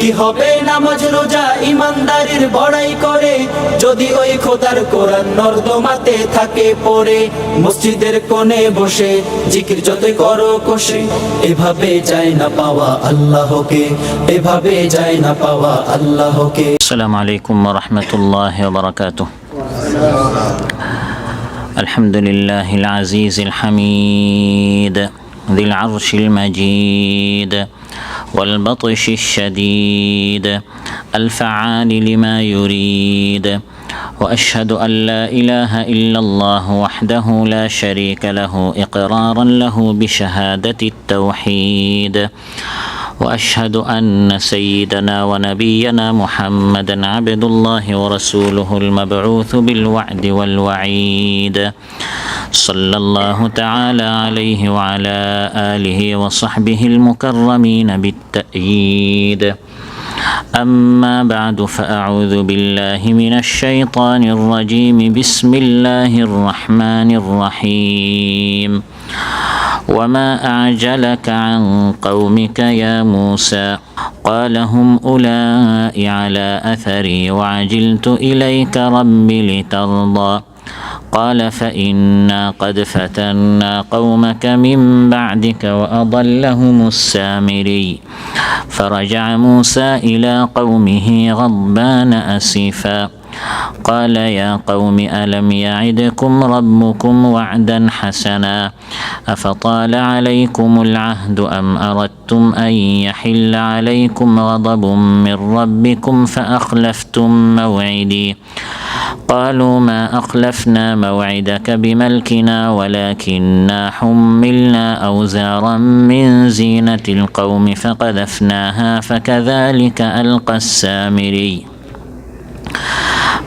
কি হবে নামাজ রোজা ইমানদারির বড়াই করে, যদি ওই খোদার কোরআন নর্দমাতে থাকে পড়ে। মসজিদের কোণে বসে জিকির যতই করো কষে, এভাবে যায় না পাওয়া আল্লাহকে, এভাবে যায় না পাওয়া আল্লাহকে। আসসালামু আলাইকুম ওয়া রাহমাতুল্লাহি ওয়া বারাকাতুহু। আলহামদুলিল্লাহিল আজিজিল হামিদ যিল আরশিল মাজিদ ওয়াল বাতশিশ শাদীদ আল ফাআল লিমা ইউরিদ وأشهد أن لا إله إلا الله وحده لا شريك له إقرارا له بشهادة التوحيد وأشهد أن سيدنا ونبينا محمدا عبد الله ورسوله المبعوث بالوعد والوعيد صلى الله تعالى عليه وعلى آله وصحبه المكرمين بالتأييد. أما بعد فأعوذ بالله من الشيطان الرجيم. بسم الله الرحمن الرحيم. وما أعجلك عن قومك يا موسى قال هم أولئك على أثري وعجلت إليك رب لترضى قال فإنا قد فتنا قومك من بعدك وأضلهم السامري فرجع موسى إلى قومه غضبان أسفا قال يا قوم ألم يعدكم ربكم وعدا حسنا أفطال عليكم العهد أم أردتم أن يحل عليكم غضب من ربكم فأخلفتم موعدي قالوا ما أخلفنا موعدك بملكنا ولكننا حملنا أوزارا من زينة القوم فقذفناها فكذلك ألقى السامري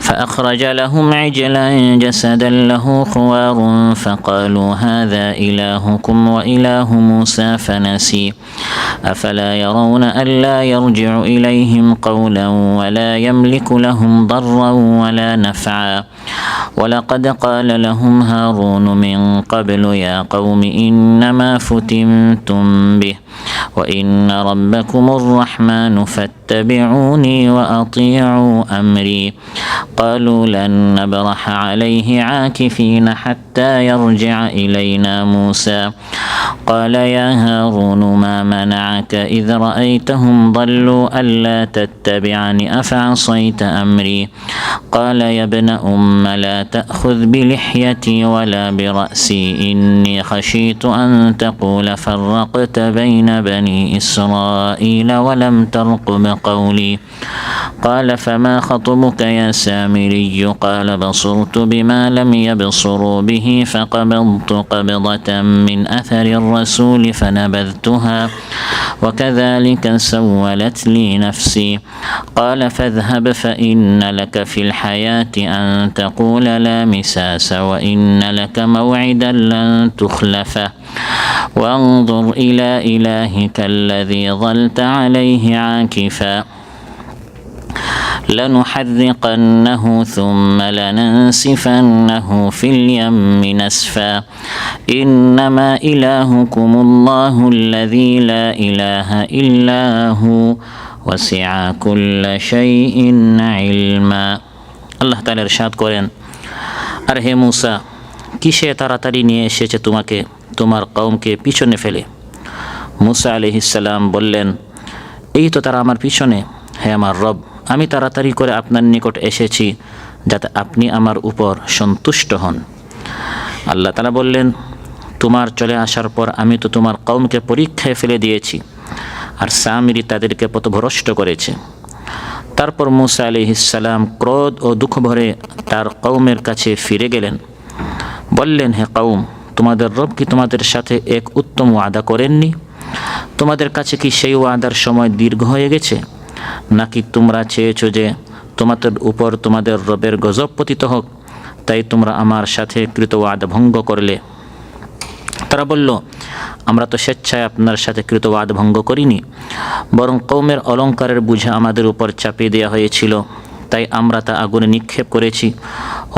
فأخرج لهم عجلا جسدا له خوار فقالوا هذا إلهكم وإله موسى فنسي أفلا يرون ألا يرجع إليهم قولا ولا يملك لهم ضرا ولا نفعا ولقد قال لهم هارون من قبل يا قوم إنما فتنتم به وإن ربكم الرحمن فاتبعوني وأطيعوا أمري قالوا لن نبرح عليه عاكفين حتى يرجع إلينا موسى قال يا هارون ما منعك إذ رأيتهم ضلوا ألا تتبعني أفعصيت أمري قال يا ابن أم لا تأخذ بلحيتي ولا برأسي إني خشيت أن تقول فرقت بين بني إسرائيل ولم ترقب قولي قال فما خطبك يا سامري قال بصرت بما لم يبصروا به فقبضت قبضة من أثر الرسول فنبذتها وكذلك سولت لي نفسي قال فاذهب فإن لك في الحياة أن تقول لا مساس وإن لك موعدا لن تخلفه وانظر إلى إلهك الذي ظلت عليه عاكفا لنحرقنه ثم لننسفنه في اليم نسفا إنما إلهكم الله الذي لا إله إلا هو وسع كل شيء علما. আল্লাহ তাআলা ইরশাদ করেন, আর হে মূসা, কিসে তাড়াতাড়ি নিয়ে এসেছে তোমাকে তোমার কওমকে পিছনে ফেলে? মূসা আলাইহিস সালাম বললেন, এই তো তারা আমার পিছনে। হে আমার রব, আমি তাড়াতাড়ি করে আপনার নিকট এসেছি যাতে আপনি আমার উপর সন্তুষ্ট হন। আল্লাহ তাআলা বললেন, তোমার চলে আসার পর আমি তো তোমার কওমকে পরীক্ষায় ফেলে দিয়েছি, আর সামিরি তাদেরকে পথভ্রষ্ট করেছে। তারপর মূসা আলাইহিস সালাম ক্রোধ ও দুঃখ ভরে তার কওমের কাছে ফিরে গেলেন। বললেন, হে কওম, তোমাদের রব কি তোমাদের সাথে এক উত্তম ওয়াদা করেননি? তোমাদের কাছে কি সেই ওয়াদার সময় দীর্ঘ হয়ে গেছে? নাকি তোমরা চেয়েছো যে তোমাদের উপর তোমাদের রবের গজব পতিত হোক, তাই তোমরা আমার সাথে কৃত ওয়াদা ভঙ্গ করলে? তারা বলল, আমরা তো স্বেচ্ছায় আপনার সাথে কৃত ওয়াদা ভঙ্গ করিনি, বরং কওমের অলঙ্কারের বোঝা আমাদের উপর চাপিয়ে দেওয়া হয়েছিল, তাই আমরা তা আগুনে নিক্ষেপ করেছি।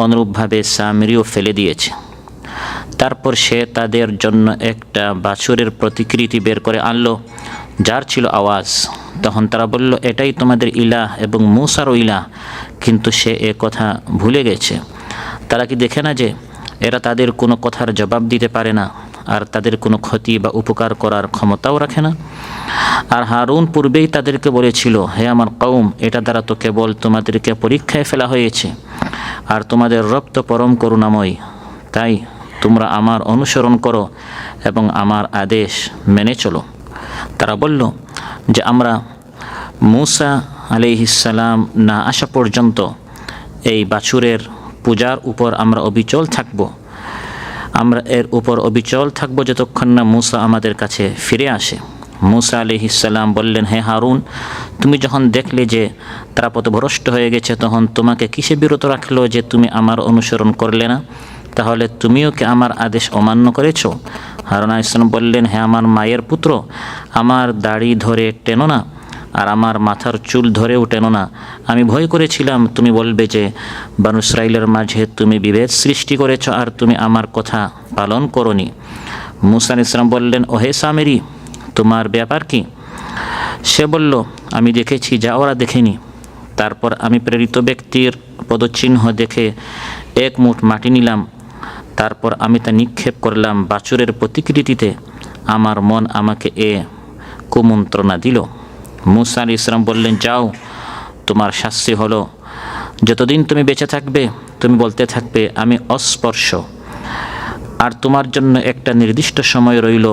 অনুরূপভাবে সামিরিও ফেলে দিয়েছে। তারপর সে তাদের জন্য একটা বাছুরের প্রতিকৃতি বের করে আনলো। যার ছিল আওয়াজ। তখন তারা বলল, এটাই তোমাদের ইলাহ এবং মূসারও ইলাহ, কিন্তু সে এ কথা ভুলে গেছে। তারা কি দেখে না যে এরা তাদের কোনো কথার জবাব দিতে পারে না, আর তাদের কোনো ক্ষতি বা উপকার করার ক্ষমতাও রাখে না? আর হারুন পূর্বেই তাদেরকে বলেছিল, হে আমার কওম, এটা দ্বারা তো কেবল তোমাদেরকে পরীক্ষায় ফেলা হয়েছে, আর তোমাদের রব তো পরম করুণাময়। তাই তোমরা আমার অনুসরণ করো এবং আমার আদেশ মেনে চলো। তারা বলল যে আমরা মূসা আলাইহিসসালাম না আসা পর্যন্ত এই বাছুরের পূজার উপর আমরা অবিচল থাকব। আমরা এর উপর অবিচল থাকব যতক্ষণ না মূসা আমাদের কাছে ফিরে আসে। মূসা আলাইহিসসালাম বললেন, হে হারুন, তুমি যখন দেখলে যে তারা পথভ্রষ্ট হয়ে গেছে, তখন তোমাকে কিসে বিরত রাখলো যে তুমি আমার অনুসরণ করলে না? তাহলে তুমিও কি আমার আদেশ অমান্য করেছো? হারুন আলাইহিস সালাম বললেন, হে আমার মায়ের পুত্র, আমার দাড়ি ধরে টেনো না, আর আমার মাথার চুল ধরেও টেনো না। আমি ভয় করেছিলাম তুমি বলবে যে বনু ইসরাঈলের মাঝে তুমি বিভেদ সৃষ্টি করেছ আর তুমি আমার কথা পালন করোনি। মূসা আলাইহিস সালাম বললেন, ওহে সামিরি, তোমার ব্যাপার কি? সে বলল, আমি দেখেছি যা ওরা দেখেনি। তারপর আমি প্রেরিত ব্যক্তির পদচিহ্ন দেখে এক মুঠ মাটি নিলাম, তারপর আমি তা নিক্ষেপ করলাম বাছুরের প্রতিকৃতিতে। আমার মন আমাকে এ কুমন্ত্রণা দিল। মূসা আলাইহিস সালাম বললেন, যাও, তোমার শাস্তি হলো, যতদিন তুমি বেঁচে থাকবে তুমি বলতে থাকবে আমি অস্পর্শ, আর তোমার জন্য একটা নির্দিষ্ট সময় রইল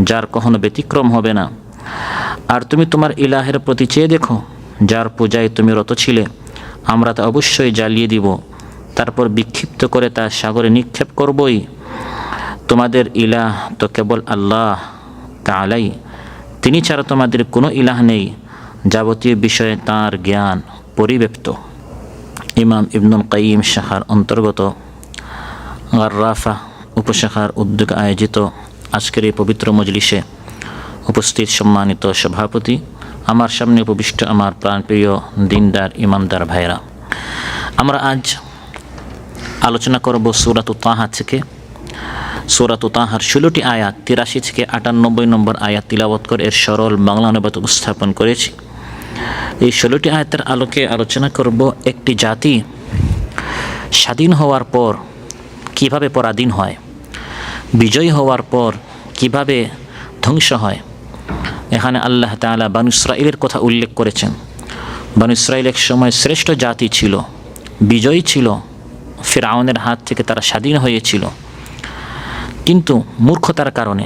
যার কখনো ব্যতিক্রম হবে না। আর তুমি তোমার ইলাহের প্রতি চেয়ে দেখো, যার পূজায় তুমি রত ছিলে, আমরা তা অবশ্যই জ্বালিয়ে দিব, তারপর বিক্ষিপ্ত করে তা সাগরে নিক্ষেপ করবই। তোমাদের ইলাহ তো কেবল আল্লাহ তাআলাই, তিনি ছাড়া তোমাদের কোনো ইলাহ নেই, যাবতীয় বিষয়ে তাঁর জ্ঞান পরিব্যাপ্ত। ইমাম ইবনুল কাইয়িম শাখার অন্তর্গত গাররাফা উপশাখার উদ্যোগে আয়োজিত আজকের এই পবিত্র মজলিসে উপস্থিত সম্মানিত সভাপতি, আমার সামনে উপবিষ্ট আমার প্রাণপ্রিয় দিনদার ইমানদার ভাইরা, আমরা আজ আলোচনা করব সূরাত তাহা থেকে। সূরাত তাহার 16টি আয়াত 83 থেকে 98 নম্বর আয়াত তিলাওয়াত করে এর সরল বাংলা অনুবাদ উপস্থাপন করেছি। এই 16টি আয়াতের আলোকে আলোচনা করব একটি জাতি স্বাধীন হওয়ার পর কিভাবে পরাধীন হয়, বিজয়ী হওয়ার পর কিভাবে ধ্বংস হয়। এখানে আল্লাহ তাআলা বনু ইসরাঈলের কথা উল্লেখ করেছেন। বনু ইসরাঈল এক সময় শ্রেষ্ঠ জাতি ছিল, বিজয়ী ছিল, ফিরআউনের হাত থেকে তারা স্বাধীন হয়েছিল, কিন্তু মূর্খতার কারণে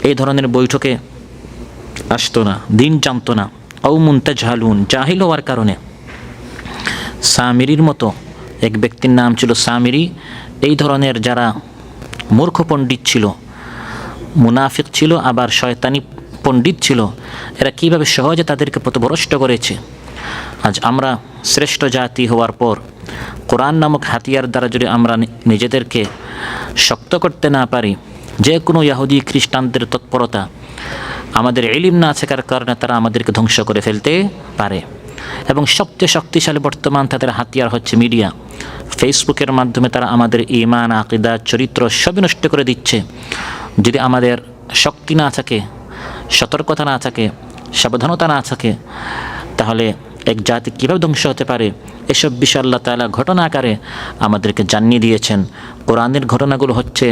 এই ধরনের বৈঠকে আসতো না, দিন জানতো না, কওমুন তাজহালুন, জাহিল হওয়ার কারণে। সামিরির মতো এক ব্যক্তির নাম ছিল সামিরি। এই ধরনের যারা মূর্খ পণ্ডিত ছিল, মুনাফিক ছিল, আবার শয়তানি পণ্ডিত ছিল, এরা কীভাবে সহজে তাদেরকে পথভ্রষ্ট করেছে। আজ আমরা শ্রেষ্ঠ জাতি হওয়ার পর কোরআন নামক হাতিয়ার দ্বারা যদি আমরা নিজেদেরকে শক্ত করতে না পারি, যে কোনো ইহুদি খ্রিস্টানদের তৎপরতা, আমাদের ইলম না থাকার কারণে তারা আমাদেরকে ধ্বংস করে ফেলতে পারে। এবং সবচেয়ে শক্তিশালী বর্তমান তাদের হাতিয়ার হচ্ছে মিডিয়া। ফেসবুকের মাধ্যমে তারা আমাদের ঈমান, আকীদা, চরিত্র সবই নষ্ট করে দিচ্ছে। যদি আমাদের শক্তি না থাকে, সতর্কতা না থাকে, সাবধানতা না থাকে, তাহলে এক জাতি কীভাবে ধ্বংস হতে পারে, এসব বিষয় আল্লাহ তাআলা ঘটনা আকারে আমাদেরকে জানিয়ে দিয়েছেন। কোরআনের ঘটনাগুলো হচ্ছে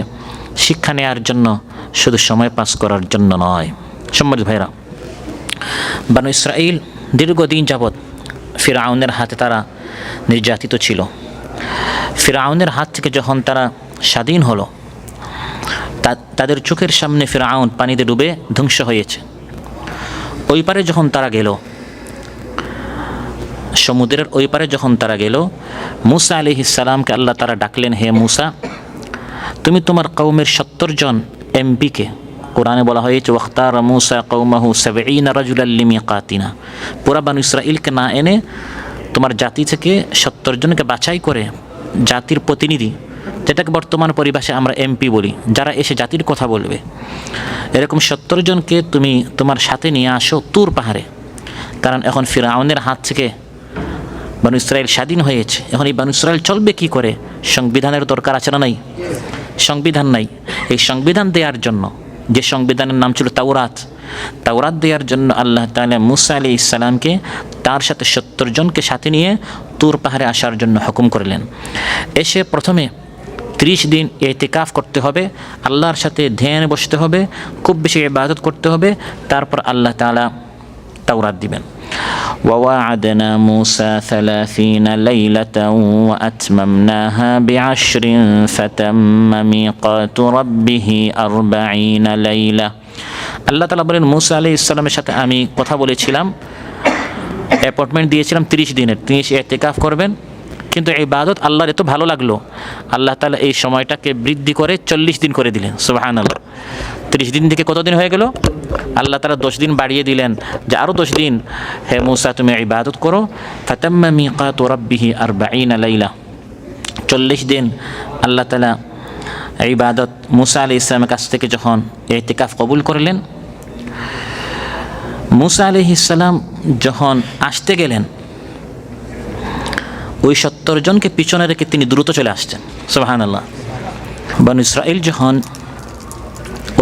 শিক্ষা নেওয়ার জন্য, শুধু সময় পাস করার জন্য নয়। সম্মানিত ভাইরা, বনু ইসরাঈল দীর্ঘদিন যাবৎ ফিরআউনের হাতে তারা নির্যাতিত ছিল। ফিরআউনের হাত থেকে যখন তারা স্বাধীন হলো, তাদের চোখের সামনে ফিরআউন পানিতে ডুবে ধ্বংস হয়েছে। ওই পারে যখন তারা গেল, সমুদ্রের ওই পারে যখন তারা গেল, মূসা আলাইহিস সালামকে আল্লাহ তাআলা ডাকলেন, হে মূসা, তুমি তোমার কওমের 70 জন এমপিকে, কোরআনে বলা হয়েছে ওয়াখতারা মূসা কওমাহু 70 রাজুলান লিমিকাতিনা, পুরা বনু ইসরাঈলকে না এনে তোমার জাতি থেকে 70 জনকে বাছাই করে, জাতির প্রতিনিধি, যেটাকে বর্তমান পরিভাষায় আমরা এমপি বলি, যারা এসে জাতির কথা বলবে, এরকম 70 জনকে তুমি তোমার সাথে নিয়ে আসো তুর পাহাড়ে। কারণ এখন ফিরআউনের হাত থেকে বনু ইসরাঈল স্বাধীন হয়েছে। এখন এই বনু ইসরাঈল চলবে কি করে? সংবিধানের দরকার আছে না নাই? সংবিধান নাই। এই সংবিধান দেওয়ার জন্য, যে সংবিধানের নাম ছিল তাওরাত, তাওরাত দেওয়ার জন্য আল্লাহ তাআলা মূসা আলাইহিস সালামকে তার সাথে 70 জনকে সাথে নিয়ে তুর পাহাড়ে আসার জন্য হুকুম করলেন। এসে প্রথমে 30 দিন ইতিকাফ করতে হবে, আল্লাহর সাথে ধ্যানে বসতে হবে, খুব বেশি ইবাদত করতে হবে, তারপর আল্লাহ তাআলা তাওরাত দিবেন। وواعدنا موسى 30 ليلة وأتممناها ب10 فتم ميقات ربه 40 ليلة। আল্লাহ তাআলা বলেন মূসা আলাইহিস সালামের সাথে আমি কথা বলেছিলাম, অ্যাপয়েন্টমেন্ট দিয়েছিলাম 30 দিনের, তিনি ইতিকাফ করবেন। কিন্তু ইবাদত আল্লাহর এত ভালো লাগলো, আল্লাহ তাআলা এই সময়টাকে বৃদ্ধি করে 40 দিন করে দিলেন। সুবহানাল্লাহ। 30 দিন থেকে কত দিন হয়ে গেল? আল্লাহ তাআলা 10 দিন বাড়িয়ে দিলেন যে আরও 10 দিন হে মূসা তুমি ইবাদত করো। ফাতাম্মা মিকাতু রাব্বিহি 40 লাইলা। 40 দিন আল্লাহ তাআলা ইবাদত মূসা আলাইহিস সালামের কাছ থেকে যখন ইতিকাফ কবুল করলেন, মূসা আলাইহিস সালাম যখন আসতে গেলেন ওই 70 জনকে পিছনে রেখে তিনি দ্রুত চলে আসছেন। সুবহানাল্লাহ। বনু ইসরাইল যখন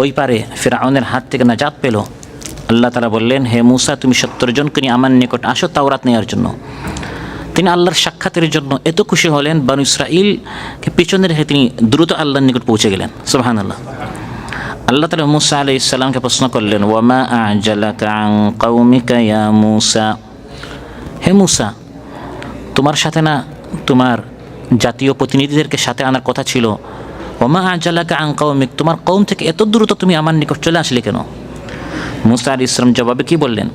ওই পারে ফিরআউনের হাত থেকে নাজাত পেল, আল্লাহ তাআলা বললেন হে মূসা তুমি 70 জনকে নিয়ে আমার নিকট আসো তাওরাত নেওয়ার জন্য। তিনি আল্লাহর সাক্ষাতের জন্য এত খুশি হলেন, বনু ইসরাইলকে পিছনে রেখে তিনি দ্রুত আল্লাহর নিকট পৌঁছে গেলেন। সুবহানাল্লাহ। আল্লাহ তাআলা মূসা আলাইহিস সালামকে প্রশ্ন করলেন ওয়ামা আ'জালাকা আন কওমিকা ইয়া মূসা। হে মূসা তোমার সাথে না তোমার জাতীয় প্রতিনিধিদেরকে সাথে আনার কথা ছিল, ওমা আ'জালাকা আন কওমিক তোমার কওম থেকে এত দ্রুত তুমি আমার নিকট চলে আসলে কেন? মূসা আলাইহিস সালাম জবাবে কি বললেন?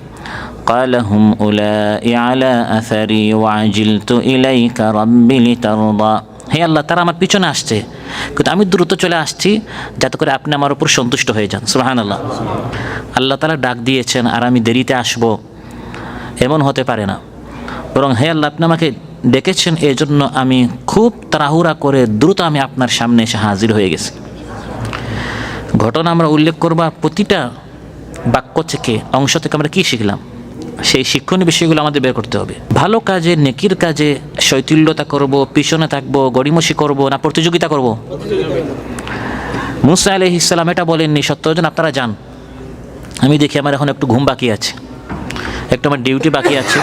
ক্বালা হুম উলাই আলা আসারি ওয়াজিলতু ইলাইকা রাব্বি লিতারদা। হে আল্লাহ তারা আমার পিছনে আসছে, কিন্তু আমি দ্রুত চলে আসছি যাতে করে আপনি আমার উপর সন্তুষ্ট হয়ে যান। সুবহানাল্লাহ। আল্লাহ তাআলা ডাক দিয়েছেন আর আমি দেরিতে আসব, এমন হতে পারে না। বরং হে আল্লাহ আপনি আমাকে ডেকেছেন, এই জন্য আমি খুব তাড়াহুড়া করে দ্রুত আমি আপনার সামনে এসে হাজির হয়ে গেছি। ঘটনা আমরা উল্লেখ করব, প্রতিটা বাক্য থেকে অংশ থেকে আমরা কি শিখলাম সেই শিক্ষণীয় বিষয়গুলো আমাদের বের করতে হবে। ভালো কাজে নেকির কাজে শৈথিল্যতা করব, পিছনে থাকবো, গড়িমসি করব না প্রতিযোগিতা করব? মূসা আলাইহিস সালাম এটা বলেননি 70 জন আপনারা যান, আমি দেখি আমার এখন একটু ঘুম বাকি আছে, একটু আমার ডিউটি বাকি আছে,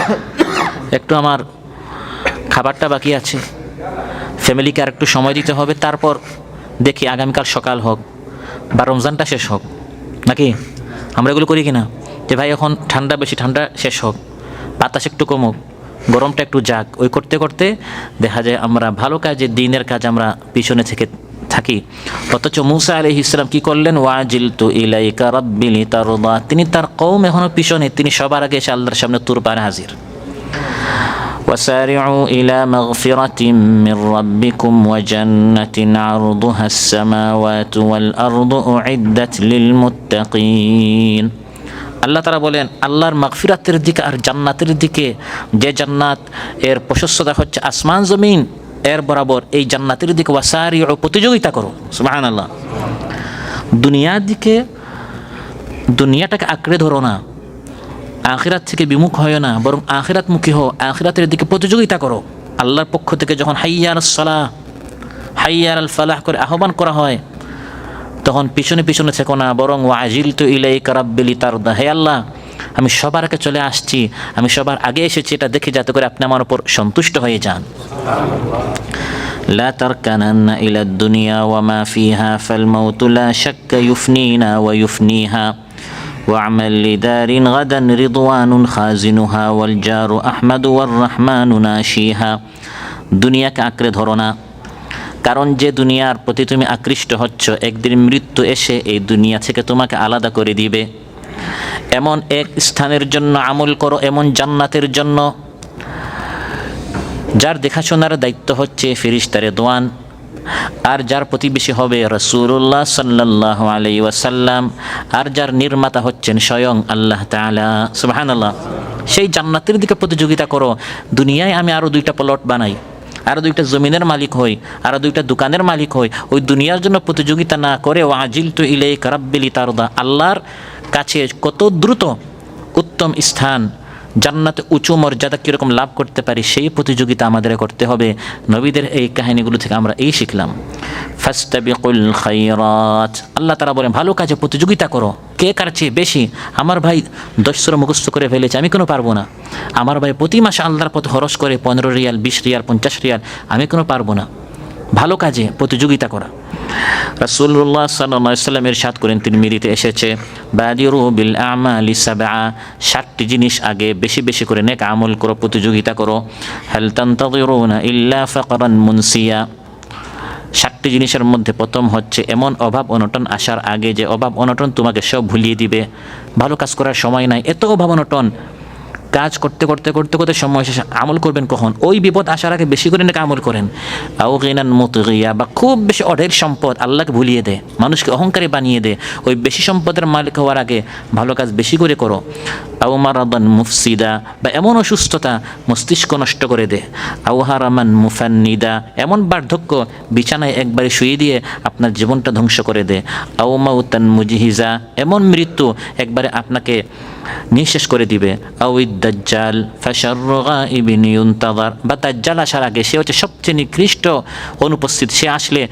একটু আমার খাবারটা বাকি আছে, ফ্যামিলিকে আর একটু সময় দিতে হবে, তারপর দেখি আগামীকাল সকাল হোক বা রমজানটা শেষ হোক। নাকি আমরা এগুলো করি কিনা? যে ভাই এখন ঠান্ডা বেশি, ঠান্ডা শেষ হোক, বাতাস একটু কমুক, গরমটা একটু যাক, ওই করতে করতে দেখা যায় আমরা ভালো কাজে দিনের কাজ আমরা পিছনে থেকে থাকি। অথচ মূসা আলাইহিস সালাম কি করলেন? ওয়াজিলতু ইলাইকা রাব্বি লিতারদা। তিনি তার কওম এখনো পিছনে, তিনি সবার আগে এসে আল্লাহর সামনে তুর পাহাড়ে হাজির। وسارعوا إلى مغفرة من ربكم وجنة عرضها السماوات والأرض أعدت للمتقين। আল্লাহ তাআলা বলেন আল্লাহর মাগফিরাতের দিকে আর জান্নাতের দিকে, যে জান্নাত এর প্রশস্ততা হচ্ছে আসমান জমিন এর বরাবর, এই জান্নাতের দিকে ওয়াসারিউ প্রতিযোগিতা করো। সুবহানাল্লাহ। দুনিয়ার দিকে, দুনিয়াটাকে আঁকড়ে ধরো না, আখিরাত থেকে বিমুখ হয় না, বরং আখিরাতমুখী হও, আখিরাতের দিকে প্রতিযোগিতা করো। আল্লাহর পক্ষ থেকে যখন হাইয়া আলাস সালাহ, হাইয়া আল ফালাহ করে আহ্বান করা হয়, তখন পিছনে পিছনে থেকো না, বরং ওয়াজিলতু ইলাইকা রাব্বি লিতারদা। হে আল্লাহ আমি সবার আগে চলে আসছি, আমি সবার আগে এসেছি, এটা দেখে যাতে করে আপনি আমার উপর সন্তুষ্ট হয়ে যান। লা তারকানান্না ইলাদ দুনিয়া ওয়া মা ফিহা ফাল মাউতু লা শাক্কা ইউফনিনা ওয়া ইউফনিহা ওয়া'মাল লিদারিন গাদান রিদওয়ানুন খাজিনুহা ওয়াল জারু আহমাদু ওয়ার রাহমানু নাশিহা। দুনিয়াকে আঁকড়ে ধরো না, কারণ যে দুনিয়ার প্রতি তুমি আকৃষ্ট হচ্ছ একদিন মৃত্যু এসে এই দুনিয়া থেকে তোমাকে আলাদা করে দিবে। এমন এক স্থানের জন্য আমল করো, এমন জান্নাতের জন্য যার দেখাশোনার দায়িত্ব হচ্ছে ফেরেশতা রিদওয়ান, আর যার প্রতিবেশী হবে রাসূলুল্লাহ সাল্লাল্লাহু আলাইহি ওয়াসাল্লাম, আর যার নির্মাতা হচ্ছেন স্বয়ং আল্লাহ তাআলা। সুবহানাল্লাহ। সেই জান্নাতের দিকে প্রতিযোগিতা করো। দুনিয়ায় আমি আরও 2টা প্লট বানাই, আরও 2টা জমিনের মালিক হই, আরও 2টা দোকানের মালিক হই, ওই দুনিয়ার জন্য প্রতিযোগিতা না করে ওয়াজিলতু ইলাইকা রাব্বি লিতারদা, আল্লাহর কাছে কত দ্রুত উত্তম স্থান জান্নাতে উঁচু মর্যাদা কীরকম লাভ করতে পারি সেই প্রতিযোগিতা আমাদের করতে হবে। নবীদের এই কাহিনীগুলো থেকে আমরা এই শিখলাম। ফাস্তাবিকুল খায়রাত, আল্লাহ তাআলা বলেন ভালো কাজে প্রতিযোগিতা করো, কে কার চেয়ে বেশি। আমার ভাই 10 সূরা মুখস্থ করে ফেলেছে, আমি কেন পারবো না? আমার ভাই প্রতি মাসে আল্লাহর পথে খরচ করে 15 রিয়াল, 20 রিয়াল, 50 রিয়াল, আমি কেন পারবো না? ভালো কাজে প্রতিযোগিতা করা। রাসূলুল্লাহ সাল্লাল্লাহু আলাইহি ওয়াসাল্লাম ইরশাদ করেন, তিরমিজিতে এসেছে, বাদিরু বিল আমালি সাবআ, 7টি জিনিস আগে বেশি বেশি করে নেক আমল করো, প্রতিযোগিতা করো। হাল তানতাযিরুনা ইল্লা ফাকরান মুনসিয়া, 7টি জিনিসের মধ্যে প্রথম হচ্ছে এমন অভাব অনটন আসার আগে যে অভাব অনটন তোমাকে সব ভুলিয়ে দিবে। ভালো কাজ করার সময় নাই, এত অভাব অনটন, কাজ করতে করতে করতে করতে সময় শেষে আমল করবেন কখন? ওই বিপদ আসার আগে বেশি করে নাকি আমল করেন। আও গিনান মুতগিয়া, বা খুব বেশি অঢেল সম্পদ আল্লাহকে ভুলিয়ে দেয়, মানুষকে অহংকারী বানিয়ে দেয়, ওই বেশি সম্পদের মালিক হওয়ার আগে ভালো কাজ বেশি করে করো। আও মারাদান মুফসিদা, বা এমন অসুস্থতা মস্তিষ্ক নষ্ট করে দেয়। আও হারামান মুফান্নিদা, এমন বার্ধক্য বিছানায় একবারে শুয়ে দিয়ে আপনার জীবনটা ধ্বংস করে দেয়। আও মাউতান মুজহিজা, এমন মৃত্যু একবারে আপনাকে নিঃশেষ করে দিবে। আও দাজ্জাল ফাশাররু গাইবিন ইউনতাযার, বা দাজ্জাল আসার আগে সে হচ্ছে সবচেয়ে নিকৃষ্ট অনুপস্থিত, সে আসলে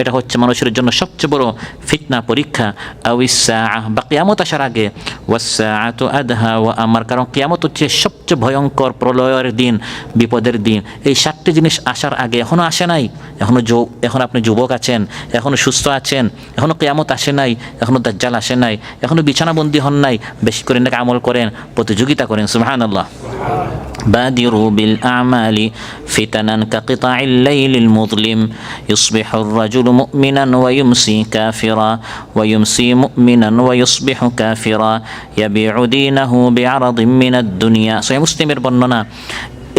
এটা হচ্ছে মানুষের জন্য সবচেয়ে বড় ফিতনা, পরীক্ষা। আও ইসসাআ, বা কিয়ামত আসার আগে। ওয়াসসাআতু আদহা ওয়া আমার, কারণ কিয়ামত হচ্ছে সবচেয়ে ভয়ঙ্কর প্রলয়ের দিন, বিপদের দিন। এই 7টি জিনিস আসার আগে এখনও আসে নাই, এখন আপনি যুবক আছেন, এখনও সুস্থ আছেন, এখনও কিয়ামত আসে নাই, এখনও দাজ্জাল আসে নাই, এখনও বিছানাবন্দি হন নাই, বেশি করে নাকি আমল করেন, প্রতিযোগিতা করেন। সুবহানাল্লাহ। বাদিরু বিল আমালি ফিতানান কাকিতাইল লাইলিল মুযলিম ইউসবিহু আর-রাজুলু মুমিনান ওয়া ইউমসি কাফিরা ওয়া ইউমসি মুমিনান ওয়া ইউসবিহু কাফিরা ইয়াবিউ দীনাহু বিআরাদিন মিনাদ দুনিয়া। সহিহ মুসলিমের বর্ণনা।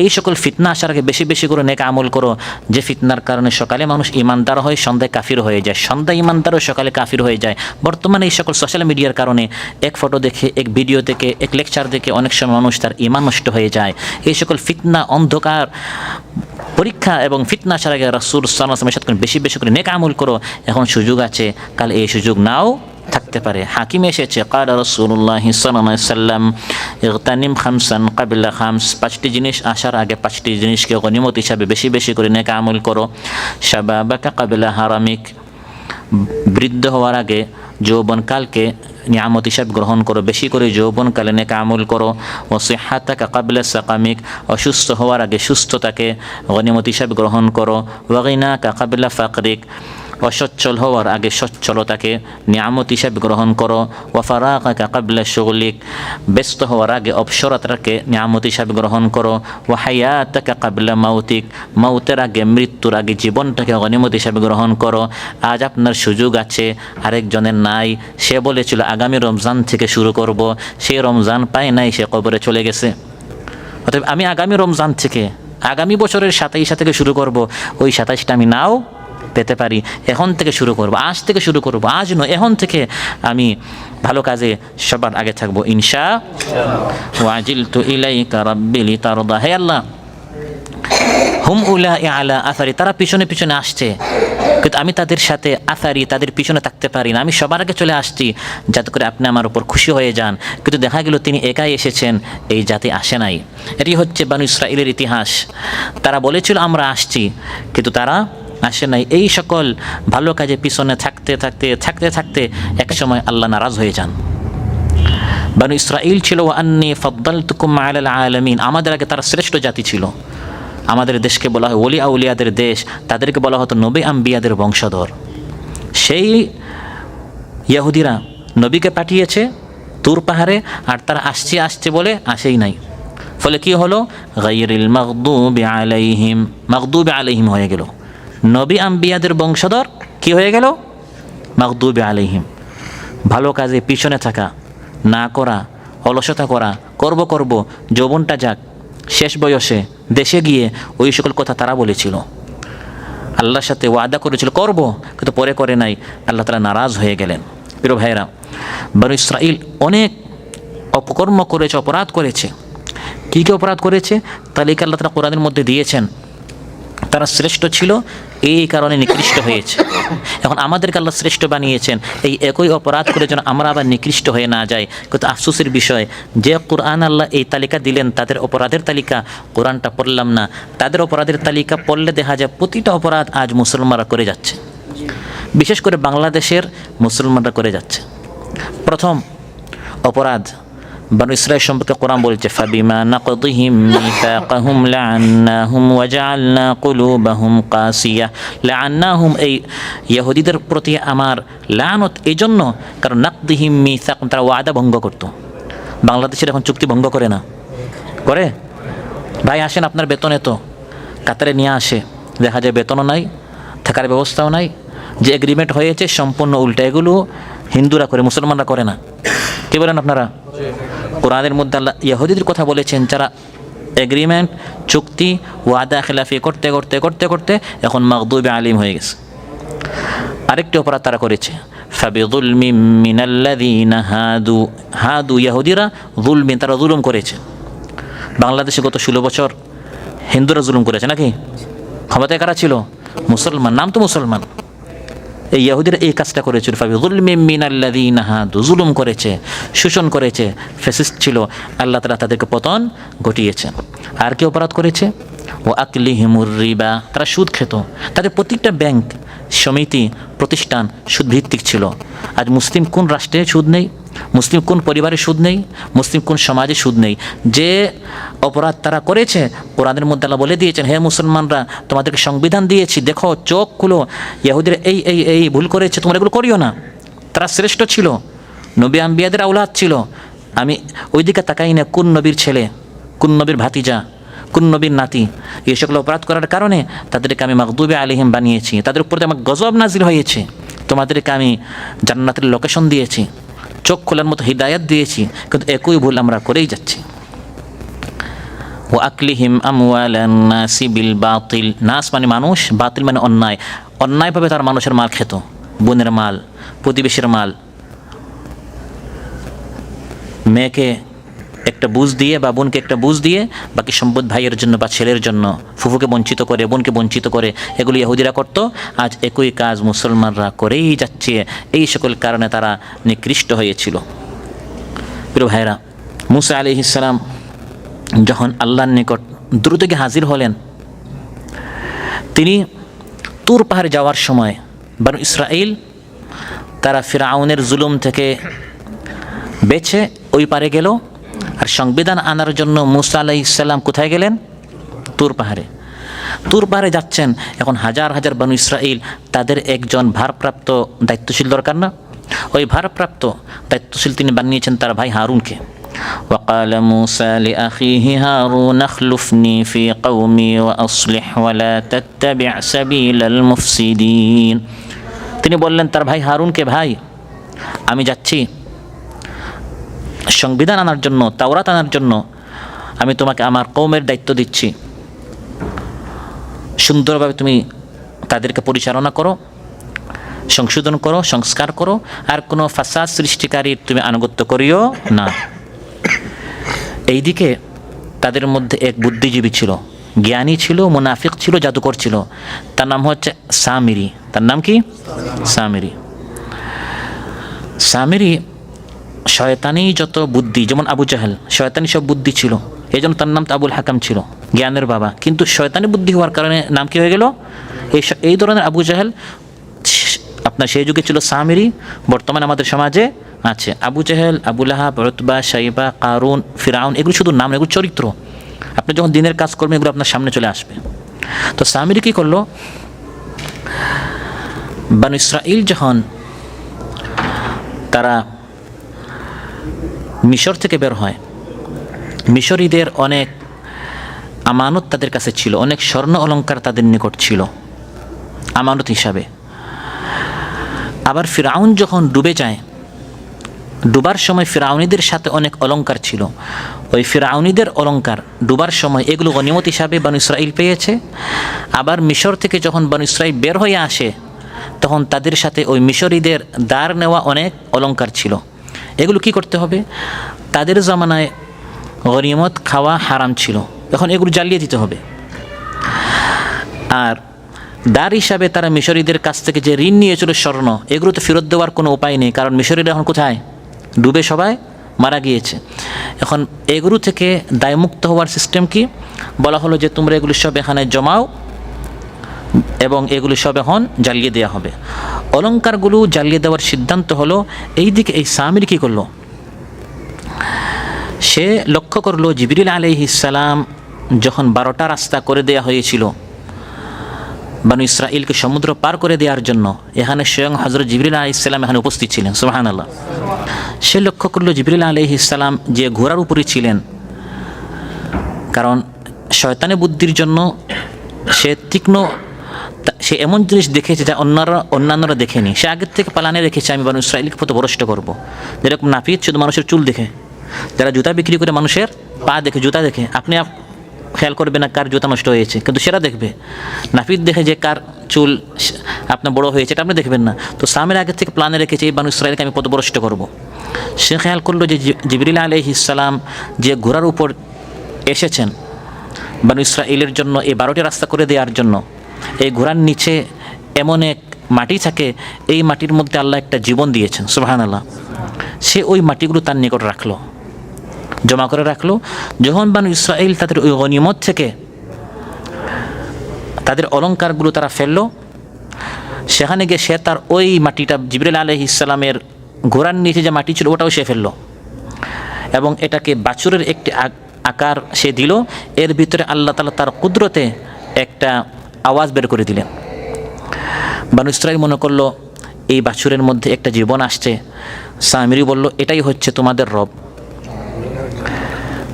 এই সকল ফিতনা আসার আগে বেশি বেশি করে নেক আমল করো, যে ফিতনার কারণে সকালে মানুষ ইমানদার হয়, সন্ধ্যায় কাফির হয়ে যায়, সন্ধ্যায় ইমানদার ও সকালে কাফির হয়ে যায়। বর্তমানে এই সকল সোশ্যাল মিডিয়ার কারণে এক ফটো দেখে, এক ভিডিও দেখে, এক লেকচার দেখে অনেক সময় মানুষ তার ইমান নষ্ট হয়ে যায়। এই সকল ফিতনা, অন্ধকার, পরীক্ষা এবং ফিতনা আসার আগে রাসূল সাল্লাল্লাহু আলাইহি ওয়াসাল্লাম সাথে বেশি বেশি করে নেক আমল করো, এখন সুযোগ আছে, কাল এই সুযোগ নাও থাকতে পারে। হাকিমে এসেছে, ক্বালা রাসূলুল্লাহ সাল্লাল্লাহু আলাইহি ওয়াসাল্লাম ইগতানিম খামসান ক্বাবলা খামস, 5টি জিনিস আসার আগে 5টি জিনিসকে গনিমত হিসাবে বেশি বেশি করে নেক আমল করো। শাবাবাকা ক্বাবলা হারামিক, বৃদ্ধ হওয়ার আগে যৌবনকালকে নিয়ামত হিসাব গ্রহণ করো, বেশি করে যৌবনকালে নেক আমল করো। ওয়া সিহহাতাকা ক্বাবলা সাকামিক, অসুস্থ হওয়ার আগে সুস্থতাকে গনিমত হিসাব গ্রহণ করো। ওয়া গিনাকা ক্বাবলা ফাকরিক, অসচ্ছল হওয়ার আগে সচ্ছলতাকে নিয়ামত হিসাবে গ্রহণ করো। ওয়া ফারাগাকা ক্বাবলা শুগলিক, ব্যস্ত হওয়ার আগে অবসরতাকে নিয়ামত হিসাবে গ্রহণ করো। ওয়া হায়াতাকা ক্বাবলা মাউতিক, মৌতের আগে, মৃত্যুর আগে জীবনটাকে গনিমত হিসাবে গ্রহণ করো। আজ আপনার সুযোগ আছে, আরেকজনের নাই। সে বলেছিল আগামী রমজান থেকে শুরু করব, সে রমজান পায় নাই, সে কবরে চলে গেছে। অতএব আমি আগামী রমজান থেকে, আগামী বছরের 27 থেকে শুরু করব, ওই 27টা আমি নাও পেতে পারি। এখন থেকে শুরু করব, আজ থেকে শুরু করব, আজ নয়, এখন থেকে আমি ভালো কাজে সবার আগে থাকবো ইনশাআল্লাহ। ওয়াজিলতু ইলাইকা রাব্বি লিতারদা, হে আল্লাহ, হুম উলাই আলা আসারি, তারা পিছনে পিছনে আসছে, কিন্তু আমি তাদের সাথে আসারি, তাদের পিছনে থাকতে পারি না, আমি সবার আগে চলে আসছি যাতে করে আপনি আমার উপর খুশি হয়ে যান। কিন্তু দেখা গেল তিনি একাই এসেছেন, এই জাতি আসে নাই। এটি হচ্ছে বনু ইসরাঈলের ইতিহাস। তারা বলেছিল আমরা আসছি, কিন্তু তারা আসে নাই। এই সকল ভালো কাজে পিছনে থাকতে থাকতে থাকতে থাকতে এক সময় আল্লাহ নারাজ হয়ে যান। বনু ইসরাঈল ছিল ওয়া আন্নী ফাদ্দালতুকুম আলাল আলামিন, আমাদের আগে তারা শ্রেষ্ঠ জাতি ছিল। আমাদের দেশকে বলা হয় ওলি আউলিয়াদের দেশ, তাদেরকে বলা হতো নবী আম্বিয়াদের বংশধর। সেই ইহুদিরা নবীকে পাঠিয়েছে তুর পাহাড়ে, আর তারা আসছে বলে আসেই নাই। ফলে কি হলো? গায়রিল মাগদুবি আলাইহিম, মাগদুবি আলাইহিম হয়ে গেল। নবী আম্বিয়াদের বংশধর কি হয়ে গেল? মাগদুবি আলাইহিম। ভালো কাজে পিছনে থাকা, না করা, অলসতা করা, করব যৌবনটা যাক, শেষ বয়সে দেশে গিয়ে ওই সকল কথা তারা বলেছিল। আল্লাহর সাথে ওয়াদা করেছিল করব, কিন্তু পরে করে নাই, আল্লাহ তাআলা নারাজ হয়ে গেলেন। প্রিয় ভাইরা, বনু ইসরাঈল অনেক অপকর্ম করেছে, অপরাধ করেছে। কী কী অপরাধ করেছে তালিকা আল্লাহ তাআলা কোরআনের মধ্যে দিয়েছেন। তারা শ্রেষ্ঠ ছিল এই কারণে নিকৃষ্ট হয়েছে। এখন আমাদেরকে আল্লাহ শ্রেষ্ঠ বানিয়েছেন, এই একই অপরাধ করে যেন আমরা আবার নিকৃষ্ট হয়ে না যাই। কিন্তু আফসোসের বিষয়, যে কোরআন আল্লাহ এই তালিকা দিলেন তাদের অপরাধের তালিকা, কোরআনটা পড়লাম না। তাদের অপরাধের তালিকা পড়লে দেখা যায় প্রতিটা অপরাধ আজ মুসলমানরা করে যাচ্ছে, বিশেষ করে বাংলাদেশের মুসলমানরা করে যাচ্ছে। প্রথম অপরাধ বনু ইসরাঈল সম্পর্কে কোরআন বলছে, ফাবিমা নাকদিহিম মিসাকাহুম লাআন্নাহুম ওয়া জাআলনা কুলুবাহুম কাসিয়া। লাআন্নাহুম, এই ইহুদিদের প্রতি আমার লানত এই জন্য, কারণ নাকদিহিম মিসাক, তারা ওয়াদা ভঙ্গ করত। বাংলাদেশের এখন চুক্তি ভঙ্গ করে না, করে? ভাই আসেন, আপনার বেতন এত, কাতারে নিয়ে আসে, দেখা যায় বেতনও নাই, থাকার ব্যবস্থাও নাই, যে এগ্রিমেন্ট হয়েছে সম্পূর্ণ উল্টা। এগুলো হিন্দুরা করে, মুসলমানরা করে না। কি বলেন আপনারা? কোরআনের মধ্যে আল্লাহ ইহুদিদের কথা বলেছেন, যারা এগ্রিমেন্ট, চুক্তি, ওয়াদা খেলাফি করতে করতে করতে করতে এখন মাগদুবি আলিম হয়ে গেছে। আরেকটি অপরাধ তারা করেছে, ফাবিযুলমিম মিনাল্লাযীনা হাদু। হাদু ইহুদিরা, যুলমিন, তারা জুলুম করেছে। বাংলাদেশে গত 16 বছর হিন্দুরা জুলুম করেছে নাকি? ক্ষমতায় কারা ছিল? মুসলমান, নাম তো মুসলমান। এই ইহুদিরা এই কাজটা করেছিল, ফাবিযুলমিম মিনাল্লাযীনা হাদু, জুলুম করেছে, শোষণ করেছে, ফ্যাসিস্ট ছিল। আল্লাহ তাআলা তাদেরকে পতন ঘটিয়েছেন। আর কি অপরাধ করেছে? ও আকলিহিমুর রিবা, তারা সুদ খেত। তাদের প্রত্যেকটা ব্যাংক, সমিতি, প্রতিষ্ঠান সুদভিত্তিক ছিল। আজ মুসলিম কোন রাষ্ট্রে সুদ নেই? মুসলিম কোন পরিবারে সুদ নেই? মুসলিম কোন সমাজে সুদ নেই? যে অপরাধ তারা করেছে, কোরআনের মধ্যে আল্লাহ বলে দিয়েছেন, হে মুসলমানরা, তোমাদেরকে সংবিধান দিয়েছি, দেখো, চোখ খুলো, ইহুদিরা এই এই এই ভুল করেছে, তোমরা এগুলো করিও না। তারা শ্রেষ্ঠ ছিল, নবী আম্বিয়াদের আওলাদ ছিল। আমি ওইদিকে তাকাই না কোন নবীর ছেলে, কোন নবীর ভাতিজা, কোন নবীর নাতি। এই সকল অপরাধ করার কারণে তাদেরকে আমি মাগদুবি আলাইহিম বানিয়েছি, তাদের উপর আমার গজব নাজিল হয়েছে। তোমাদেরকে আমি জান্নাতের লোকেশন দিয়েছি, চোখ খোলার মতো হিদায়াত দিয়েছি, কিন্তু একই ভুল আমরা করেই যাচ্ছি। ও আকলিহিম আমওয়ালান নাসি বিল বাতিল। নাস মানে মানুষ, বাতিল মানে অন্যায়। অন্যায়ভাবে তার মানুষের মাল খেত, বোনের মাল, প্রতিবেশীর মাল। মেয়েকে একটা বুঝ দিয়ে বা বোনকে একটা বুঝ দিয়ে বাকি সম্পদ ভাইয়ের জন্য বা ছেলের জন্য, ফুফুকে বঞ্চিত করে, বোনকে বঞ্চিত করে, এগুলি ইহুদিরা করতো। আজ একই কাজ মুসলমানরা করেই যাচ্ছে। এই সকল কারণে তারা নিকৃষ্ট হয়েছিল। প্রিয় ভাইরা, মুসা আলাইহিস সালাম যখন আল্লাহর নিকট দ্রুত গিয়ে হাজির হলেন, তিনি তুর পাহাড়ে যাওয়ার সময় বনু ইসরাঈল তারা ফিরআউনের জুলুম থেকে বেছে ওই পারে গেল। আর সংবিধান আনার জন্য মুসা আলাইহিস সালাম কোথায় গেলেন? তুর পাহাড়ে। তুর পাহাড়ে যাচ্ছেন, এখন হাজার হাজার বনু ইসরাঈল, তাদের একজন ভারপ্রাপ্ত দায়িত্বশীল দরকার না? ওই ভারপ্রাপ্ত দায়িত্বশীল তিনি বানিয়েছেন তার ভাই হারুনকে। وقال موسى لأخيه هارون اخلفني في قومي وأصلح ولا تتبع سبيل المفسدين। তিনি বললেন তার ভাই হারুনকে, ভাই আমি যাচ্ছি সংবিধান আনার জন্য, তাওরাত আনার জন্য, আমি তোমাকে আমার কওমের দায়িত্ব দিচ্ছি। সুন্দরভাবে তুমি তাদেরকে পরিচালনা করো, সংশোধন করো, সংস্কার করো, আর কোনো ফাসাদ সৃষ্টিকারীর তুমি আনুগত্য করিও না। এইদিকে তাদের মধ্যে এক বুদ্ধিজীবী ছিল, জ্ঞানী ছিল, মুনাফিক ছিল, জাদুকর ছিল। তার নাম হচ্ছে সামিরি। তার নাম কি? সামিরি। সামিরি শয়তানি যত বুদ্ধি, যেমন আবু জাহেল শয়তানি সব বুদ্ধি ছিল, এই জন্য তার নাম তো আবুল হাকাম ছিল, জ্ঞানের বাবা। কিন্তু শয়তানি বুদ্ধি হওয়ার কারণে নাম কি হয়ে গেল? এই ধরনের আবু জাহেল আপনার সেই যুগে ছিল সামিরি, বর্তমানে আমাদের সমাজে আছে। আবু জাহেল, আবু লাহাব, উতবা, শাইবা, কারুন, ফিরাউন, এগুলো শুধু নাম, এগুলো চরিত্র। আপনি যখন দিনের কাজ করবেন এগুলো আপনার সামনে চলে আসবে। তো সামিরি কী করলো? বনু ইসরাঈল যখন তারা মিশর থেকে বের হয়, মিশরীদের অনেক আমানত তাদের কাছে ছিল, অনেক স্বর্ণ অলংকার তাদের নিকট ছিল আমানত হিসাবে। আবার ফিরাউন যখন ডুবে যায়, ডুবার সময় ফিরাউনিদের সাথে অনেক অলংকার ছিল। ওই ফিরাউনিদের অলংকার ডুবার সময় এগুলো গনিমত হিসাবে বনু ইসরাঈল পেয়েছে। আবার মিশর থেকে যখন বনু ইসরাঈল বের হয়ে আসে, তখন তাদের সাথে ওই মিশরীদের দাঁড় নেওয়া অনেক অলংকার ছিল। এগুলো কি করতে হবে? তাদের জামানায় গনিমত খাওয়া হারাম ছিল, এখন এগুলো জ্বালিয়ে দিতে হবে। আর দার হিসাবে তারা মিশরীদের কাছ থেকে যে ঋণ নিয়েছিল স্বর্ণ, এগুলো তো ফেরত দেওয়ার কোনো উপায় নেই, কারণ মিশরীরা এখন কোথায়? ডুবে সবাই মারা গিয়েছে। এখন এগুলো থেকে দায়মুক্ত হওয়ার সিস্টেম কি? বলা হলো যে তোমরা এগুলি সব এখানে জমাও এবং এগুলি সব এখন জ্বালিয়ে দেওয়া হবে। অলংকারগুলো জ্বালিয়ে দেওয়ার সিদ্ধান্ত হলো। এই দিকে এই সামির কী করলো? সে লক্ষ্য করলো জিবরিল আলাইহিস সালাম যখন 12টা রাস্তা করে দেয়া হয়েছিল বানু ইসরাইলকে সমুদ্র পার করে দেওয়ার জন্য, এখানে স্বয়ং হযরত জিবরিল আলাইহিস সালাম এখানে উপস্থিত ছিলেন। সুবহানাল্লাহ। সে লক্ষ্য করলো জিবরিল আলাইহিস সালাম যে ঘোড়ার উপরে ছিলেন, কারণ শয়তানের বুদ্ধির জন্য সে তীক্ষ্ণ, সে এমন জিনিস দেখেছে যা অন্যান্যরা দেখেনি। সে আগের থেকে পালানে রেখেছে, আমি বানু ইসরাইলকে পথভ্রষ্ট করবো। যেরকম নাপিত শুধু মানুষের চুল দেখে, যারা জুতা বিক্রি করে মানুষের পা দেখে, জুতা দেখে, আপনি খেয়াল করবে না কার জুতা নষ্ট হয়েছে, কিন্তু সেটা দেখবে। নাপিত দেখে যে কার চুল আপনার বড় হয়েছে, এটা আপনি দেখবেন না। তো সামের আগের থেকে প্ল্যানে রেখেছে এই বানু ইসরাইলকে আমি পথভ্রষ্ট করব। সে খেয়াল করলো যে জিবরিল আলাইহিস সালাম যে ঘোড়ার উপর এসেছেন বানু ইসরাইলের জন্য এই 12টি রাস্তা করে দেওয়ার জন্য, এই ঘোড়ার নিচে এমন এক মাটি থাকে, এই মাটির মধ্যে আল্লাহ একটা জীবন দিয়েছেন। সুবহানাল্লাহ। সে ওই মাটিগুলো তার নিকট রাখলো, জমা করে রাখলো। যখন বানু ইসরাইল তাদের ওই গনিমত থেকে তাদের অলংকারগুলো তারা ফেললো, সেখানে গিয়ে সে তার ওই মাটিটা, জিবরিল আলাইহিস সালামের ঘোড়ার নিচে যে মাটি ছিল ওটাও সে ফেললো এবং এটাকে বাছুরের একটি আকার সে দিল। এর ভিতরে আল্লাহ তাআলা তার কুদরতে একটা আওয়াজ বের করে দিলেন। বানু ইসরাইল মনে করলো এই বাছুরের মধ্যে একটা জীবন আসছে। সামিরি বলল, এটাই হচ্ছে তোমাদের রব।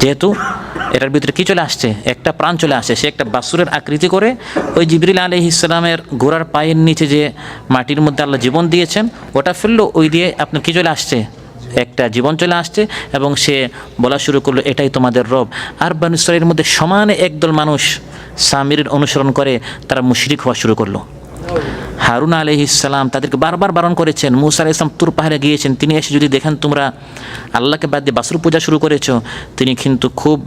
যেহেতু এটার ভিতরে কি চলে আসছে? একটা প্রাণ চলে আসছে। সে একটা বাছুরের আকৃতি করে ওই জিবরিল আলাইহিস সালামের ঘোড়ার পায়ের নিচে যে মাটির মধ্যে আল্লাহ জীবন দিয়েছেন ওটা ফেললো, ওই দিয়ে আপনার কি চলে আসছে? একটা জীবন চলে আসছে। এবং সে বলা শুরু করলো, এটাই তোমাদের রব। আর বানু ইসরাইলের মধ্যে সমানে একদল মানুষ সামিরের অনুসরণ করে তারা মুশরিক হওয়া শুরু করলো। হারুন আলাইহিস সালাম তাদেরকে বারবার বারণ করেছেন। মুসা আলাইহিস সালাম তুর পাহাড়ে গিয়েছেন, তিনি এসে যদি দেখেন তোমরা আল্লাহকে বাদ দিয়ে বাছুর পূজা শুরু করেছো, তিনি কিন্তু খুব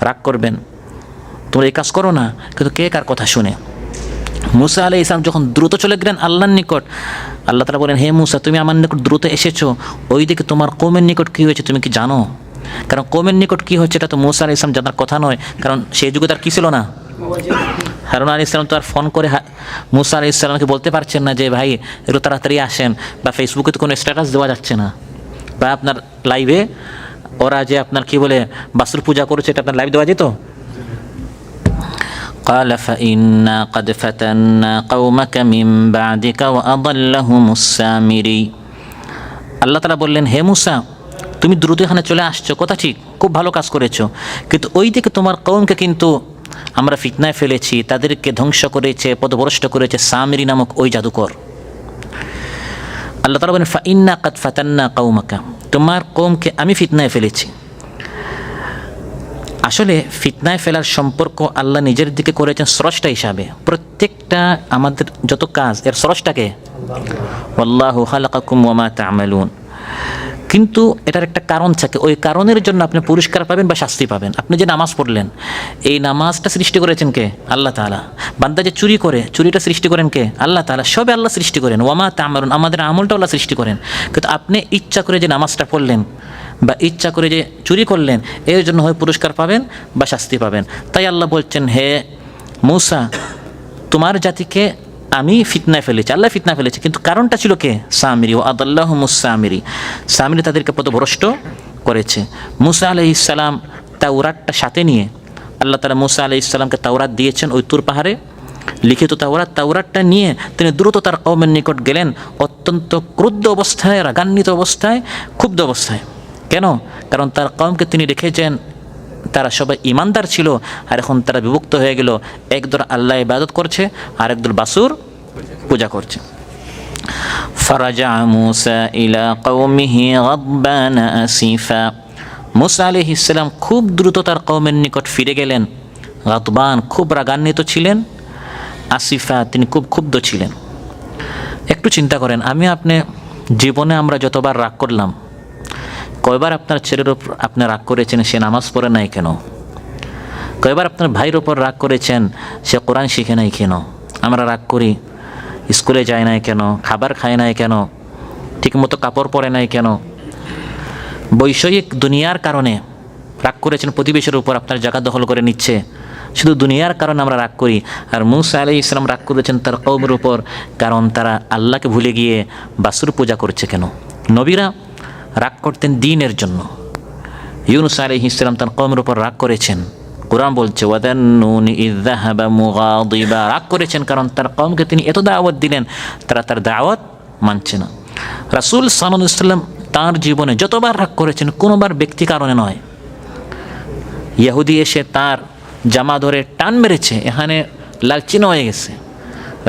রাগ করবেন, তোমরা এই কাজ করো না। কিন্তু কে কার কথা শুনে? মুসা আলাইহিস সালাম যখন দ্রুত চলে গেলেন আল্লাহর নিকট, আল্লাহ তাআলা বলেন, হে মুসা, তুমি আমার নিকট দ্রুত এসেছো, ওই দিকে তোমার কওমের নিকট কী হয়েছে তুমি কি জানো? কারণ কওমের নিকট কী হচ্ছে এটা তো মুসা আলাইহিস সালাম জানার কথা নয়, কারণ সেই যুগে তার কী ছিল না? হারুন আলাইহিস সালাম তো আর ফোন করে মুসা আলাইহিস সালামকে বলতে পারছেন না যে ভাই একটু তাড়াতাড়ি আসেন, বা ফেসবুকে তো কোনো স্ট্যাটাস দেওয়া যাচ্ছে না, বা আপনার লাইভে ওরা যে আপনার কি বলে বাছুর পূজা করেছে এটা আপনার লাইভ দেওয়া যেত? قال فإنا قد فتنا قومك من بعدك وأضلهم السامري। আল্লাহ তাআলা বললেন, হে মুসা, তুমি দ্রুত এখানে চলে আসছো, কথা ঠিক, খুব ভালো কাজ করেছো, কিন্তু ওই দিকে তোমার কওমকে কিন্তু আমরা ফিতনায় ফেলেছি, তাদেরকে ধ্বংস করেছে, পথভ্রষ্ট করেছে সামিরি নামক ওই জাদুকর। আল্লাহ তাআলা বলেন, ফাইন্না কাদ ফাতান্না কওমাকা, তোমার কওমকে আমি ফিতনায় ফেলেছি। আসলে ফিতনায় ফেলার সম্পর্ক আল্লাহ নিজের দিকে করেছেন স্রষ্টা হিসাবে। প্রত্যেকটা আমাদের যত কাজ এর স্রষ্টাকে, ওয়াল্লাহু খালাকাকুম ওয়া মা তা'মালুন। কিন্তু এটার একটা কারণ থাকে, ওই কারণের জন্য আপনি পুরস্কার পাবেন বা শাস্তি পাবেন। আপনি যে নামাজ পড়লেন, এই নামাজটা সৃষ্টি করেছেন কে? আল্লাহ তাআলা। বান্দা যে চুরি করে, চুরিটা সৃষ্টি করেন কে? আল্লাহ তাআলা। সবে আল্লাহ সৃষ্টি করেন। ওয়া মা তা'মালুন, আমাদের আমলটা আল্লাহ সৃষ্টি করেন। কিন্তু আপনি ইচ্ছা করে যে নামাজটা পড়লেন বা ইচ্ছা করে যে চুরি করলেন, এর জন্য হয় পুরস্কার পাবেন বা শাস্তি পাবেন। তাই আল্লাহ বলছেন, হে মুসা, তোমার জাতিকে আমি ফিতনায় ফেলেছি, আল্লাহ ফিতনা ফেলেছি, কিন্তু কারণটা ছিল কে? সামিরি। ও আদাল্লাহুমুস সামিরি, সামিরি তাদেরকে পথভ্রষ্ট করেছে। মুসা আলাইহিস সালাম তাওরাতটা সাথে নিয়ে, আল্লাহ তাআলা মুসা আলাইহিস সালামকে তাওরাত দিয়েছেন ওই তুর পাহাড়ে লিখিত তাওরাত। তাওরাতটা নিয়ে তিনি দ্রুত তার কওমের নিকট গেলেন, অত্যন্ত ক্রুদ্ধ অবস্থায়, রাগান্বিত অবস্থায়, ক্ষুব্ধ অবস্থায়। কেন? কারণ তার কওমকে তিনি দেখেছেন তারা সবাই ইমানদার ছিল, আর এখন তারা বিভক্ত হয়ে গেল, একদল আল্লাহ ইবাদত করছে আর একদল বাছুর পূজা করছে। ফারাজা মুসা ইলা কওমিহি গাদবানা আসিফা, মুসা আলাইহিস সালাম খুব দ্রুত তার কওমের নিকট ফিরে গেলেন। গাদবান, খুব রাগান্বিত ছিলেন। আসিফা, তিনি খুব ক্ষুব্ধ ছিলেন। একটু চিন্তা করেন, আমি আপনি জীবনে আমরা যতবার রাগ করলাম, কয়বার আপনার ছেলের ওপর আপনি রাগ করেছেন সে নামাজ পড়ে নাই কেন? কয়বার আপনার ভাইয়ের ওপর রাগ করেছেন সে কোরআন শিখে নাই কেন? আমরা রাগ করি, স্কুলে যায় নাই কেন, খাবার খায় নাই কেন, ঠিকমতো কাপড় পরে নাই কেন, বৈষয়িক দুনিয়ার কারণে রাগ করেছেন। প্রতিবেশীর উপর আপনার জায়গা দখল করে নিচ্ছে, শুধু দুনিয়ার কারণে আমরা রাগ করি। আর মূসা আলাইহিস সালাম রাগ করেছেন তার কওমের উপর, কারণ তারা আল্লাহকে ভুলে গিয়ে বাছুর পূজা করছে কেন। নবীরা রাগ করতেন দ্বীনের জন্য। ইউনূস আলাইহিস সালাম তার কওমের উপর রাগ করেছেন, কুরআন বলছে ওয়াদান্নুনি ইয যাহাবা মুগাদিবা, রাগ করেছেন কারণ তার কওমকে তিনি এত দাওয়াত দিলেন, তারা তার দাওয়াত মানছে না। রাসূল সাল্লাল্লাহু আলাইহি ওয়াসাল্লাম তার জীবনে যতবার রাগ করেছেন কোনোবার ব্যক্তি কারণে নয়। ইহুদি এসে তার জামা ধরে টান মেরেছে, এখানে লালচিন হয়ে গেছে,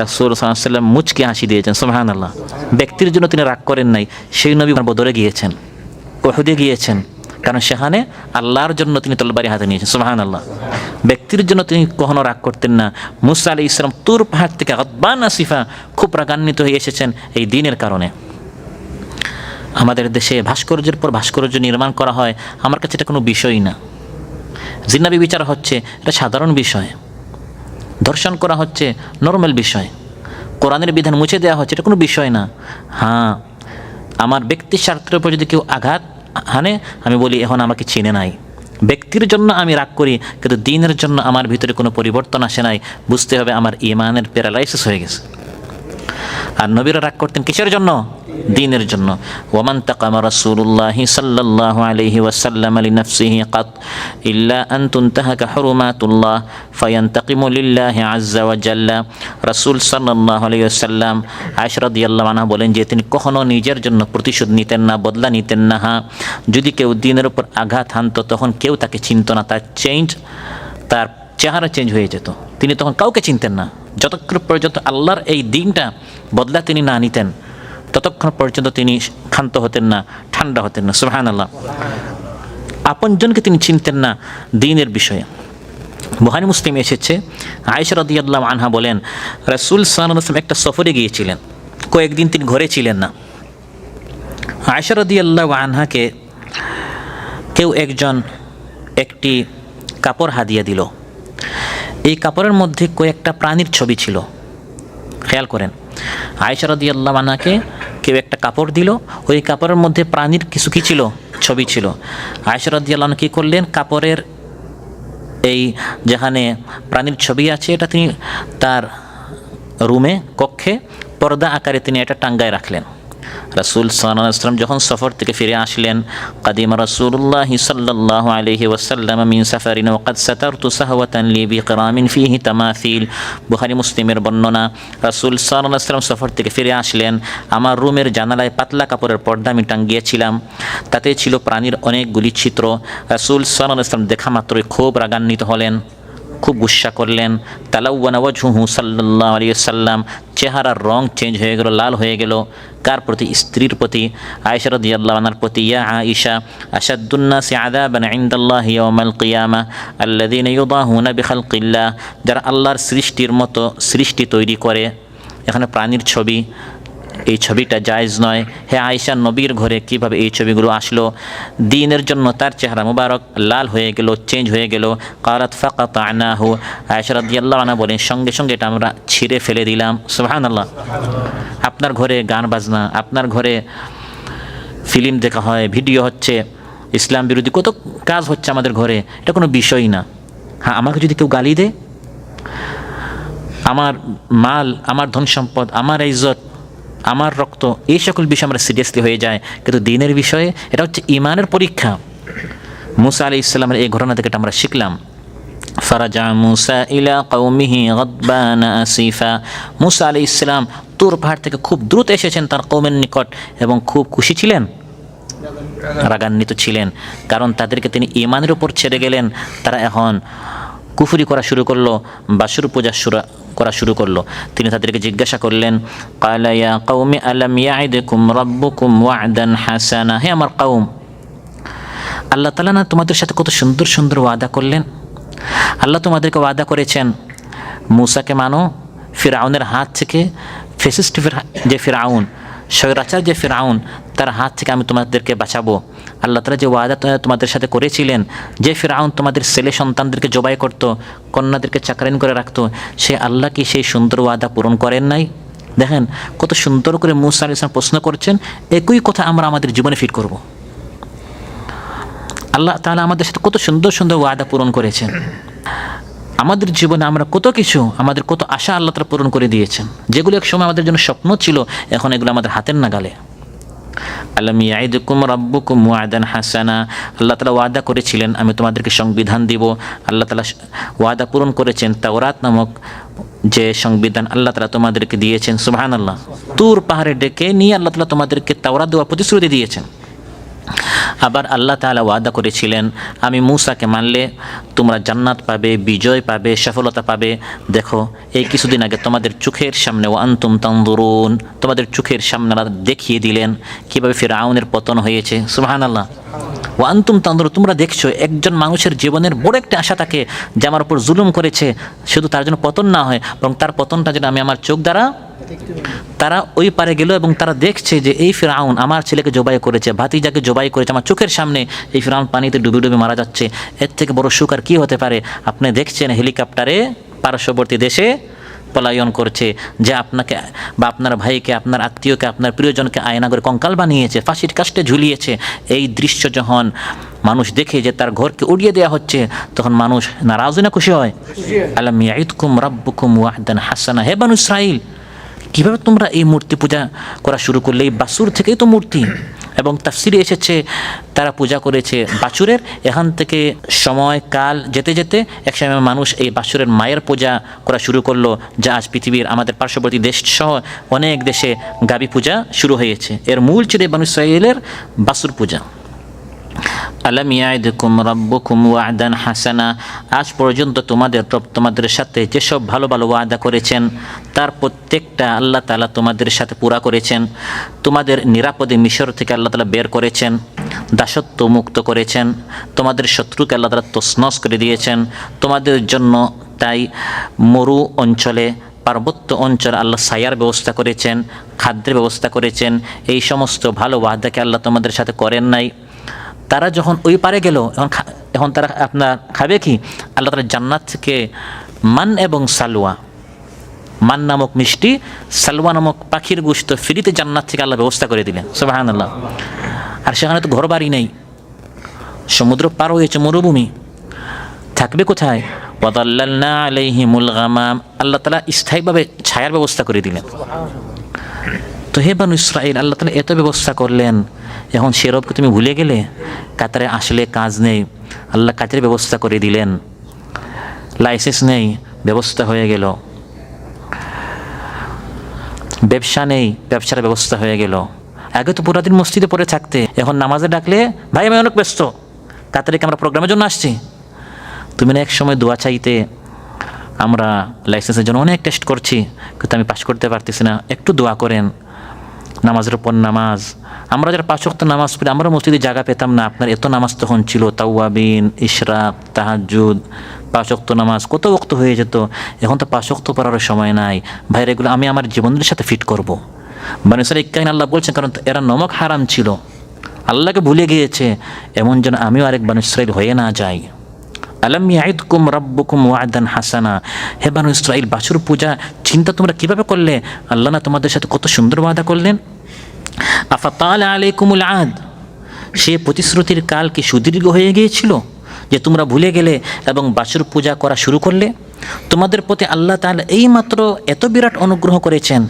রাসূল সাল্লাল্লাহু আলাইহি ওয়াসাল্লাম মুচকি হাসি দিয়েছেন, সুবহানাল্লাহ। ব্যক্তির জন্য তিনি রাগ করেন নাই। সেই নবী বদরে গিয়েছেন, উহুদে গিয়েছেন, কারণ সেখানে আল্লাহর জন্য তিনি তলবারি হাতে নিয়েছেন, সুবহানাল্লাহ। ব্যক্তির জন্য তিনি কখনো রাগ করতেন না। মূসা আলাইহিস সালাম তুর পাহাড় থেকে গাদবান আসিফা, খুব রাগান্বিত হয়ে এসেছেন এই দ্বীনের কারণে। আমাদের দেশে ভাস্কর্যের পর ভাস্কর্য নির্মাণ করা হয়, আমার কাছে এটা কোনো বিষয়ই না। জিন্নাবি বিচার হচ্ছে এটা সাধারণ বিষয়, ধর্ষণ করা হচ্ছে নর্মাল বিষয়, কোরআনের বিধান মুছে দেওয়া হচ্ছে, এটা কোনো বিষয় না। হ্যাঁ, আমার ব্যক্তির স্বার্থের উপর যদি কেউ আঘাত হানে, আমি বলি এখন আমাকে চিনে নাই। ব্যক্তির জন্য আমি রাগ করি, কিন্তু দ্বীনের জন্য আমার ভিতরে কোনো পরিবর্তন আসে নাই, বুঝতে হবে আমার ঈমানের প্যারালাইসিস হয়ে গেছে। আর নবীরা রাগ করতেন কিসের জন্য? দ্বীনের জন্য। ওয়ামান তাকামা রাসূলুল্লাহি সাল্লাল্লাহু আলাইহি ওয়াসাল্লাম লিনাফসিহি কাত ইল্লা আন তুনতাহাকা হুরুমাতুল্লাহ ফায়ান্তাকিমু লিল্লাহি আযজা ওয়া জাল্লা। রাসূল সাল্লাল্লাহু আলাইহি ওয়াসাল্লাম আয়েশা রাদিয়াল্লাহু আনহা বলেন যে তিনি কখনো নিজের জন্য প্রতিশোধ নিতেন না, বদলা নিতেন না। হ্যাঁ, যদি কেউ দ্বীনের উপর আঘাত হানতো তখন কেউ তাকে চিনত না, তার চেহারা চেঞ্জ হয়ে যেত, তিনি তখন কাউকে চিনতেন না। যতক্ষণ পর্যন্ত আল্লাহর এই দিনটা বদলা তিনি না নিতেন ততক্ষণ পর্যন্ত তিনি ক্ষান্ত হতেন না, ঠান্ডা হতেন না, সুবহানাল্লাহ। আপনজনকে তিনি চিনতেন না দ্বীনের বিষয়ে। বুখারী মুসলিম এসেছে, আয়েশা রাদিয়াল্লাহু আনহা বলেন রাসূল সাল্লাল্লাহু আলাইহি ওয়াসাল্লাম একটা সফরে গিয়েছিলেন, কয়েকদিন তিনি ঘরে ছিলেন না। আয়েশা রাদিয়াল্লাহু আনহাকে কেউ একজন একটি কাপড় হাদিয়া দিল। এই কাপড়ের মধ্যে কয়েকটা প্রাণীর ছবি ছিল, খেয়াল করেন। আয়েশা রাদিয়াল্লাহু আনহাকে কেউ একটা কাপড় দিল, ওই কাপড়ের মধ্যে প্রাণীর কিছু কি ছিল? ছবি ছিল। আয়েশা রাদিয়াল্লাহু আনহা কী করলেন, কাপড়ের এই যেখানে প্রাণীর ছবি আছে এটা তিনি তার রুমে কক্ষে পর্দা আকারে তিনি এটা টাঙ্গায় রাখলেন। রাসূল সাল্লাল্লাহু আলাইহি ওয়াসাল্লাম যখন সফর থেকে ফিরে আসলেন, কাদিমা রাসূলুল্লাহি সাল্লাল্লাহু আলাইহি ওয়াসাল্লাম মিন সাফারিন ওয়া ক্বাদ সাতারতু সাহওয়াতান লি বিকরামিন ফিহি তামাসিল। বুখারী মুসলিমের বর্ণনা, রাসূল সাল্লাল্লাহু আলাইহি ওয়াসাল্লাম সফর থেকে ফিরে আসলেন, আমার রুমের জানালায় পাতলা কাপড়ের পর্দা আমি টাঙ্গিয়েছিলাম, তাতে ছিল প্রাণীর অনেকগুলি চিত্র। রাসূল সাল্লাল্লাহু আলাইহি ওয়াসাল্লাম দেখা মাত্রই খুব রাগান্বিত হলেন, খুব গুসা করলেন। তালাওয়ানা ওয়াজহুহু সাল্লাল্লাহু আলাইহি ওয়াসাল্লাম, চেহারার রং চেঞ্জ হয়ে গেল, লাল হয়ে গেল। কার প্রতি? স্ত্রীর প্রতি, আয়েশা রাদিয়াল্লাহু আনহার প্রতি। ইয়া আয়েশা, আশাদ্দুন নাসি আযাবান ইনদাল্লাহি ইয়াওমাল কিয়ামাহ আল্লাযীনা ইউদাহুনা বিখালকিল্লাহ, যারা আল্লাহর সৃষ্টির মতো সৃষ্টি তৈরি করে। এখানে প্রাণীর ছবি, এই ছবিটা জায়েজ নয়। হে আয়েশা, নবীর ঘরে কিভাবে এই ছবিগুলো আসলো? দ্বীনের জন্য তার চেহারা মুবারক লাল হয়ে গেল, চেঞ্জ হয়ে গেল। কারাত ফাকাতানাহু, আয়েশা রাদিয়াল্লাহু আনহা বলেন সঙ্গে সঙ্গে এটা আমরা ছিঁড়ে ফেলে দিলাম। সুবহানাল্লাহ। আপনার ঘরে গান বাজনা, আপনার ঘরে ফিল্ম দেখা হয়, ভিডিও হচ্ছে, ইসলাম বিরোধী কত কাজ হচ্ছে আমাদের ঘরে, এটা কোনো বিষয়ই না। হ্যাঁ, আমাকে যদি কেউ গালি দেয়, আমার মাল, আমার ধন সম্পদ, আমার ইজ্জত, আমার রক্ত, এই সকল বিষয়ে আমরা সিরিয়াসলি হয়ে যায়, কিন্তু দ্বীনের বিষয়ে এটা হচ্ছে ঈমানের পরীক্ষা। মূসা আলাইহিস সালামের এই ঘটনা থেকে আমরা শিখলাম। ফারাজা মূসা ইলা কওমিহি গাদবানা আসিফা, মূসা আলাইহিস সালাম তুর পাহাড় থেকে খুব দ্রুত এসেছেন তার কওমের নিকট এবং খুব খুশি ছিলেন, রাগান্বিত ছিলেন, কারণ তাদেরকে তিনি ঈমানের উপর ছেড়ে গেলেন। তারা এখন কুফরি করা শুরু করলো, বাসুর পূজা করা শুরু করলো। তিনি তাদেরকে জিজ্ঞাসা করলেন, ক্বালা ইয়া কওমি আলাম ইয়াইদকুম রাব্বুকুম ওয়া'দান হাসানা, হে আমার কওম, আল্লাহ তাআলা না তোমাদের সাথে কত সুন্দর সুন্দর ওয়াদা করলেন। আল্লাহ তোমাদেরকে ওয়াদা করেছেন মূসাকে মানো, ফিরআউনের হাত থেকে, ফ্যাসিস্ট যে ফিরআউন, স্বৈরাচার যে ফিরআউন, তার হাত থেকে আমি তোমাদেরকে বাঁচাবো। আল্লাহ তাআলা যে ওয়াদা তোমাদের সাথে করেছিলেন, যে ফিরআউন তোমাদের ছেলে সন্তানদেরকে জবাই করত, কন্যাদেরকে চাকরাইন করে রাখতো, সে আল্লাহ কি সেই সুন্দর ওয়াদা পূরণ করেন নাই? দেখেন কত সুন্দর করে মূসা আলাইহিস সালাম প্রশ্ন করছেন, একই কথা আমরা আমাদের জীবনে ফিট করব। আল্লাহ তাআলা আমাদের সাথে কত সুন্দর সুন্দর ওয়াদা পূরণ করেছেন। আমাদের জীবনে আমরা কত কিছু, আমাদের কত আশা আল্লাহ তাআলা পূরণ করে দিয়েছেন, যেগুলো এক সময় আমাদের জন্য স্বপ্ন ছিল, এখন এগুলো আমাদের হাতের নাগালে। আলাম ইয়াইদুকুম রাব্বুকুম ওয়াদান হাসানা, আল্লাহ তাআলা ওয়াদা করেছিলেন আমি তোমাদেরকে সংবিধান দিব। আল্লাহ তাআলা ওয়াদা পূরণ করেছেন। তাওরাত নামক যে সংবিধান আল্লাহ তাআলা তোমাদেরকে দিয়েছেন, সুবহানাল্লাহ। তুর পাহাড়ে ডেকে নিয়ে আল্লাহ তাআলা তোমাদেরকে তাওরাত দেওয়ার প্রতিশ্রুতি দিয়েছেন। আবার আল্লাহ তাআলা ওয়াদা করেছিলেন আমি মূসাকে মানলে তোমরা জান্নাত পাবে, বিজয় পাবে, সফলতা পাবে। দেখো এই কিছুদিন আগে তোমাদের চোখের সামনে ওয়া আনতুম তানজুরুন, তোমাদের চোখের সামনে আল্লাহ দেখিয়ে দিলেন কিভাবে ফিরআউনের পতন হয়েছে, সুবহানাল্লাহ। ওয়া আনতুম তানজুরুন, তোমরা দেখছো একজন মানুষের জীবনের বড় একটা আশা থাকে যে আমার উপর জুলুম করেছে, শুধু তার জন্য পতন না হয় বরং তার পতনটা যেন আমি আমার চোখ দ্বারা। তারা ওই পারে গেল এবং তারা দেখছে যে এই ফিরআউন আমার ছেলেকে জবাই করেছে, ভাতিজাকে জবাই করেছে, আমার চোখের সামনে এই ফিরআউন পানিতে ডুবে ডুবে মারা যাচ্ছে। এর থেকে বড় সুখ আর কী হতে পারে? আপনি দেখছেন হেলিকপ্টারে পার্শ্ববর্তী দেশে পলায়ন করছে, যে আপনাকে বা আপনার ভাইকে, আপনার আত্মীয়কে, আপনার প্রিয়জনকে আয়না করে কঙ্কাল বানিয়েছে, ফাঁসির কাস্টে ঝুলিয়েছে। এই দৃশ্য যখন মানুষ দেখে যে তার ঘরকে উড়িয়ে দেওয়া হচ্ছে, তখন মানুষ নারাজ না খুশি হয়? আলাম ইয়াইদকুম রাব্বুকুম ওয়াদান হাসানা, হে বানু ইসরাইল, কীভাবে তোমরা এই মূর্তি পূজা করা শুরু করলে? এই বাছুর থেকেই তো মূর্তি। এবং তাফসিরে এসেছে তারা পূজা করেছে বাছুরের। এখান থেকে সময় কাল যেতে যেতে একসময় মানুষ এই বাছুরের মায়ের পূজা করা শুরু করলো, যা আজ পৃথিবীর আমাদের পার্শ্ববর্তী দেশ সহ অনেক দেশে গাবি পূজা শুরু হয়েছে। এর মূল ছিল বানু ইসরাইলের বাছুর পূজা। আলাম ইয়াইদকুম রাব্বুকুম ওয়াদান হাসানা, আজ পর্যন্ত তোমাদের রব তোমাদের সাথে যেসব ভালো ভালো ওয়াদা করেছেন তার প্রত্যেকটা আল্লাহ তাআলা তোমাদের সাথে পুরা করেছেন। তোমাদের নিরাপদে মিশর থেকে আল্লাহ তাআলা বের করেছেন, দাসত্ব মুক্ত করেছেন, তোমাদের শত্রুকে আল্লাহ তাআলা তছনছ করে দিয়েছেন। তোমাদের জন্য তাই মরু অঞ্চলে, পার্বত্য অঞ্চলে আল্লাহ ছায়ার ব্যবস্থা করেছেন, খাদ্যের ব্যবস্থা করেছেন। এই সমস্ত ভালো ওয়াদাকে আল্লাহ তোমাদের সাথে করেন নাই? তারা যখন ওই পারে গেল, এখন তারা আপনার খাবে কি? আল্লাহ তাআলা জান্নাত থেকে মান এবং সালওয়া, মান নামক মিষ্টি, সালওয়া নামক পাখির গোশত ফ্রিতে জান্নাত থেকে আল্লাহ ব্যবস্থা করে দিলেন, সুবহানাল্লাহ। আর সেখানে তো ঘর বাড়ি নেই, সমুদ্র পার হয়েছে, মরুভূমি, থাকবে কোথায়? ওয়াদাল্লালনা আলাইহিমুল গামাম, আল্লাহ তাআলা স্থায়ীভাবে ছায়ার ব্যবস্থা করে দিলেন। তো হে বানু ইসরাইল, আল্লাহ তাআলা এত ব্যবস্থা করলেন, এখন সে রবকে তুমি ভুলে গেলে? কাতারে আসলে কাজ নেই, আল্লাহ কাজের ব্যবস্থা করে দিলেন। লাইসেন্স নেই, ব্যবস্থা হয়ে গেল। ব্যবসা নেই, ব্যবসার ব্যবস্থা হয়ে গেল। আগে তো পুরা দিন মসজিদে পড়ে থাকতে, এখন নামাজে ডাকলে ভাই আমি অনেক ব্যস্ত, কাতারে কি আমরা প্রোগ্রামের জন্য আসছি? তুমি না এক সময় দোয়া চাইতে, আমরা লাইসেন্সের জন্য অনেক টেস্ট করছি কিন্তু আমি পাস করতে পারতেছি না, একটু দোয়া করেন। নামাজের পর নামাজ, আমরা যারা 5 ওয়াক্ত নামাজ পড়ি, আমরা মসজিদে জায়গা পেতাম না। আপনার এত নামাজ তখন ছিল, তাওয়াবিন, ইশরাক, তাহাজ্জুদ, 5 ওয়াক্ত নামাজ কত ওয়াক্ত হয়ে যেত। এখন তো 5 ওয়াক্ত পড়ার সময় নাই। ভাইরা এগুলো আমি আমার জীবনের সাথে ফিট করব। বানু ইসরাঈল ইক্কাইন আল্লাহ বলছেন, কারণ এরা নমক হারাম ছিল, আল্লাহকে ভুলে গিয়েছে, এমন যেন আমিও আরেক বানু ইসরাঈল হয়ে না যাই। আলাম ইয়াইদকুম রাব্বুকুম ওয়াদান হাসানা, হে বানু ইসরাঈল, বাছুর পূজা চিন্তা তোমরা কিভাবে করলে? আল্লাহ না তোমাদের সাথে কত সুন্দর ওয়াদা করলেন। আফাতালা আলাইকুমুল আদ, সে প্রতিশ্রুতির কাল কি সুদীর্ঘ হয়ে গিয়েছিল যে তোমরা ভুলে গেলে এবং বাছুর পূজা করা শুরু করলে? তোমাদের প্রতি আল্লাহ তাআলা এইমাত্র এত বিরাট অনুগ্রহ করেছেন,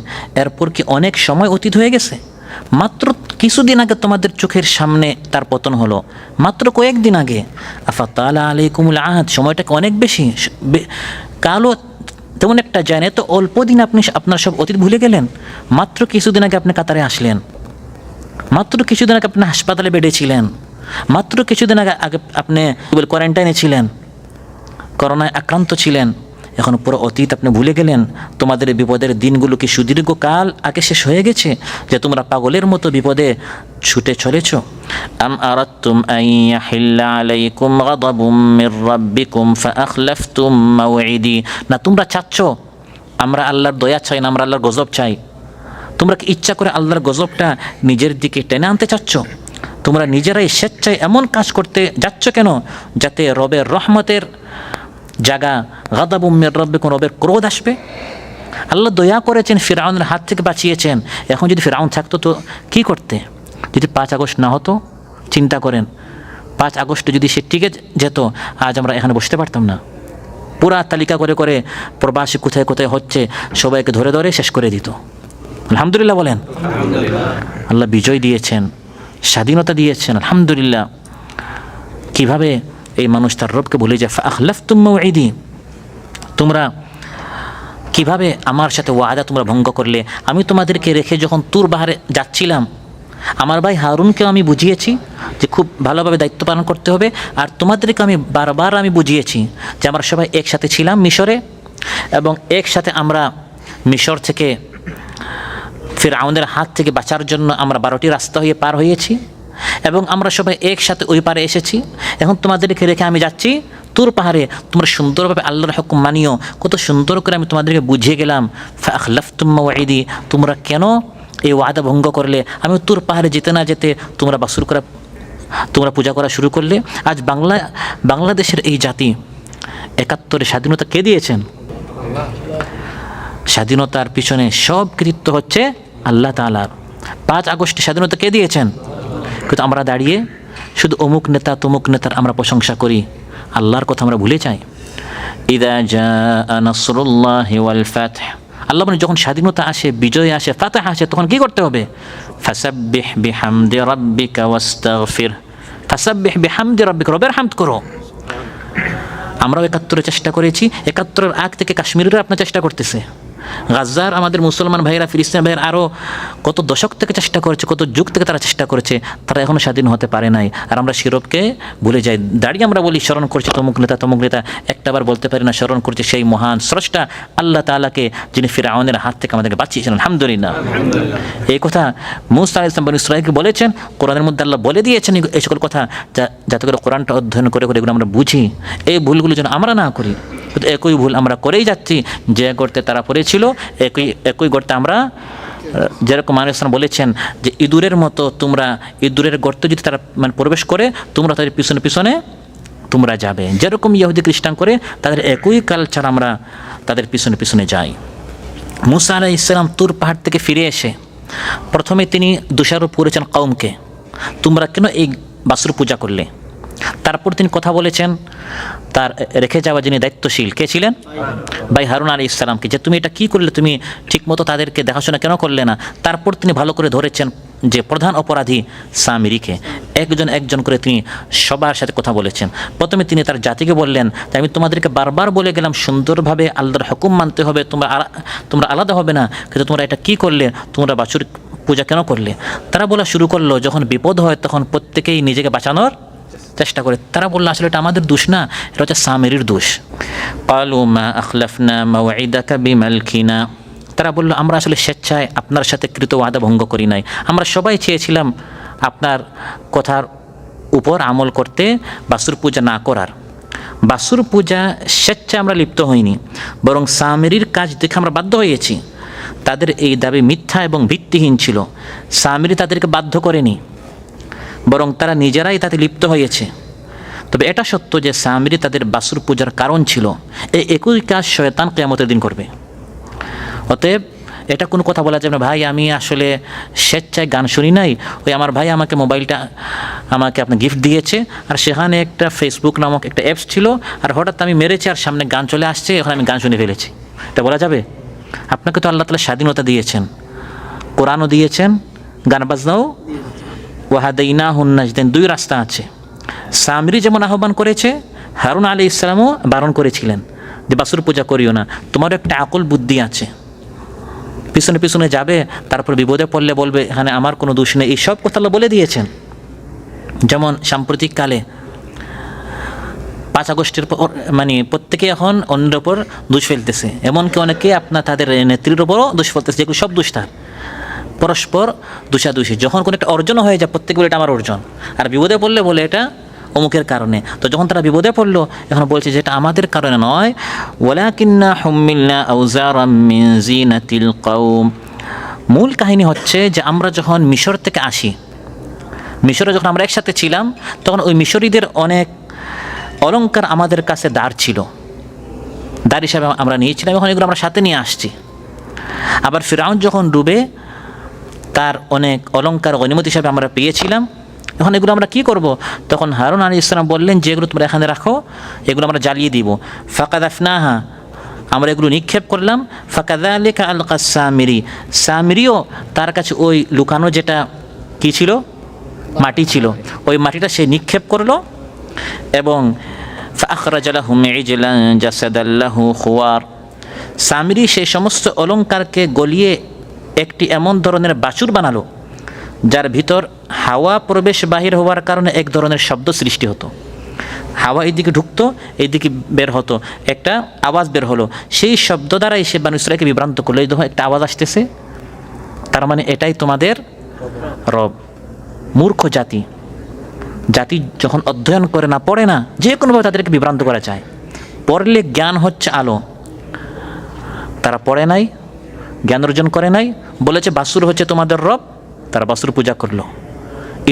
এরপর কি অনেক সময় অতীত হয়ে গেছে? মাত্র কিছুদিন আগে তোমাদের চোখের সামনে তার পতন হলো, মাত্র কয়েকদিন আগে। আফাতালা আলাইকুমুল আহাদ, সময়টাকে অনেক বেশি, কালও তেমন একটা যায় না, এত অল্প দিন আপনি আপনার সব অতীত ভুলে গেলেন। মাত্র কিছুদিন আগে আপনি কাতারে আসলেন, মাত্র কিছুদিন আগে আপনি হাসপাতালে বেডে ছিলেন, মাত্র কিছুদিন আগে আপনি কোয়ারেন্টাইনে ছিলেন, করোনায় আক্রান্ত ছিলেন। এখন পুরো অতীত আপনি ভুলে গেলেন। তোমাদের বিপদের দিনগুলো কি সুদীর্ঘকাল আগে শেষ হয়ে গেছে যে তোমরা পাগলের মতো বিপদে ছুটে চলেছ? আম আরাদতুম আন ইয়াহিল্লা আলাইকুম গাদাবুম মির রাব্বিকুম ফাআখলাফতুম মাওঈদি, না তোমরা চাচ্ছ আমরা আল্লাহর দয়া চাই না আমরা আল্লাহর গজব চাই? তোমরা কি ইচ্ছা করে আল্লাহর গজবটা নিজের দিকে টেনে আনতে চাচ্ছ? তোমরা নিজেরাই স্বেচ্ছায় এমন কাজ করতে যাচ্ছ কেন যাতে রবের রহমতের জায়গা গাদাবুম মির রাব্বিকুম, রবের ক্রোধ আসবে? আল্লাহ দয়া করেছেন, ফিরআউনের হাত থেকে বাঁচিয়েছেন। এখন যদি ফিরআউন থাকতো তো কি করতে? যদি 5 আগস্ট না হতো, চিন্তা করেন, 5 আগস্টে যদি সে টিকে যেত, আজ আমরা এখানে বসতে পারতাম না। পুরা তালিকা করে করে প্রবাসী কোথায় কোথায় হচ্ছে সবাইকে ধরে ধরে শেষ করে দিত। আলহামদুলিল্লাহ বলেন। আল্লাহ বিজয় দিয়েছেন, স্বাধীনতা দিয়েছেন, আলহামদুলিল্লাহ। কিভাবে এই মানুষ তার রবকে ভুলে যায়। ফাআখলাফতুম মাওঈদি, তোমরা কিভাবে আমার সাথে ওয়াদা তোমরা ভঙ্গ করলে। আমি তোমাদেরকে রেখে যখন তুর পাহাড়ে যাচ্ছিলাম, আমার ভাই হারুনকেও আমি বুঝিয়েছি যে খুব ভালোভাবে দায়িত্ব পালন করতে হবে, আর তোমাদেরকে আমি বারবার বুঝিয়েছি যে আমরা সবাই একসাথে ছিলাম মিশরে, এবং একসাথে আমরা মিশর থেকে ফিরআউনের হাত থেকে বাঁচার জন্য আমরা 12টি রাস্তা হয়ে পার হয়েছি, এবং আমরা সবাই একসাথে ওই পারে এসেছি। এখন তোমাদেরকে রেখে আমি যাচ্ছি তুর পাহাড়ে, তোমরা সুন্দরভাবে আল্লাহর হুকুম মানিও। কত সুন্দর করে আমি তোমাদেরকে বুঝিয়ে গেলাম। ফাআখলাফতুম মাওঈদি, তোমরা কেন এই ওয়াদা ভঙ্গ করলে? আমি তুর পাহাড়ে যেতে না যেতে তোমরা পূজা করা শুরু করলে। আজ বাংলাদেশের এই জাতি 71-এ স্বাধীনতা কে দিয়েছেন? স্বাধীনতার পিছনে সব কৃতিত্ব হচ্ছে আল্লাহ তাআলার। 5 আগস্টে স্বাধীনতা কে দিয়েছেন? কিন্তু আমরা দাঁড়িয়ে শুধু অমুক নেতা তমুক নেতার আমরা প্রশংসা করি, আল্লাহর কথা আমরা ভুলে যাই। ইযা জাআ নাসরুল্লাহি ওয়াল ফাতহ, আল্লাহ বলেন যখন স্বাধীনতা আসে, বিজয় আসে, ফাতহ আসে, তখন কি করতে হবে? ফাসাব্বিহ বিহামদি রাব্বিকা ওয়াস্তাগফির। ফাসাব্বিহ বিহামদি রাব্বিকা, রবের হামদ করো। আমরাও 71-এ চেষ্টা করেছি, 71-এর আগ থেকে কাশ্মীরের আপনার চেষ্টা করতেছে। গাজার আমাদের মুসলমান ভাইয়েরা, ফিলিস্তিন ভাইয়েরা আরও কত দশক থেকে চেষ্টা করেছে, কত যুগ থেকে তারা চেষ্টা করেছে, তারা এখনও স্বাধীন হতে পারে নাই। আর আমরা শিরবকে ভুলে যাই, দাঁড়িয়ে আমরা বলি স্মরণ করছি তমুক নেতা, একটাবার বলতে পারি না স্মরণ করছি সেই মহান স্রষ্টা আল্লাহ তাআলাকে, যিনি ফিরআউনের হাত থেকে আমাদেরকে বাঁচিয়েছেন। আলহামদুলিল্লাহ। এই কথা মূসা আলাইহিস সালাম বনী ইসরাঈলকে বলেছেন, কোরআনের মধ্যে আল্লাহ বলে দিয়েছেন এই সকল কথা, যাতে করে কোরআনটা অধ্যয়ন করে করে এগুলো আমরা বুঝি, এই ভুলগুলো যেন আমরা না করি। কিন্তু একই ভুল আমরা করেই যাচ্ছি, যে গর্তে তারা পড়েছিল একই গর্তে আমরা, যেরকম মানুষ বলেছেন যে ইঁদুরের মতো তোমরা, ইঁদুরের গর্তে যদি তারা প্রবেশ করে, তোমরা তাদের পিছনে পিছনে তোমরা যাবে। যেরকম ইহুদি খ্রিস্টান করে তাদের একই কালচার, আমরা তাদের পিছনে পিছনে যাই। মূসা আলাইহিস সালাম তুর পাহাড় থেকে ফিরে এসে প্রথমে তিনি দোষারোপ করেছেন কওমকে, তোমরা কেন এই বাছুর পূজা করলে। তারপর তিনি কথা বলেছেন তার রেখে যাওয়া যিনি দায়িত্বশীল, কে ছিলেন? ভাই হারুন আলাইহিস সালামকে, যে তুমি এটা কি করলে, তুমি ঠিকমতো তাদেরকে দেখাশোনা কেন করলে না। তারপর তিনি ভালো করে ধরেছেন যে প্রধান অপরাধী সামিরিকে, একজন করে তিনি সবার সাথে কথা বলেছেন। প্রথমে তিনি তার জাতিকে বললেন যে আমি তোমাদেরকে বারবার বলে গেলাম সুন্দরভাবে আল্লাহর হুকুম মানতে হবে, তোমরা আলাদা হবে না, কিন্তু তোমরা এটা কি করলে, তোমরা বাছুর পূজা কেন করলে। তারা বলা শুরু করলো, যখন বিপদ হয় তখন প্রত্যেকেই নিজেকে বাঁচানোর চেষ্টা করে। তারা বললো আসলে এটা আমাদের দোষ না, এটা হচ্ছে সামিরির দোষ। ক্বালু মা আখলাফনা মাওঈদাকা বিমালকিনা, তারা বললো আমরা আসলে স্বেচ্ছায় আপনার সাথে কৃত ওয়াদা ভঙ্গ করি নাই, আমরা সবাই চেয়েছিলাম আপনার কথার উপর আমল করতে, বাছুর পূজা না করার। বাছুর পূজা স্বেচ্ছায় আমরা লিপ্ত হইনি, বরং সামিরির কাজ দেখে আমরা বাধ্য হয়েছি। তাদের এই দাবি মিথ্যা এবং ভিত্তিহীন ছিল। সামিরি তাদেরকে বাধ্য করেনি, বরং তারা নিজেরাই তাতে লিপ্ত হয়েছে। তবে এটা সত্য যে সামিরি তাদের বাছুর পূজার কারণ ছিল। এই একই কাজ শয়তান কিয়ামতের দিন করবে। অতএব এটা কোনো কথা বলা যাবে না, ভাই আমি আসলে স্বেচ্ছায় গান শুনি নাই, ওই আমার ভাই আমাকে মোবাইলটা আমাকে আপনার গিফট দিয়েছে, আর সেখানে একটা ফেসবুক নামক একটা অ্যাপস ছিল, আর হঠাৎ আমি মেরেছি আর সামনে গান চলে আসছে, এখন আমি গান শুনে ফেলেছি। এটা বলা যাবে? আপনাকে তো আল্লাহ তাআলা স্বাধীনতা দিয়েছেন, কোরআনও দিয়েছেন, গান বাজনাও, ওয়াহাদাইনাহুন নাজদাইন, 2 রাস্তা আছে। সামিরি যেমন আহ্বান করেছে, হারুন আলাইহিস সালামও বারণ করেছিলেন যে বাছুর পূজা করিও না, তোমারও একটা আকল বুদ্ধি আছে, পিছনে পিছনে যাবে, তারপর বিপদে পড়লে বলবে এখানে আমার কোনো দোষ নেই। এই সব কথা আল্লাহ বলে দিয়েছেন। যেমন সাম্প্রতিককালে 5 আগস্টের পর প্রত্যেকে এখন অন্যের ওপর দোষ ফেলতেছে, এমনকি অনেকে আপনার তাদের নেত্রীর ওপরও দোষ ফেলতেছে, যেগুলো সব দোষ তার, পরস্পর দোষাদোষী। যখন কোনো একটা অর্জনও হয়ে যায়, প্রত্যেকে বলে এটা আমার অর্জন, আর বিপদে পড়লে বলে এটা অমুকের কারণে। তো যখন তারা বিপদে পড়লো, এখন বলছে যে এটা আমাদের কারণে নয়, ওয়ালাকিন্না হুম্মিলনা আওজারাম মিন জিনাতিল কওম, মূল কাহিনী হচ্ছে যে আমরা যখন মিশর থেকে আসি, মিশরে যখন আমরা একসাথে ছিলাম, তখন ওই মিশরীদের অনেক অলংকার আমাদের কাছে দাঁড় ছিল, দাঁড় হিসাবে আমরা নিয়েছিলাম, এখন এগুলো আমরা সাথে নিয়ে আসছি। আবার ফিরআউন যখন ডুবে, তার অনেক অলংকার গনিমত হিসাবে আমরা পেয়েছিলাম, এখন এগুলো আমরা কি করব? তখন হারুন আলাইহিস সালাম বললেন যে এগুলো তোমরা এখানে রাখো, এগুলো আমরা জ্বালিয়ে দিব। ফাকাদাফনাহা, আমরা এগুলো নিক্ষেপ করলাম। ফাকাযালিকা আলকাস সামিরি, সামিরিও তার কাছে ওই লুকানো যেটা কি ছিল, মাটি ছিল, ওই মাটিটা সে নিক্ষেপ করলো। এবং ফাআখরাজা লাহুম ইজলান জাসাদান লাহু খুওয়ার, সামিরি সেই সমস্ত অলংকারকে গলিয়ে একটি এমন ধরনের বাছুর বানালো যার ভিতর হাওয়া প্রবেশ বাহির হওয়ার কারণে এক ধরনের শব্দ সৃষ্টি হতো। হাওয়া এইদিকে ঢুকতো, এইদিকে বের হতো, একটা আওয়াজ বের হলো। সেই শব্দ দ্বারাই সে বনী ইসরাঈলকে বিভ্রান্ত করলো। এই দেখো একটা আওয়াজ আসতেছে, তার মানে এটাই তোমাদের রব। মূর্খ জাতি, জাতি যখন অধ্যয়ন করে না, পড়ে না, যে কোনোভাবে তাদেরকে বিভ্রান্ত করা যায়। পড়লে জ্ঞান হচ্ছে আলো, তারা পড়ে নাই, জ্ঞান অর্জন করে নাই, বলেছে বাসুর হচ্ছে তোমাদের রব, তারা বাসুর পূজা করলো।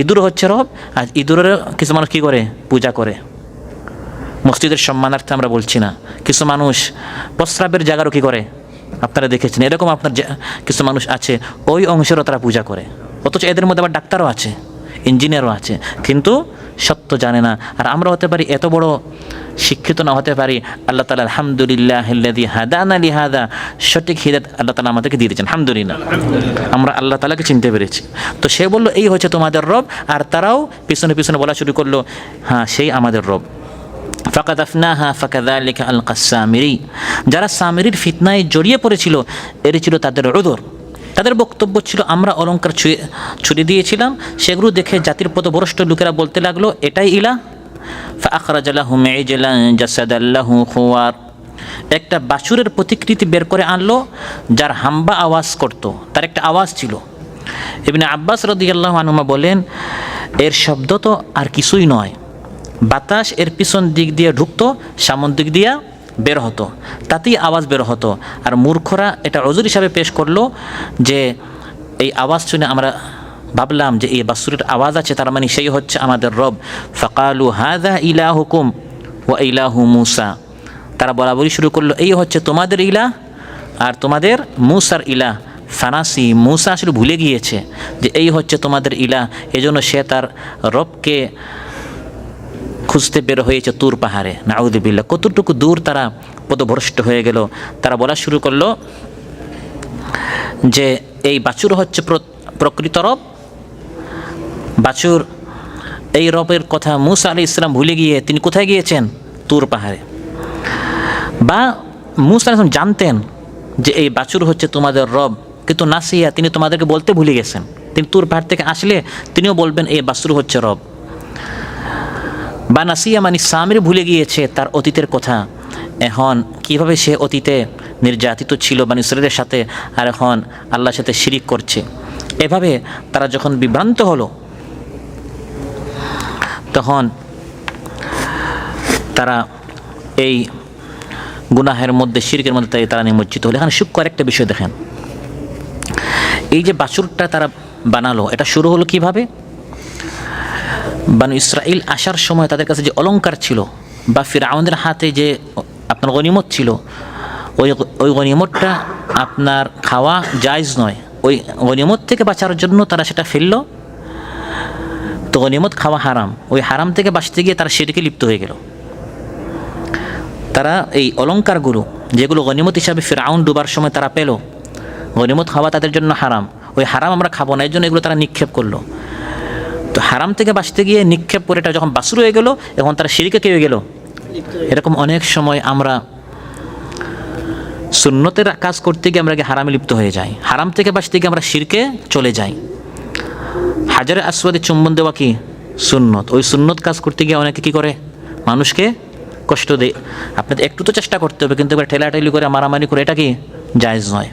ইঁদুর হচ্ছে রব, আর ইঁদুরের কিছু মানুষ কী করে, পূজা করে। মসজিদের সম্মানার্থে আমরা বলছি না, কিছু মানুষ প্রস্রাবের জায়গারও কী করে, আপনারা দেখেছেন, এরকম আপনার কিছু মানুষ আছে, ওই অংশেরও তারা পূজা করে। অথচ এদের মধ্যে আবার ডাক্তারও আছে, ইঞ্জিনিয়ারও আছে, কিন্তু সত্য জানে না। আর আমরা হতে পারি এত বড় শিক্ষিত না হতে পারি, আল্লাহ তাআলা আলহামদুলিল্লাহিল্লাযী হাদানা লিহাদা, সঠিক হিদায়াত আল্লাহ তাআলা আমাদেরকে দিয়ে দিয়েছেন, আলহামদুলিল্লাহ। আমরা আল্লাহ তাআলাকে চিনতে পেরেছি। তো সে বললো এই হচ্ছে তোমাদের রব, আর তারাও পিছনে পিছনে বলা শুরু করলো, হ্যাঁ সেই আমাদের রব। ফাকাদাফনাহা ফাকাযালিকা আলকাস সামিরি, যারা সামিরির ফিতনায় জড়িয়ে পড়েছিল, এরই ছিল তাদের উযর। তাদের বক্তব্য ছিল আমরা অলংকার ছুড়ে দিয়েছিলাম, সেগুলো দেখে জাতির পথভ্রষ্ট লোকেরা বলতে লাগলো এটাই ইলাহ। ফাআখরাজা লাহুম ইজলান জাসাদান লাহু খুওয়ার, একটা বাছুরের প্রতিকৃতি বের করে আনলো যার হাম্বা আওয়াজ করত, তার একটা আওয়াজ ছিল। ইবনে আব্বাস রাদিয়াল্লাহু আনহুমা বলেন এর শব্দ তো আর কিছুই নয়, বাতাস এর পিছন দিক দিয়ে ঢুকতো, সামন দিক দিয়া বের হতো, তাতেই আওয়াজ বের হতো। আর মূর্খরা এটা উযর হিসাবে পেশ করলো যে এই আওয়াজ শুনে আমরা ভাবলাম যে এই বাছুরের আওয়াজ আছে, তার মানে সেই হচ্ছে আমাদের রব। ফাকালু হাযা ইলাহুকুম ওয়া ইলাহু মূসা, তারা বলাবলি শুরু করলো এই হচ্ছে তোমাদের ইলাহ আর তোমাদের মূসার ইলাহ। ফানাসি, মূসা আসলে ভুলে গিয়েছে যে এই হচ্ছে তোমাদের ইলাহ, এজন্য সে তার রবকে খুঁজতে বের হয়েছে তুর পাহাড়ে। নাউযুবিল্লাহ, কতটুকু দূর তারা পথভ্রষ্ট হয়ে গেল। তারা বলা শুরু করলো যে এই বাছুর হচ্ছে প্রকৃত রব, বাছুর এই রবের কথা মূসা আলাইহিস সালাম ভুলে গিয়ে তিনি কোথায় গিয়েছেন, তুর পাহাড়ে। বা মূসা আলাইহিস সালাম জানতেন যে এই বাছুর হচ্ছে তোমাদের রব, কিন্তু নাসিয়া, তিনি তোমাদেরকে বলতে ভুলে গেছেন। তিনি তুর পাহাড় থেকে আসলে তিনিও বলবেন এই বাছুর হচ্ছে রব। বা নাসিয়া মানে সামির ভুলে গিয়েছে তার অতীতের কথা, এখন কিভাবে সে অতীতে নির্যাতিত ছিল বনী ইসরাঈলের সাথে, আর এখন আল্লাহর সাথে শিরিক করছে। এভাবে তারা যখন বিভ্রান্ত হলো, তখন তারা এই গুনাহের মধ্যে, শিরকের মধ্যে তারা নিমজ্জিত হলো। এখানে সূক্ষ্ম একটা বিষয় দেখেন, এই যে বাছুরটা তারা বানালো, এটা শুরু হলো কিভাবে? বনী ইসরাঈল আসার সময় তাদের কাছে যে অলংকার ছিল, বা ফিরআউনের হাতে যে আপনার গনিমত ছিল, ওই গনিমতটা আপনার খাওয়া জায়েজ নয়। ওই গনিমত থেকে বাঁচার জন্য তারা সেটা ফেললো, তো গনিমত খাওয়া হারাম। ওই হারাম থেকে বাঁচতে গিয়ে তারা শিরকে লিপ্ত হয়ে গেল। তারা এই অলংকারগুলো যেগুলো গনিমত হিসাবে ফিরআউন ডুবার সময় তারা পেল, গনিমত খাওয়া তাদের জন্য হারাম, ওই হারাম আমরা খাবো না, এই জন্য এগুলো তারা নিক্ষেপ করলো। তো হারাম থেকে বাঁচতে গিয়ে নিক্ষেপ করে এটা যখন বাছুর হয়ে গেল, এখন তারা শিরকে কি হয়ে গেল। এরকম অনেক সময় আমরা সুন্নতের কাজ করতে গিয়ে আমরা হারামে লিপ্ত হয়ে যাই, হারাম থেকে বাঁচতে গিয়ে আমরা শিরকে চলে যাই। হাজারে আসওয়াদে চুম্বন দেওয়া কি সুন্নত, ওই সুন্নত কাজ করতে গিয়ে অনেকে কী করে, মানুষকে কষ্ট দেয়। আপনাদের একটু তো চেষ্টা করতে হবে, কিন্তু এবার ঠেলাঠেলি করে মারামারি করে এটা কি জায়েজ নয়।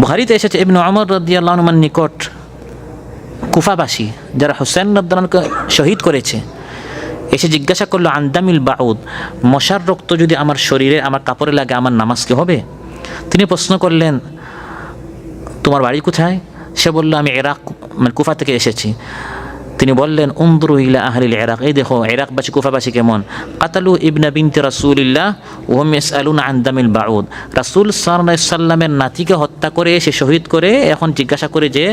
বুখারীতে এসেছে ইবনে ওমর রাদিয়াল্লাহু আনহুর নিকট কুফাবাসী যারা হুসাইন রাদিয়াল্লাহু শহীদ করেছে এসে জিজ্ঞাসা করলো আন্দামিল বাউদ, মশার রক্ত যদি আমার শরীরে আমার কাপড়ে লাগে আমার নামাজ কি হবে? তিনি প্রশ্ন করলেন তোমার বাড়ি কোথায়? সে বলল, আমি ইরাক মানে কুফা থেকে এসেছি। তিনি বললেন, উনদুরু ইলা আহলিল ইরাক, এই দেখো ইরাকবাসী কুফাবাসী কেমন। কাতালু ইবনা বিনতি রাসূলিল্লাহ ওয়া হুম ইয়াসআলুনা আন দামিল বাউদ, রাসূল সাল্লাল্লাহু আলাইহি সাল্লামের নাতিকে হত্যা করে, সে শহীদ করে, এখন জিজ্ঞাসা করে যে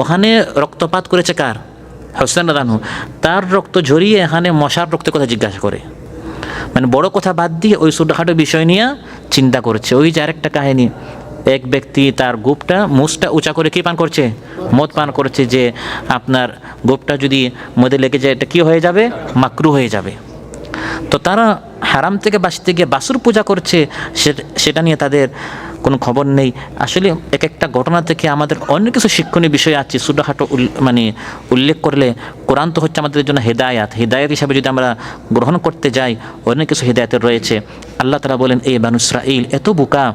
ওখানে রক্তপাত করেছে কার? হোসেন রানহু। তার রক্ত ঝরিয়ে এখানে মশার রক্তের কথা জিজ্ঞাসা করে। মানে বড় কথা বাদ দিয়ে ওই ছোটোখাটো বিষয় নিয়ে চিন্তা করছে। ওই যে আরেকটা কাহিনী, এক ব্যক্তি তার গোপটা মুখটা উঁচা করে কি পান করছে? মদ পান করছে, যে আপনার গোপটা যদি মদে লেগে যায় এটা কী হয়ে যাবে? মাকরু হয়ে যাবে। তো তারা হারাম থেকে বাঁচতে গিয়ে বাসুর পূজা করছে, সেটা নিয়ে তাদের কোনো খবর নেই। আসলে এক একটা ঘটনা থেকে আমাদের অনেক কিছু শিক্ষণীয় বিষয় আছে। ছোটোখাটো মানে উল্লেখ করলে কোরআন তো হচ্ছে আমাদের জন্য হেদায়াত হিসাবে যদি আমরা গ্রহণ করতে যাই, অনেক কিছু হেদায়াতের রয়েছে। আল্লাহ তাআলা বলেন, এই বানু ইসরাঈল এত বোকা,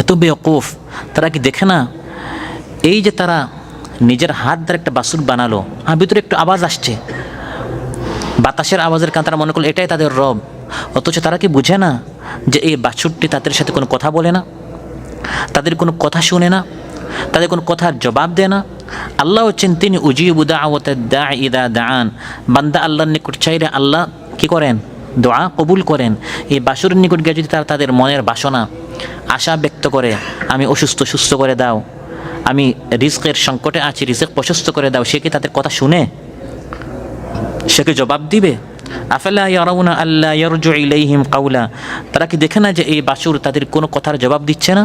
এত বেওকুফ, তারা কি দেখে না এই যে তারা নিজের হাত দ্বারা একটা বাসুর বানালো, ভিতরে একটু আওয়াজ আসছে, বাতাসের আওয়াজের কারণে তারা মনে করলো এটাই তাদের রব। অথচ তারা কি বুঝে না যে এই বাছুরটি তাদের সাথে কোনো কথা বলে না, তাদের কোনো কথা শুনে না, তাদের কোনো কথার জবাব দেয় না। আল্লাহ হচ্ছেন তিনি উজিবু দাওয়াতাদ দাঈ ইযা দাআন, বান্দা আল্লাহর নিকট চাইলে আল্লাহ কি করেন? দোয়া কবুল করেন। এই বাছুরের নিকট গিয়ে যদি তারা তাদের মনের বাসনা আশা ব্যক্ত করে, আমি অসুস্থ, সুস্থ করে দাও, আমি রিজকের সংকটে আছি, রিজক প্রশস্ত করে দাও, সে কি তাদের কথা শুনে? সে কি জবাব দিবে? আফালা ইয়ারাউনা আল্লা ইয়ারজু ইলাইহিম কাওলা, তারা কি দেখে না যে এই বাছুর তাদের কোনো কথার জবাব দিচ্ছে না?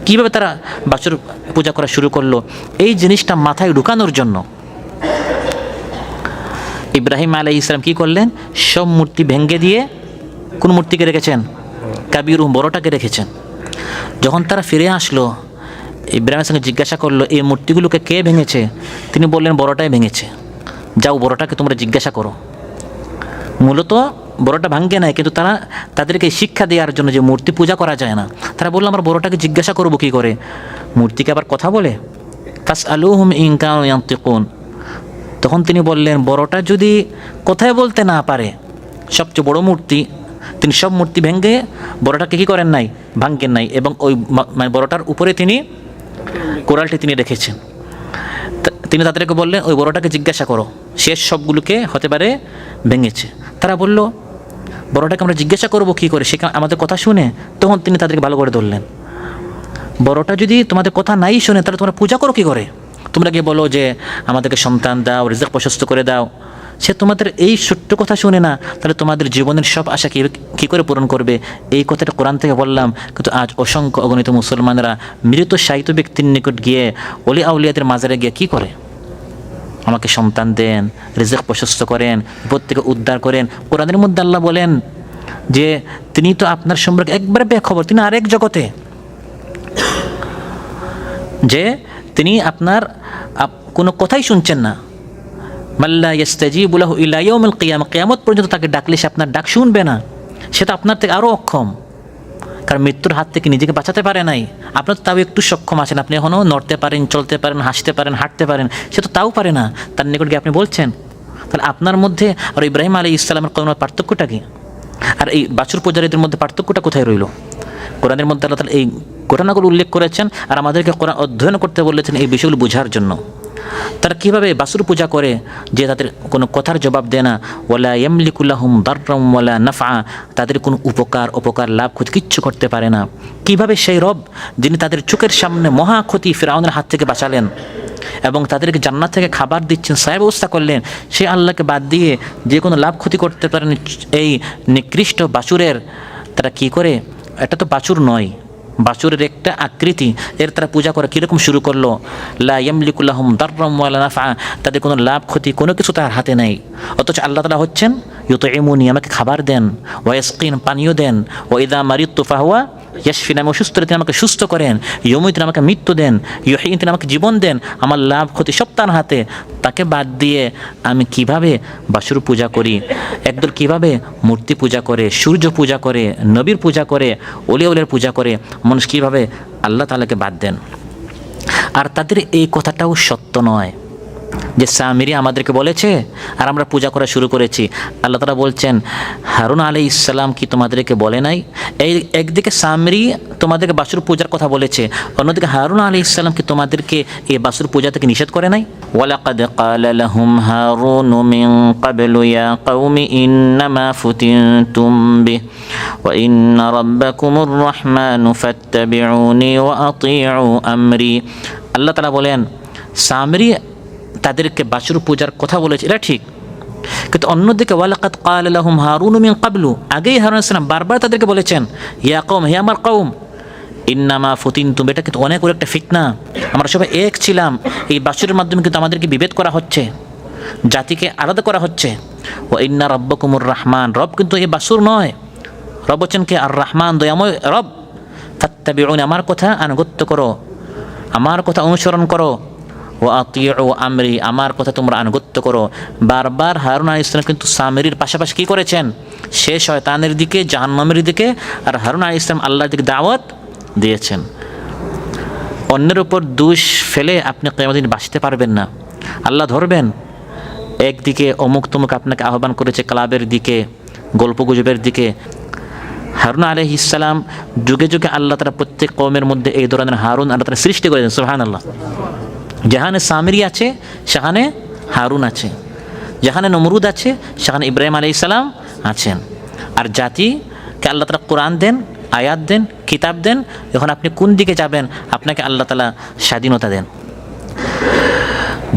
কীভাবে তারা বাছুর পূজা করা শুরু করলো? এই জিনিসটা মাথায় ঢুকানোর জন্য ইব্রাহিম আলাইহিস সালাম কী করলেন? সব মূর্তি ভেঙে দিয়ে কোন মূর্তিকে রেখেছেন? কাবিরুম, বড়টাকে রেখেছেন। যখন তারা ফিরে আসলো, ইব্রাহিমের সঙ্গে জিজ্ঞাসা করলো, এই মূর্তিগুলোকে কে ভেঙেছে? তিনি বললেন, বড়টাই ভেঙেছে। যাও বড়টাকে তোমরা জিজ্ঞাসা করো। মূলত বড়টা ভাঙ্গে নাই, কিন্তু তারা তাদেরকে শিক্ষা দেওয়ার জন্য যে মূর্তি পূজা করা যায় না, তারা বললো আমরা বড়টাকে জিজ্ঞাসা করবো কী করে? মূর্তিকে আবার কথা বলে? ফাসআলুহুম ইন কানু ইয়ানতিকুন, তখন তিনি বললেন, বড়টা যদি কথাই বলতে না পারে, সবচেয়ে বড় মূর্তি, তিনি সব মূর্তি ভেঙে বড়টাকে কী করেন নাই? ভাঙ্গেন নাই, এবং ওই মানে বড়টার উপরে তিনি কোরালটি তিনি রেখেছেন। তিনি তাদেরকে বললেন, ওই বড়টাকে জিজ্ঞাসা করো, শেষ সবগুলোকে হতে পারে ভেঙেছে। তারা বলল, বড়টাকে আমরা জিজ্ঞাসা করবো কী করে? সে আমাদের কথা শুনে? তখন তিনি তাদেরকে ভালো করে ধরলেন, বড়টা যদি তোমাদের কথা নাই শুনে, তাহলে তোমরা পূজা করো কী করে? তোমরা গিয়ে বলো যে আমাদেরকে সন্তান দাও, রিজক প্রশস্ত করে দাও। সে তোমাদের এই ছোট্ট কথা শুনে না, তাহলে তোমাদের জীবনের সব আশা কী করে পূরণ করবে? এই কথাটা কোরআন থেকে বললাম। কিন্তু আজ অসংখ্য অগণিত মুসলমানরা মৃত শায়িত ব্যক্তির নিকট গিয়ে, ওলি আউলিয়াদের মাজারে গিয়ে কী করে? আমাকে সন্তান দেন, রিজক প্রশস্ত করেন, বিপদ থেকে উদ্ধার করেন। কোরআনের মধ্যে আল্লাহ বলেন যে তিনি তো আপনার সম্পর্কে একবারে বেখবর, তিনি আরেক জগতে, যে তিনি আপনার কোনো কথাই শুনছেন না। মাল্লা ইয়াস্তাজিবু লাহু ইলা ইয়াউমিল কিয়ামা, কিয়ামত পর্যন্ত তাকে ডাকলে সে আপনার ডাক শুনবে না। সে তো আপনার থেকে আরও অক্ষম, কারণ মৃত্যুর হাত থেকে নিজেকে বাঁচাতে পারে নাই। আপনার তাও একটু সক্ষম আছেন, আপনি এখনও নড়তে পারেন, চলতে পারেন, হাসতে পারেন, হাঁটতে পারেন, সে তো তাও পারে না। তার নিকট গিয়ে আপনি বলছেন? তাহলে আপনার মধ্যে আর ইব্রাহিম আলাইহিস সালামের কোনো পার্থক্যটা কি? আর এই বাছুর পূজারীদের মধ্যে পার্থক্যটা কোথায় রইল? কোরআনের মধ্যে আল্লাহ তাআলা এই ঘটনাগুলো উল্লেখ করেছেন, আর আমাদেরকে কোরআন অধ্যয়ন করতে বলেছেন এই বিষয়গুলো বোঝার জন্য। তারা কীভাবে বাছুর পূজা করে, যে তাদের কোনো কথার জবাব দেয় না। ওয়ালা ইয়ামলিকু লাহুম দাররাম ওয়ালা নাফআ, তাদের কোনো উপকার অপকার লাভ ক্ষতি কিচ্ছু করতে পারে না। কিভাবে সেই রব, যিনি তাদের চোখের সামনে মহা ক্ষতি ফিরআউনের হাত থেকে বাঁচালেন এবং তাদেরকে জান্নাত থেকে খাবার দিচ্ছেন, সাহেব ব্যবস্থা করলেন, সেই আল্লাহকে বাদ দিয়ে যে কোনো লাভ ক্ষতি করতে পারেন এই নিকৃষ্ট বাছুরের, তারা কি করে? এটা তো বাছুর নয়, বাছুরের একটা আকৃতি, এর তারা পূজা করে কীরকম শুরু করলো? লা ইয়ামলিকু লাহুম দাররাম ওয়ালা নাফআ, তাদের কোনো লাভ ক্ষতি কোনো কিছু তার হাতে নেই। অথচ আল্লাহ তাআলা হচ্ছেন ইউতঈমুনি, আমাকে খাবার দেন, ওয়া ইয়াসকিন, পানীয় দেন, ওয়া ইযা মারিদতু ফাহুয়া ইয়াশফিন, আমি অসুস্থ তিনি আমাকে সুস্থ করেন, ইয়ুমীত, আমাকে মৃত্যু দেন, ইউহয়ীন, তিনি আমাকে জীবন দেন। আমার লাভ ক্ষতি সব তার হাতে। তাকে বাদ দিয়ে আমি কিভাবে বাছুর পূজা করি? একদল কিভাবে মূর্তি পূজা করে, সূর্য পূজা করে, নবীর পূজা করে, ওলিয়া পূজা করে, মানুষ কীভাবে আল্লাহ তাআলাকে বাদ দেন? আর তাদের এই কথাটাও সত্য নয়। যে সামিরি আমাদেরকে বলেছে আর আমরা পূজা করা শুরু করেছি। আল্লাহ তাআলা বলছেন, হারুন আলাইহিস সালাম কি তোমাদেরকে বলে নাই? এই একদিকে সামিরি তোমাদেরকে বাছুর পূজার কথা বলেছে, অন্যদিকে হারুন আলাইহিস সালাম কি তোমাদেরকে এই বাছুর পূজা থেকে নিষেধ করে নাই? ওয়ালাকাদ ক্বালা লাহুম হারুনু মিন ক্বাবলু ইয়া কওমি ইন্নামা ফুতিনতুম বিহি ওয়া ইন্না রাব্বাকুমুর রাহমানু ফাত্তাবিউনি ওয়া আতিউ আমরি। আল্লাহ তাআলা বলেন, সামিরি তাদেরকে বাছুর পূজার কথা বলেছে, এটা ঠিক, কিন্তু অন্যদিকে ওয়ালাকাদ ক্বালা লাহুম হারুনু মিন ক্বাবলু, আগেই হারুন আলাইহিস সালাম বারবার তাদেরকে বলেছেন, ইয়া কওম, হে আমার কওম, ইন্নামা ফুতিনতুম, এটা কিন্তু অনেক বড় একটা ফিতনা, আমরা সবাই এক ছিলাম, এই বাছুরের মাধ্যমে কিন্তু আমাদেরকে বিভেদ করা হচ্ছে, জাতিকে আলাদা করা হচ্ছে। ওয়া ইন্না রাব্বাকুমুর রাহমান, রব কিন্তু এই বাছুর নয়, রব হচ্ছেন কে? আর রহমান, দয়াময় রব। ফাত্তাবিউনি, আমার কথা আনুগত্য করো, আমার কথা অনুসরণ করো, ও আতিউ আমরি, আমার কথা তোমরা আনুগত্য করো। বারবার হারুন আলাইহিস সালাম কিন্তু সামিরির পাশাপাশি কী করেছেন? সে শয়তানের দিকে, জাহান্নামের দিকে, আর হারুন আলাইহিস সালাম আল্লাহর দিকে দাওয়াত দিয়েছেন। অন্যের উপর দোষ ফেলে আপনি কিয়ামতের দিন বাঁচতে পারবেন না, আল্লাহ ধরবেন। একদিকে অমুক তমুক আপনাকে আহ্বান করেছে ক্লাবের দিকে, গল্পগুজবের দিকে। হারুন আলাইহিস সালাম যুগে যুগে আল্লাহ তাআলা প্রত্যেক কওমের মধ্যে এই ধরনের হারুন আল্লাহ তাআলা সৃষ্টি করেছেন, সুবহানাল্লাহ। যেখানে সামিরি আছে সেখানে হারুন আছে, যেখানে নমরুদ আছে সেখানে ইব্রাহিম আলাইহিস সালাম আছেন। আর জাতিকে আল্লাহ তাআলা কোরআন দেন, আয়াত দেন, কিতাব দেন, এখন আপনি কোন দিকে যাবেন আপনাকে আল্লাহ তাআলা স্বাধীনতা দেন।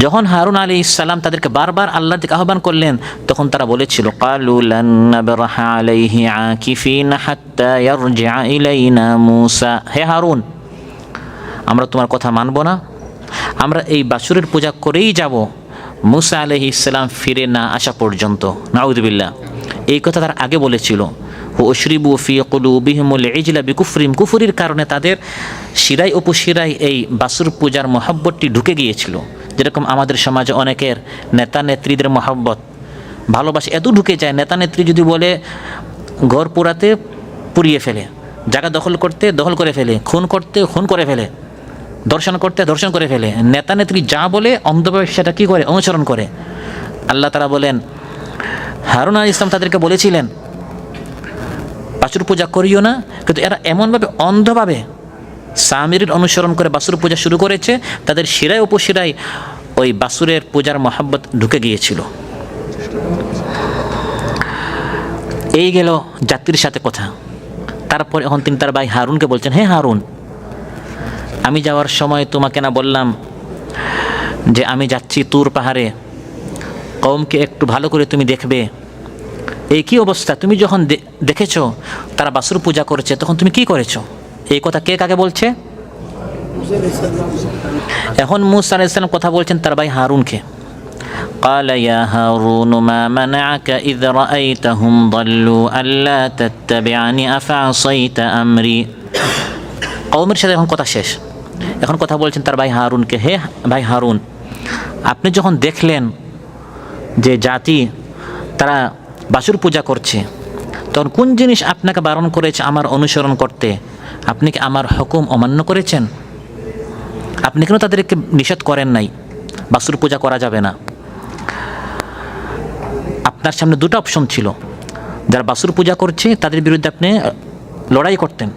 যখন হারুন আলাইহিস সালাম তাদেরকে বারবার আল্লাহর দিকে আহ্বান করলেন, তখন তারা বলেছিল, ক্বালু লান নাবরাহা আলাইহি আকিফিনা হাত্তা ইয়ারজিআ ইলাইনা মূসা, হে হারুন, আমরা তোমার কথা মানব না, আমরা এই বাছুরের পূজা করেই যাব মূসা আলাইহিস সালাম ফিরে না আসা পর্যন্ত। নাউযুবিল্লাহ, এই কথা তার আগে বলেছিল। ও উশরিবু ফি কুলুবিহিমুল ইজলা বিকুফরিম, কুফরির কারণে তাদের শিরায় উপশিরায় এই বাছুর পূজার মহব্বতটি ঢুকে গিয়েছিল। যেরকম আমাদের সমাজে অনেকের নেতা নেত্রীদের মহব্বত, ভালোবাসা এত ঢুকে যায়, নেতা নেত্রী যদি বলে ঘর পোড়াতে পুড়িয়ে ফেলে, জায়গা দখল করতে দখল করে ফেলে, খুন করতে খুন করে ফেলে, দর্শন করতে দর্শন করে ফেলে। নেতা নেত্রী যা বলে অন্ধভাবে সেটা কী করে? অনুসরণ করে। আল্লাহ তাআলা বলেন, হারুন আলাইহিস সালাম তাদেরকে বলেছিলেন বাছুর পূজা করিও না, কিন্তু এরা এমনভাবে অন্ধভাবে সামিরির অনুসরণ করে বাছুর পূজা শুরু করেছে, তাদের শিরায় উপশিরায় ওই বাছুরের পূজার মহব্বত ঢুকে গিয়েছিল। এই গেল জাতির সাথে কথা। তারপর এখন তিনি তার ভাই হারুনকে বলছেন, হে হারুন, আমি যাওয়ার সময় তোমাকে না বললাম যে আমি যাচ্ছি তুর পাহাড়ে, কওমকে একটু ভালো করে তুমি দেখবে। এই কি অবস্থা, তুমি যখন দেখেছো তারা বাছুর পূজা করেছে, তখন তুমি কি করেছো? এই কথা কে কাকে বলছে? এখন মূসা আলাইহিস সালাম কথা বলছেন তার ভাই হারুনকে। قال يا هارون ما منعك إذ رأيتهم ضلوا ألا تتبعني أفعصيت أمري। কওমের সাথে এখন কথা শেষ, এখন কথা বলছেন তার ভাই হারুনকে, হে ভাই হারুন, আপনি যখন দেখলেন যে জাতি তারা বাছুর পূজা করছে, তখন কোন জিনিস আপনাকে বারণ করেছে আমার অনুসরণ করতে? আপনি কি আমার হুকুম অমান্য করেছেন? আপনি কেন তাদেরকে নিষেধ করেন নাই বাছুর পূজা করা যাবে না? আপনার সামনে দুটো অপশন ছিল, যারা বাছুর পূজা করছে তাদের বিরুদ্ধে আপনি লড়াই করতেন,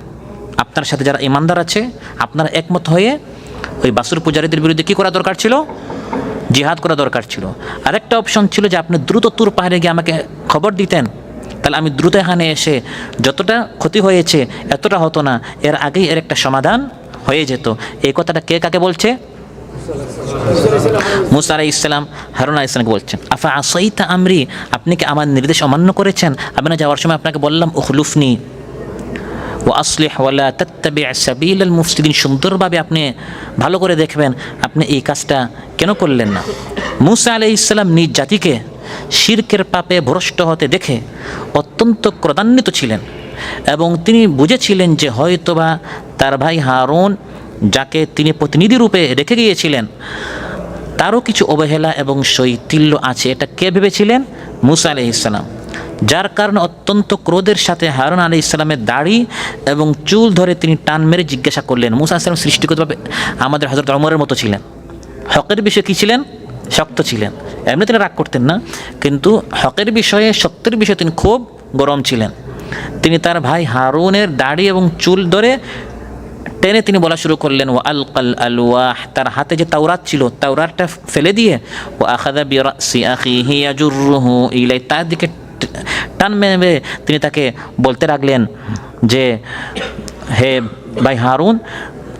আপনার সাথে যারা ইমানদার আছে আপনারা একমত হয়ে ওই বাছুর পূজারীদের বিরুদ্ধে কী করা দরকার ছিল? জিহাদ করা দরকার ছিল। আরেকটা অপশন ছিল যে আপনি দ্রুত তুর পাহাড়ে গিয়ে আমাকে খবর দিতেন, তাহলে আমি দ্রুত এখানে এসে যতটা ক্ষতি হয়েছে এতটা হতো না, এর আগেই এর একটা সমাধান হয়ে যেত। এই কথাটা কে কাকে বলছে? মূসা আলাইহিস সালাম হারুন আলাইহিস সালামকে বলছেন, আফা আসাইতা আমরি, আপনি কি আমার নির্দেশ অমান্য করেছেন? আমি না যাওয়ার সময় আপনাকে বললাম উখলুফনি ও আসলিহ ওয়ালা তাত্তাবি সাবিলাল মুফসিদিন, সুন্দরভাবে আপনি ভালো করে দেখবেন, আপনি এই কাজটা কেন করলেন না? মূসা আলাইহিস সালাম নিজ জাতিকে শিরকের পাপে ভ্রষ্ট হতে দেখে অত্যন্ত ক্রোধান্বিত ছিলেন এবং তিনি বুঝেছিলেন যে হয়তোবা তার ভাই হারুন, যাকে তিনি প্রতিনিধি রূপে রেখে গিয়েছিলেন, তারও কিছু অবহেলা এবং শৈথিল্য আছে। এটা কে ভেবেছিলেন? মূসা আলাইহিস সালাম। যার কারণে অত্যন্ত ক্রোধের সাথে হারুন আলাইহিস সালামের দাড়ি এবং চুল ধরে তিনি টান মেরে জিজ্ঞাসা করলেন। মূসা আলাইহিস সালাম সৃষ্টিগতভাবে আমাদের হযরত ওমরের মতো ছিলেন, হকের বিষয়ে কী ছিলেন? শক্ত ছিলেন, এমনি তিনি রাগ করতেন না, কিন্তু হকের বিষয়ে সত্যের বিষয়ে তিনি খুব গরম ছিলেন। তিনি তার ভাই হারুনের দাড়ি এবং চুল ধরে টেনে তিনি বলা শুরু করলেন, ও আলকাল আলওয়াহ, তার হাতে যে তাওরাত ছিল তাওরাতটা ফেলে দিয়ে, ও আখাযা বিরাসি আখিহি ইয়াজুরুহু ইলাই, তার দিকে টান মেরে তিনি তাকে বলতে লাগলেন যে হে ভাই হারুন,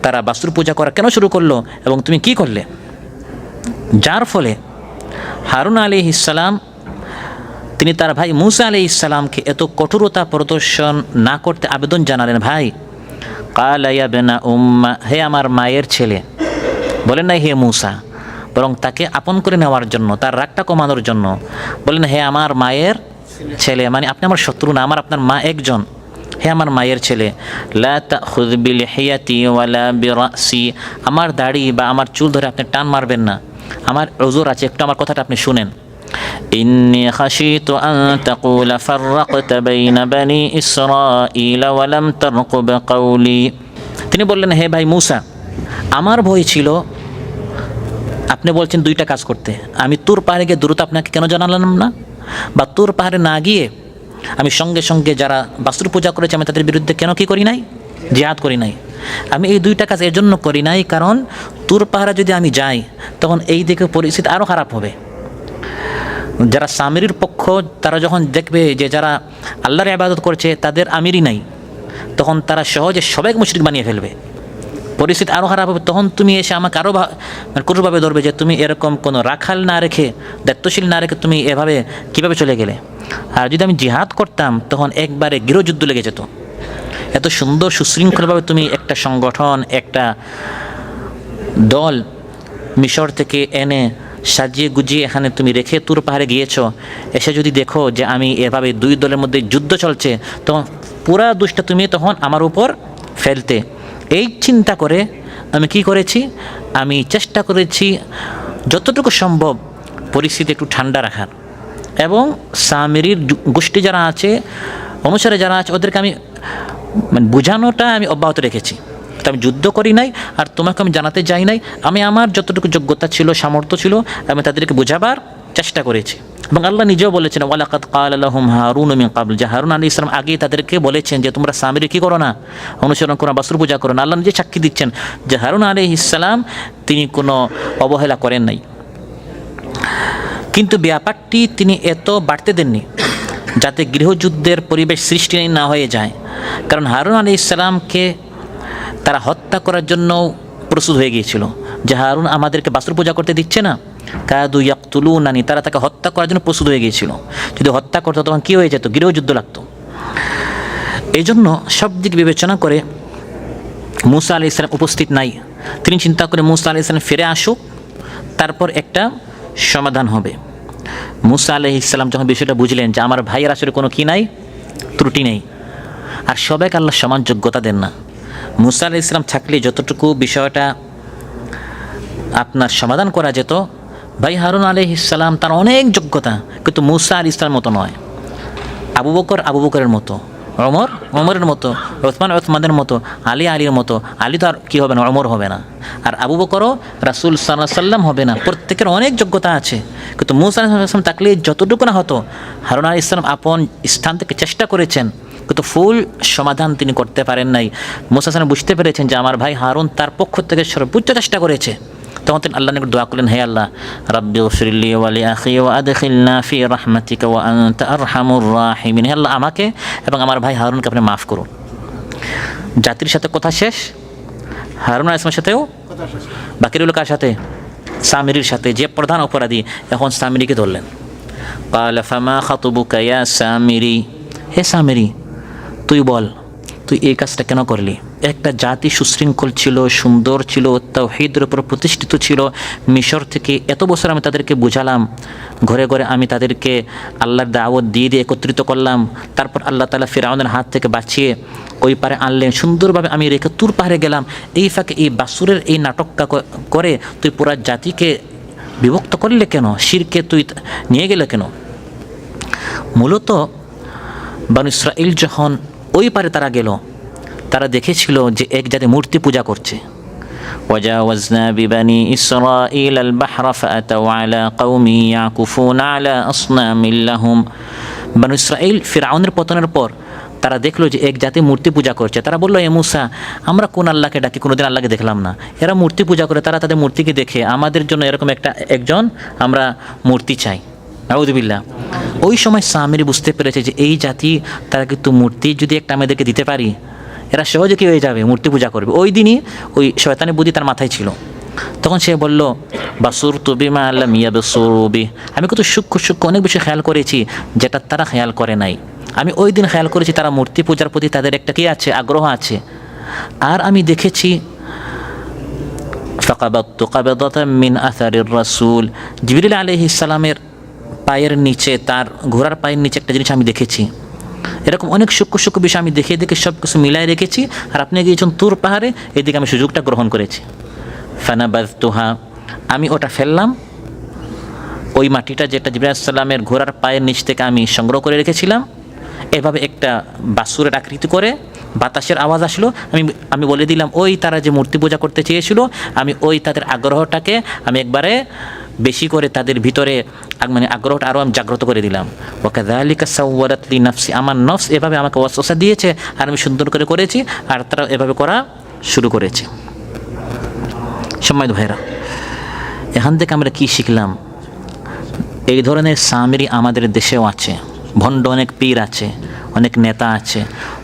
তারা বাস্তুর পূজা করা কেন শুরু করলো এবং তুমি কি করলে? যার ফলে হারুন আলাইহিস সালাম তিনি তার ভাই মূসা আলাইহিস সালামকে এত কঠোরতা প্রদর্শন না করতে আবেদন জানালেন। ভাই, কালা ইয়া বিনা উম্মা, হে আমার মায়ের ছেলে, বলেন না হে মূসা, বরং তাকে আপন করে নেওয়ার জন্য, তার রাগটা কমানোর জন্য বলেন হে আমার মায়ের ছেলে, মানে আপনি আমার শত্রু না, আমার আপনার মা একজন, হে আমার মায়ের ছেলে, লা তাখুয বিলিহিয়াতি ওয়ালা বিরাসি, আমার দাড়ি বা আমার চুল ধরে আপনি টান মারবেন না, আমার ওজর আছে, একটু আমার কথাটা আপনি শুনেন। ইন্নী খাশিতু আন তাকুলা ফাররাকতা বাইনা বানি ইসরাঈল ওয়া লাম তারকুব কাওলি, তিনি বললেন হে ভাই মূসা, আমার ভয় ছিল, আপনি বলছেন দুইটা কাজ করতে, আমি তুর পাহাড়ে গিয়ে দ্রুত আপনাকে কেন জানালাম না, বা তুর পাহাড়ে না গিয়ে আমি সঙ্গে সঙ্গে যারা বাস্তুর পূজা করেছে আমি তাদের বিরুদ্ধে কেন কি করি নাই, জিহাদ করি নাই। আমি এই দুইটা কাজ এর জন্য করি নাই, কারণ তুর পাহাড়ে যদি আমি যাই তখন এই দিকে পরিস্থিতি আরও খারাপ হবে। যারা সামিরির পক্ষ তারা যখন দেখবে যে যারা আল্লাহর ইবাদত করছে তাদের আমিরই নাই, তখন তারা সহজে সবাইকে মুশরিক বানিয়ে ফেলবে, পরিস্থিতি আরও খারাপ হবে। তখন তুমি এসে আমাকে আরও কঠোরভাবে ধরবে যে তুমি এরকম কোনো রাখাল না রেখে, দায়িত্বশীল না রেখে তুমি এভাবে কীভাবে চলে গেলে। আর যদি আমি জিহাদ করতাম তখন একবারে গৃহযুদ্ধ লেগে যেত। এত সুন্দর সুশৃঙ্খলভাবে তুমি একটা সংগঠন, একটা দল মিশর থেকে এনে সাজিয়ে গুজিয়ে এখানে তুমি রেখে তুর পাহাড়ে গিয়েছ, এসে যদি দেখো যে আমি এভাবে দুই দলের মধ্যে যুদ্ধ চলছে, তখন পুরা দুষ্টা তুমি তখন আমার উপর ফেলতে। এই চিন্তা করে আমি কি করেছি, আমি চেষ্টা করেছি যতটুকু সম্ভব পরিস্থিতি একটু ঠান্ডা রাখার, এবং সামিরির গোষ্ঠী যারা আছে, অনুসারে যারা আছে, ওদেরকে আমি মানে বোঝানোটা আমি অব্যাহত রেখেছি। তো আমি যুদ্ধ করি নাই, আর তোমাকে আমি জানাতে যাই নাই, আমি আমার যতটুকু যোগ্যতা ছিল, সামর্থ্য ছিল, আমি তাদেরকে বোঝাবার চেষ্টা করেছি। এবং আল্লাহ নিজেও বলেছেন, ওয়ালাকাদ ক্বালা লাহুম হারুন মিন ক্বাবল, যে হারুন আলাইহিস সালাম আগেই তাদেরকে বলেছেন যে তোমরা সামিরি কী করো না, অনুসরণ করো, বাস্তুর পূজা করো না। আল্লাহ নিজে সাক্ষী দিচ্ছেন যে হারুন আলাইহিস সালাম তিনি কোনো অবহেলা করেন নাই, কিন্তু ব্যাপারটি তিনি এত বাড়তে দেননি যাতে গৃহযুদ্ধের পরিবেশ সৃষ্টি না হয়ে যায়। কারণ হারুন আলাইহিস সালামকে তারা হত্যা করার জন্য প্রস্তুত হয়ে গিয়েছিল, যে হারুন আমাদেরকে বাস্তুর পূজা করতে দিচ্ছে না, কাদু ইয়াকতুলুনানি, তারা তাকে হত্যা করার জন্য প্রস্তুত হয়ে গিয়েছিল। যদি হত্যা করতো তখন কী হয়ে যেত, গৃহযুদ্ধ লাগতো। এই জন্য সব দিক বিবেচনা করে মূসা আলাইহিস সালাম উপস্থিত নাই। তিনি চিন্তা করে মূসা আলাইহিস সালাম ফিরে আসুক, তারপর একটা সমাধান হবে। মূসা আলাইহিস সালাম যখন বিষয়টা বুঝলেন যে আমার ভাইয়ের আসলে কোনো কি নাই, ত্রুটি নেই, আর সবাইকে আল্লাহ সমান যোগ্যতা দেন না। মূসা আলাইহিস সালাম থাকলে যতটুকু বিষয়টা আপনার সমাধান করা যেত, ভাই হারুন আলাইহিস সালাম তার অনেক যোগ্যতা, কিন্তু মূসা আলাইহিস সালামের মতো নয়। আবু বকরের মতো, ওমরের মতো, ওসমানের মতো, আলীর মতো। আলী তো আর কী হবে না, ওমর হবে না। আর আবু বকরও রাসূল সাল্লাল্লাহু আলাইহি সাল্লাম হবে না। প্রত্যেকের অনেক যোগ্যতা আছে, কিন্তু মূসা আলাইহিস সালাম থাকলে যতটুকু না হতো, হারুন আলাইহিস সালাম আপন স্থান থেকে চেষ্টা করেছেন, কিন্তু ফুল সমাধান তিনি করতে পারেন নাই। মূসা আলাইহিস সালাম বুঝতে পেরেছেন যে আমার ভাই হারুন তার পক্ষ থেকে সর্বোচ্চ চেষ্টা করেছে। তখন তিনি আল্লাহর নিকট দোয়া করলেন, হে আল্লাহ, রাব্বি গফিরলি ওয়া লি আখি ওয়া আদখিলনা ফি রাহমাতিকা ওয়া আনতা আরহামুর রাহিমিন, হে আল্লাহ আমাকে এবং আমার ভাই হারুনকে আপনি মাফ করুন। জাতির সাথে কথা শেষ, হারুন আলাইহিস সালামের সাথেও বাকি রইল কার সাথে, সামিরির সাথে, যে প্রধান অপরাধী। এখন সামিরিকে ধরলেন। ক্বালা ফামা খাতুবুকা ইয়া সামিরি, হে সামিরি তুই বল, তুই এই কাজটা কেন করলি? একটা জাতি সুশৃঙ্খল ছিল, সুন্দর ছিল, তাওহীদের উপর প্রতিষ্ঠিত ছিল। মিশর থেকে এত বছর আমি তাদেরকে বুঝালাম, ঘরে ঘরে আমি তাদেরকে আল্লাহর দাওয়াত দিয়ে একত্রিত করলাম। তারপর আল্লাহ তাআলা ফিরআউনের হাত থেকে বাঁচিয়ে ওই পারে আনলেন, সুন্দরভাবে আমি রেখে তুর পাহাড়ে গেলাম। এই ফাঁকে এই বাসুরের এই নাটকটা করে তুই পুরা জাতিকে বিভক্ত করলে কেন, শিরকে তুই নিয়ে গেলে কেন? মূলত বনু ইসরাঈল যখন ওই পারে তারা গেল, তারা দেখেছিল যে এক জাতি মূর্তি পূজা করছে। وجاوزنا ببني إسرائيل البحر فأتوا على قوم يعكفون على أصنام لهم বনু ইসরাইল ফিরআউনের পতনের পর তারা দেখলো যে এক জাতি মূর্তি পূজা করছে। তারা বললো, এ মূসা, আমরা কোন আল্লাহকে ডাকি, কোনোদিন আল্লাহকে দেখলাম না। এরা মূর্তি পূজা করে, তারা তাদের মূর্তিকে দেখে আমাদের জন্য এরকম একজন আমরা মূর্তি চাই। আউযুবিল্লাহ। ওই সময় সামিরি বুঝতে পেরেছে যে এই জাতি, তারা কিন্তু মূর্তি যদি একটা আমাদেরকে দিতে পারি, এরা সহজে কী হয়ে যাবে, মূর্তি পূজা করবে। ওই দিনই ওই শয়তানি বুদ্ধি তার মাথায় ছিল। তখন সে বলল, বাসুর তুবিমা আল্লাহ মিয়া বেসুরবি, আমি কত সূক্ষ্ম অনেক বেশি খেয়াল করেছি যেটা তারা খেয়াল করে নাই। আমি ওই দিন খেয়াল করেছি তারা মূর্তি পূজার প্রতি তাদের একটা কি আছে, আগ্রহ আছে। আর আমি দেখেছি ফাকাবাতু কাবাদাতাম মিন আসারির রাসূল, জিবরিল আলাইহিস সালামের পায়ের নিচে, তার ঘোড়ার পায়ের নিচে একটা জিনিস আমি দেখেছি। এরকম অনেক সূক্ষ্ম বিষয় আমি দেখে সব কিছু মিলাই রেখেছি। আর আপনি গিয়েছেন তুর পাহাড়ে, এদিকে আমি সুযোগটা গ্রহণ করেছি। ফানাবাযতুহা, আমি ওটা ফেললাম, ওই মাটিটা যেটা জিবরাইল আলাইহিস সালামের ঘোড়ার পায়ের নিচ থেকে আমি সংগ্রহ করে রেখেছিলাম। এভাবে একটা বাসুরের আকৃতি করে বাতাসের আওয়াজ আসলো। আমি বলে দিলাম, ওই তারা যে মূর্তি পূজা করতে চেয়েছিল, আমি ওই তাদের আগ্রহটাকে আমি একবারে বেশি করে তাদের ভিতরে মানে আগ্রহটা আরও আমি জাগ্রত করে দিলাম। ওয়াকাযালিকা সাওয়ালাত লি নাফসি, আমার নফস এভাবে আমাকে ওয়াসওয়াসা দিয়েছে আর আমি সুন্দর করে করেছি, আর তারা এভাবে করা শুরু করেছে। সম্মানিত ভাইরা, এখান থেকে আমরা কি শিখলাম? এই ধরনের সামিরি আমাদের দেশেও আছে। ভণ্ড অনেক পীর আছে, অনেক নেতা আছে,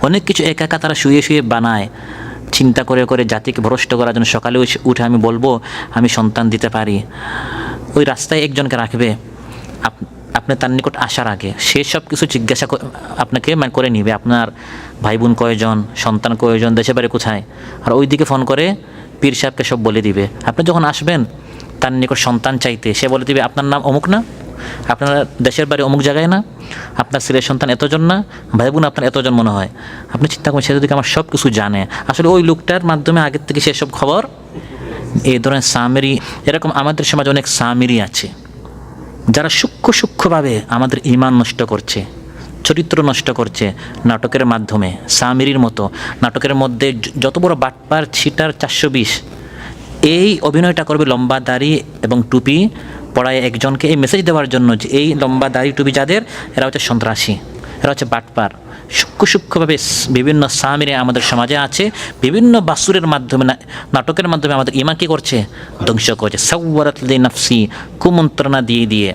অনেক কিছু একা তারা শুয়ে বানায়, চিন্তা করে জাতিকে ভ্রষ্ট করার জন্য। সকালে উঠে আমি বলবো আমি সন্তান দিতে পারি, ওই রাস্তায় একজনকে রাখবে, আপনি তার নিকট আসার আগে সে সব কিছু জিজ্ঞাসা আপনাকে করে নিবে, আপনার ভাই বোন কয়জন, সন্তান কয়জন, দেশে বাড়ি কোথায়। আর ওই দিকে ফোন করে পীর সাহেবকে সব বলে দিবে। আপনি যখন আসবেন তার নিকট সন্তান চাইতে, সে বলে দিবে আপনার নাম অমুক না, আপনার দেশের বাড়ি অমুক জায়গায় না, আপনার ছেলের সন্তান এতজন না, ভাই বোন আপনার এতজন মনে হয়। আপনি চিন্তা করুন, সে যদি আমার সব কিছু জানে, আসলে ওই লোকটার মাধ্যমে আগের থেকে সেসব খবর। এই ধরনের সামিরি, এরকম আমাদের সমাজে অনেক সামিরি আছে যারা সূক্ষ্মভাবে আমাদের ঈমান নষ্ট করছে, চরিত্র নষ্ট করছে নাটকের মাধ্যমে। সামিরির মতো নাটকের মধ্যে যত বড় বাটপার, ছিটার 420, এই অভিনয়টা করবে লম্বা দাড়ি এবং টুপি পড়ায় একজনকে এই মেসেজ দেওয়ার জন্য যে এই লম্বা দাড়ি টুপি যাদের, এরা হচ্ছে সন্ত্রাসী, এরা হচ্ছে বাটপার। সূক্ষ্মভাবে বিভিন্ন সামিরে আমাদের সমাজে আছে, বিভিন্ন বাসুরের মাধ্যমে, নাটকের মাধ্যমে আমাদের ঈমান কি করছে, ধ্বংস করছে। সাওয়ারাত লি নাফসি, কুমন্ত্রণা দিয়ে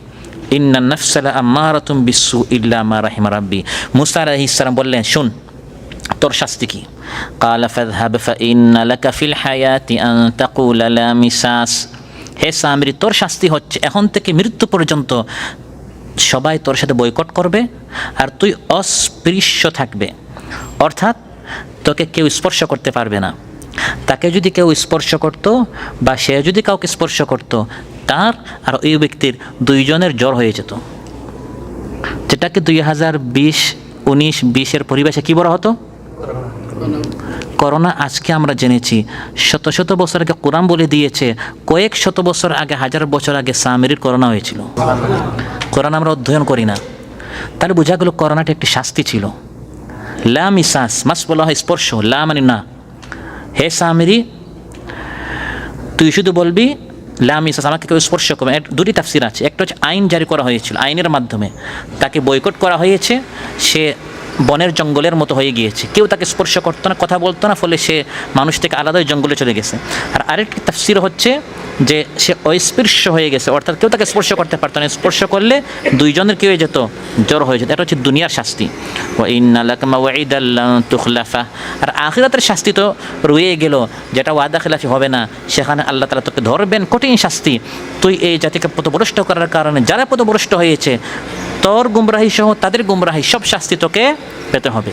ইন্না নাফসা লাআম্মারাতুম বিসসু ইল্লা মা রাহিমা রাব্বি। মুসা আলাইহিস সালাম বললেন, শুন তোর শাস্তি কি? ক্বালা ফাযহাব ফাইন্না লাকা ফিল হায়াতি আন তাকুলা লা মিসাস। হে সামিরি, তোর শাস্তি হচ্ছে এখন থেকে মৃত্যু পর্যন্ত সবাই তোর সাথে বয়কট করবে আর তুই অস্পৃশ্য থাকবে, অর্থাৎ তোকে কেউ স্পর্শ করতে পারবে না। তাকে যদি কেউ স্পর্শ করত বা সে যদি কাউকে স্পর্শ করত, তার আর ওই ব্যক্তির দুইজনের জ্বর হয়ে যেত, যেটাকে 2019-20 পরিবেশে কী বলা হতো, করোনা। আজকে আমরা জেনেছি শত বছর আগে কোরআন বলে দিয়েছে, কয়েক শত বছর আগে, 1000 বছর আগে সামিরির করোনা হয়েছিল। কোরআন আমরা অধ্যয়ন করি না, তাহলে বোঝা গেল করোনাটা একটি শাস্তি ছিল। লা মিসাস, মাস বলা হয় স্পর্শ, লা মানে না। হে সামিরি, তুই শুধু বলবি লা মিসাস, আমাকে কেউ স্পর্শ করবে। দুটি তাফসির আছে, একটা হচ্ছে আইন জারি করা হয়েছিল, আইনের মাধ্যমে তাকে বয়কট করা হয়েছে, সে বনের জঙ্গলের মতো হয়ে গিয়েছে, কেউ তাকে স্পর্শ করতো না, কথা বলতো না, ফলে সে মানুষ থেকে আলাদা জঙ্গলে চলে গেছে। আর আরেকটি তাফসির হচ্ছে যে সে অস্পৃশ্য হয়ে গেছে, অর্থাৎ কেউ তাকে স্পর্শ করতে পারতো না, স্পর্শ করলে দুইজনের কী হয়ে যেত, জ্বর হয়ে যেত। এটা হচ্ছে দুনিয়ার শাস্তি। ওয়া ইন্না লাকা মাওঈদান লান তুখলাফা। আর আখিরাতের শাস্তি তো রয়ে গেল, যেটা ওয়াদা খিলাফি হবে না, সেখানে আল্লাহ তাআলা তোকে ধরবেন, কঠিন শাস্তি। তুই এই জাতিকে পথভ্রষ্ট করার কারণে যারা পথভ্রষ্ট হয়েছে, তোর গুমরাহি সহ তাদের গুমরাহি, সব শাস্তি তোকে পেতে হবে।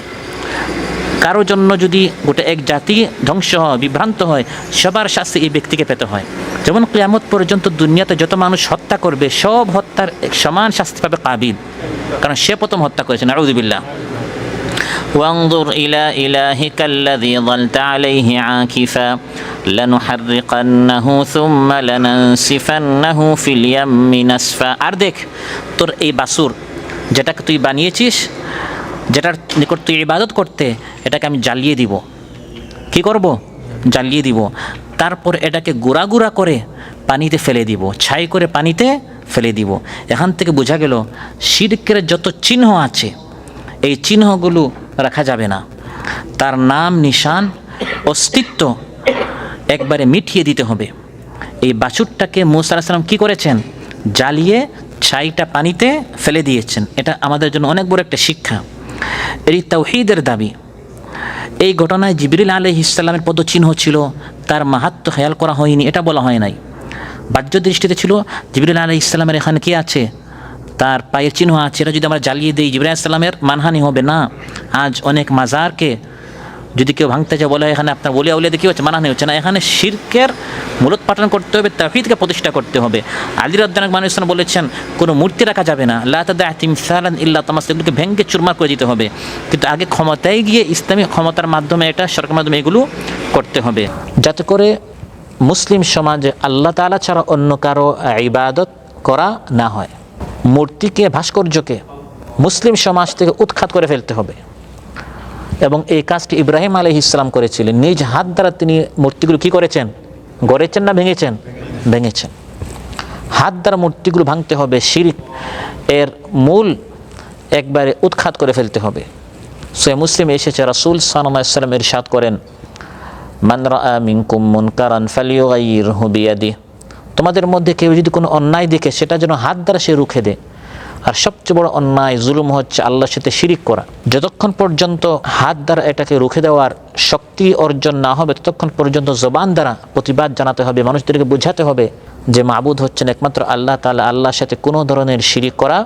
কারোর জন্য যদি গোটা এক জাতি ধ্বংস হয়, বিভ্রান্ত হয়, সবার শাস্তি এই ব্যক্তিকে পেতে হয়। যেমন কিয়ামত পর্যন্ত দুনিয়াতে যত মানুষ হত্যা করবে, সব হত্যার এক সমান শাস্তি পাবে কাবিল, কারণ সে প্রথম হত্যা করেছে। নাউযুবিল্লাহ। ওয়ানজুর ইলা ইলাহিকাল্লাযী যালতা আলাইহি আকিফা লানুহাররিকান্নাহু সুম্মা লানানসিফান্নাহু ফিল ইয়াম্মি নাসফা। আর দেখ, তোর এই বাসুর যেটাকে তুই বানিয়েছিস, যেটার নিকট তুই ইবাদত করতে, এটাকে আমি জ্বালিয়ে দিব। কি করব? জ্বালিয়ে দিব, তারপর এটাকে গুঁড়া গুঁড়া করে পানিতে ফেলে দিব, ছাই করে পানিতে ফেলে দিব। এখান থেকে বোঝা গেল শিরকের যত চিহ্ন আছে এই চিহ্নগুলো রাখা যাবে না, তার নাম নিশান অস্তিত্ব একবারে মিটিয়ে দিতে হবে। এই বাছুরটাকে মূসা আলাইহিস সালাম কী করেছেন? জ্বালিয়ে ছাইটা পানিতে ফেলে দিয়েছেন। এটা আমাদের জন্য অনেক বড় একটা শিক্ষা, এটি তাওহীদের দাবি। এই ঘটনায় জিবরিল আলাইহিস সালামের পদচিহ্ন ছিল, তার মাহাত্ম্য খেয়াল করা হয়নি, এটা বলা হয় নাই। বাহ্য দৃষ্টিতে ছিল জিবরিল আলাইহিস সালামের এখানে কি আছে, তার পায়ের চিহ্ন আছে, এটা যদি আমরা জ্বালিয়ে দিই জিবরিল আলাইহিস সালামের মানহানি হবে না। আজ অনেক মাজারকে যদি কেউ ভাঙতে যায় বলে এখানে আপনার ওলিয়া উলিয়াদের কী হচ্ছে, মানহানি হচ্ছে না। এখানে শিরকের মূলোৎপাটন করতে হবে, তাওহীদকে প্রতিষ্ঠা করতে হবে। আলী রাদিয়াল্লাহু আনহু মানুষ বলেছেন কোনো মূর্তি রাখা যাবে না, লা তাদা তিমসালান ইল্লা তামাস, এগুলোকে ভেঙে চুরমার করে দিতে হবে। কিন্তু আগে ক্ষমতায় গিয়ে ইসলামী ক্ষমতার মাধ্যমে, এটা সরকারের মাধ্যমে এগুলো করতে হবে, যাতে করে মুসলিম সমাজে আল্লাহ তাআলা ছাড়া অন্য কারো ইবাদত করা না হয়। মূর্তিকে, ভাস্কর্যকে মুসলিম সমাজ থেকে উৎখাত করে ফেলতে হবে। এবং এই কাজটি ইব্রাহিম আলাইহিস সালাম করেছিলেন। নিজ হাত দ্বারা তিনি মূর্তিগুলো কী করেছেন? গড়েছেন না ভেঙেছেন? ভেঙেছেন। হাত দ্বারা মূর্তিগুলো ভাঙতে হবে, শিরক এর মূল একবারে উৎখাত করে ফেলতে হবে। সহিহ মুসলিমে এসেছে, রাসূল সাল্লাল্লাহু আলাইহি ওয়াসাল্লাম ইরশাদ করেন, মান রাআ মিনকুম মুনকারান ফালিয়ুগাইয়িরহু বিয়াদিহি, তোমাদের মধ্যে কেউ যদি কোনো অন্যায় দেখে সেটা যেন হাত দ্বারা সে রুখে দেয়। আর সবচেয়ে বড় অন্যায় জুলুম হচ্ছে আল্লাহর সাথে শিরিক করা। যতক্ষণ পর্যন্ত হাত দ্বারা এটাকে রুখে দেওয়ার শক্তি অর্জন না হবে ততক্ষণ পর্যন্ত জবান দ্বারা প্রতিবাদ জানাতে হবে, মানুষদেরকে বোঝাতে হবে যে মাবুদ হচ্ছেন একমাত্র আল্লাহ তাআলা, আল্লাহর সাথে কোনো ধরনের শিরিক করা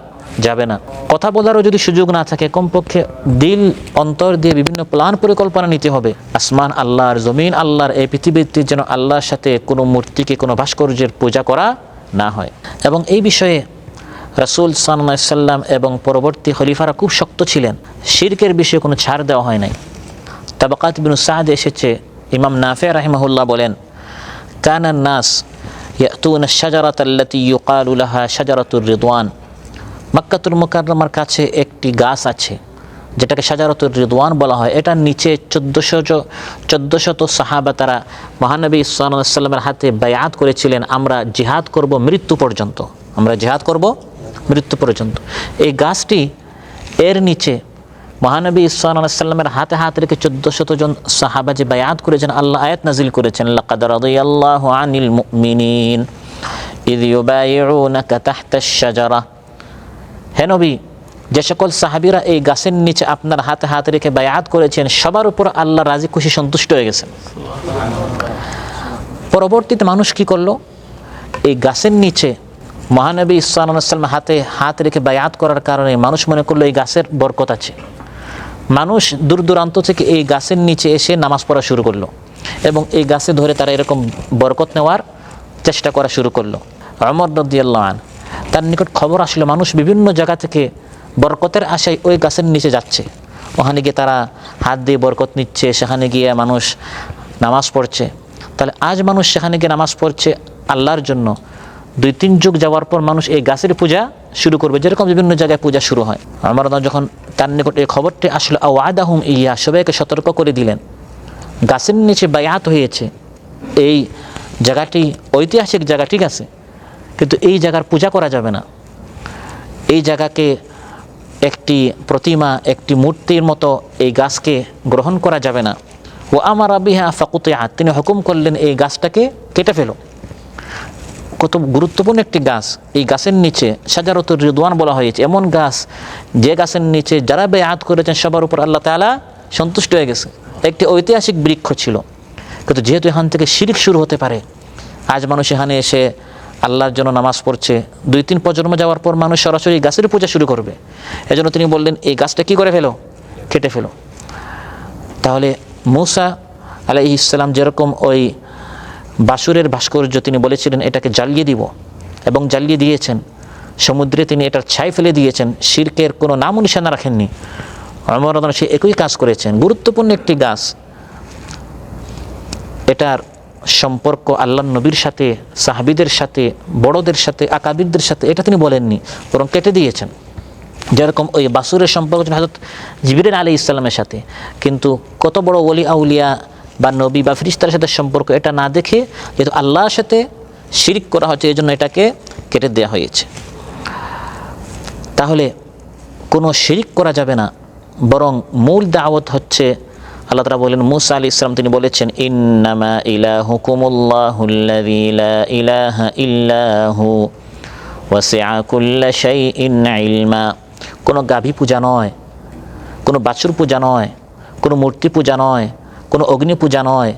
যাবে না। কথা বলারও যদি সুযোগ না থাকে, কমপক্ষে দিল অন্তর দিয়ে বিভিন্ন প্ল্যান পরিকল্পনা নিতে হবে। আসমান আল্লাহর, জমিন আল্লাহর, এই পৃথিবীতে যেন আল্লাহর সাথে কোনো মূর্তিকে, কোনো ভাস্কর্যের পূজা করা না হয়। এবং এই বিষয়ে রাসূল সাল্লাল্লাহু আলাইহি সাল্লাম এবং পরবর্তী খলিফারা খুব শক্ত ছিলেন, শিরকের বিষয়ে কোনো ছাড় দেওয়া হয় নাই। তাবাকাত ইবনে সাদ এসেছে, ইমাম নাফি রাহিমাহুল্লাহ বলেন, কানান নাস ইয়াতুনা আশ-শাজারাতা আল্লাতী ইউকালু লাহা শাজারাতুর রিদওয়ান, মক্কাতুল মুকাররমার কাছে একটি গাছ আছে যেটাকে শাজারাতুর রিদওয়ান বলা হয়। এটার নিচে 1400 সাহাবা তারা মহানবী সাল্লাল্লাহু আলাইহি সাল্লামের হাতে বায়াত করেছিলেন, আমরা জিহাদ করব মৃত্যু পর্যন্ত, আমরা জিহাদ করব মৃত্যু পর্যন্ত। এই গাছটি, এর নিচে মহানবী সাল্লাল্লাহু আলাইহি সাল্লামের হাতে হাত রেখে 1400 জন সাহাবা যে বায়াত করেছেন, আল্লাহ আয়াত নাজিল করেছেন, লাকাদ রাদিয়াল্লাহু আনিল মুমিনিন ইয ইউবাইউনাকা তাহতাশ শাজারা, হে নবী, যে সকল সাহাবীরা এই গাছের নিচে আপনার হাতে হাত রেখে বায়াত করেছেন সবার উপর আল্লাহ রাজি খুশি সন্তুষ্ট হয়ে গেছেন। পরবর্তীতে মানুষ কি করলো? এই গাছের নিচে মহানবী সাল্লাল্লাহু আলাইহি ওয়াসাল্লাম হাতে হাত রেখে বায়াত করার কারণে মানুষ মনে করলো এই গাছের বরকত আছে। মানুষ দূর দূরান্ত থেকে এই গাছের নিচে এসে নামাজ পড়া শুরু করলো এবং এই গাছে ধরে তারা এরকম বরকত নেওয়ার চেষ্টা করা শুরু করলো। ওমর রাদিয়াল্লাহু আনহু, তার নিকট খবর আসলো মানুষ বিভিন্ন জায়গা থেকে বরকতের আশায় ওই গাছের নিচে যাচ্ছে, ওখানে গিয়ে তারা হাত দিয়ে বরকত নিচ্ছে, সেখানে গিয়ে মানুষ নামাজ পড়ছে। তাহলে আজ মানুষ সেখানে গিয়ে নামাজ পড়ছে আল্লাহর জন্য, 2-3 যুগ যাওয়ার পর মানুষ এই গাছের পূজা শুরু করবে, যেরকম বিভিন্ন জায়গায় পূজা শুরু হয়। আমার যখন তার নিকট এই খবরটি আসলো, আওয়াদাহুম ইয়া, সবাইকে সতর্ক করে দিলেন, গাছের নিচে বায়াত হয়েছে, এই জায়গাটি ঐতিহাসিক জায়গা, ঠিক আছে, কিন্তু এই জায়গার পূজা করা যাবে না, এই জায়গাকে একটি প্রতিমা, একটি মূর্তির মতো এই গাছকে গ্রহণ করা যাবে না। ও আমারা বিহা ফাকুতিআত, তিনি হুকুম করলেন এই গাছটাকে কেটে ফেলো। কত গুরুত্বপূর্ণ একটি গাছ, এই গাছের নিচে শাজারাতুর রিদওয়ান বলা হয়েছে, এমন গাছ যে গাছের নিচে যারা বায়াত করেছেন সবার উপর আল্লাহ তাআলা সন্তুষ্ট হয়ে গেছে। একটি ঐতিহাসিক বৃক্ষ ছিল, কিন্তু যেহেতু এখান থেকে শিরক শুরু হতে পারে, আজ মানুষ এখানে এসে আল্লাহর জন্য নামাজ পড়ছে, 2-3 প্রজন্ম যাওয়ার পর মানুষ সরাসরি গাছের পূজা শুরু করবে। এজন্য তিনি বললেন এই গাছটা কি করে ফেলো, কেটে ফেলো। তাহলে মূসা আলাইহিস সালাম যেরকম ওই বাসুরের ভাস্কর্য তিনি বলেছিলেন এটাকে জ্বালিয়ে দিব, এবং জ্বালিয়ে দিয়েছেন, সমুদ্রে তিনি এটার ছাই ফেলে দিয়েছেন, শিরকের কোনো নাম নিশানা রাখেননি। ওমর রাদিয়াল্লাহু আনহু সে একই কাজ করেছেন। গুরুত্বপূর্ণ একটি গাছ, এটার সম্পর্ক আল্লাহর নবীর সাথে, সাহাবীদের সাথে, বড়দের সাথে, আকাবিরদের সাথে, এটা তিনি বলেননি, বরং কেটে দিয়েছেন। যেরকম ওই বাসুরের সম্পর্ক হযরত জিবরিল আলাইহিস সালামের সাথে, কিন্তু কত বড় ওলি আউলিয়া বা নবী বা ফেরেশতার সাথে সম্পর্ক, এটা না দেখে যেহেতু আল্লাহর সাথে শিরিক করা হচ্ছে এই জন্য এটাকে কেটে দেওয়া হয়েছে। তাহলে কোনো শিরিক করা যাবে না, বরং মূল দাওয়াত হচ্ছে আল্লাহ তাআলা বলেন মুসা আলাইহিস সালাম তিনি বলেছেন ইন্নামা ইলাহুকুমুল্লাহুল্লাযী লা ইলাহা ইল্লাহু ওয়াসিআ কুল্লা শাইইন ইলমা। কোনো গাভী পূজা নয়, কোনো বাছুর পূজা নয়, কোনো মূর্তি পূজা নয়, কোনো অগ্নি পূজা নয়,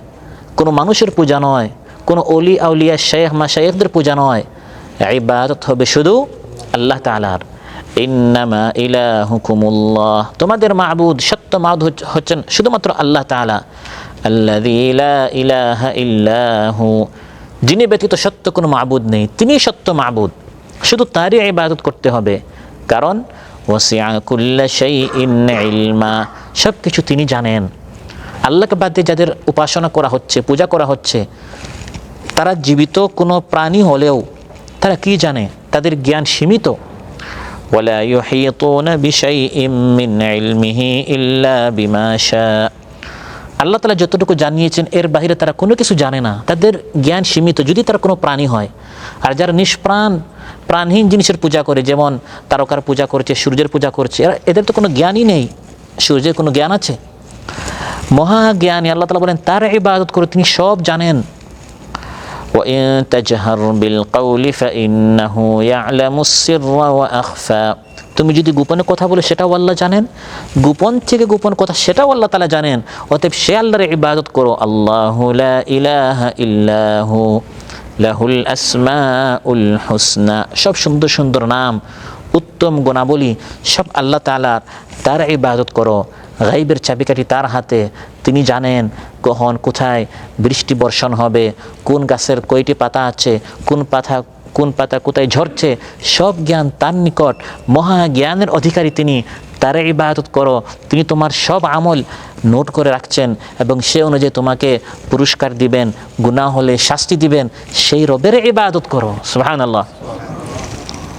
কোনো মানুষের পূজা নয়, কোনো অলি আউলিয়া শাইখ মাশায়েখদের পূজা নয়, ইবাদত হবে শুধু আল্লাহ তাআলার। ইন্নামা ইলাহুকুমুল্লাহ, তোমাদের মাবুদ সত্য মাবুদ হচ্ছেন শুধুমাত্র আল্লাহ তাআলা, আল্লাযী লা ইলাহা ইল্লাহু, যিনি ব্যতীত সত্য কোনো মাবুদ নেই, তিনিই সত্য মাবুদ, শুধু তারই ইবাদত করতে হবে। কারণ ওয়াসিআ কুল্লা শাইইন ইলমা, সব কিছু তিনি জানেন। আল্লাহকে বাদ দিয়ে যাদের উপাসনা করা হচ্ছে, পূজা করা হচ্ছে, তারা জীবিত কোনো প্রাণী হলেও তারা কি জানে? তাদের জ্ঞান সীমিত। ওয়ালা ইউহিতুনা বিশাইইম মিন ইলমিহি ইল্লা বিমা শাআ, আল্লাহ তাআলা যতটুকু জানিয়েছেন এর বাইরে তারা কোনো কিছু জানে না, তাদের জ্ঞান সীমিত, যদি তারা কোনো প্রাণী হয়। আর যারা নিষ্প্রাণ প্রাণহীন জিনিসের পূজা করে, যেমন তারকার পূজা করছে, সূর্যের পূজা করছে, এদের তো কোনো জ্ঞানই নেই। সূর্যের কোনো জ্ঞান আছে? মহাজ্ঞানী আল্লাহ তাআলা বলেন তার ইবাদত করে, তিনি সব জানেন। وَإِن تَجْهَرْ بِالْقَوْلِ فَإِنَّهُ يَعْلَمُ السِّرَّ وَأَخْفَى, তুমি যদি গোপনে কথা বলে সেটাও আল্লাহ জানেন, গোপন থেকে গোপন কথা সেটাও আল্লাহ তাআলা জানেন। অতএব সে আল্লাহর ইবাদত করো। আল্লাহু লা ইলাহা ইল্লাহু লাহুল আসমাউল হুসনা, সব সুন্দর সুন্দর নাম, উত্তম গুণাবলী সব আল্লাহ তাআলার, তার ইবাদত করো। গায়বের চাবিকাঠি তার হাতে, তিনি জানেন কখন কোথায় বৃষ্টি বর্ষণ হবে, কোন গাছের কয়টি পাতা আছে, কোন পাতা কোথায় ঝরছে, সব জ্ঞান তার নিকট। মহাজ্ঞানের অধিকারী তিনি, তার ইবাদত করো। তিনি তোমার সব আমল নোট করে রাখছেন এবং সে অনুযায়ী তোমাকে পুরস্কার দিবেন, গুনাহ হলে শাস্তি দিবেন। সেই রবের ইবাদত করো। সুবহানাল্লাহ।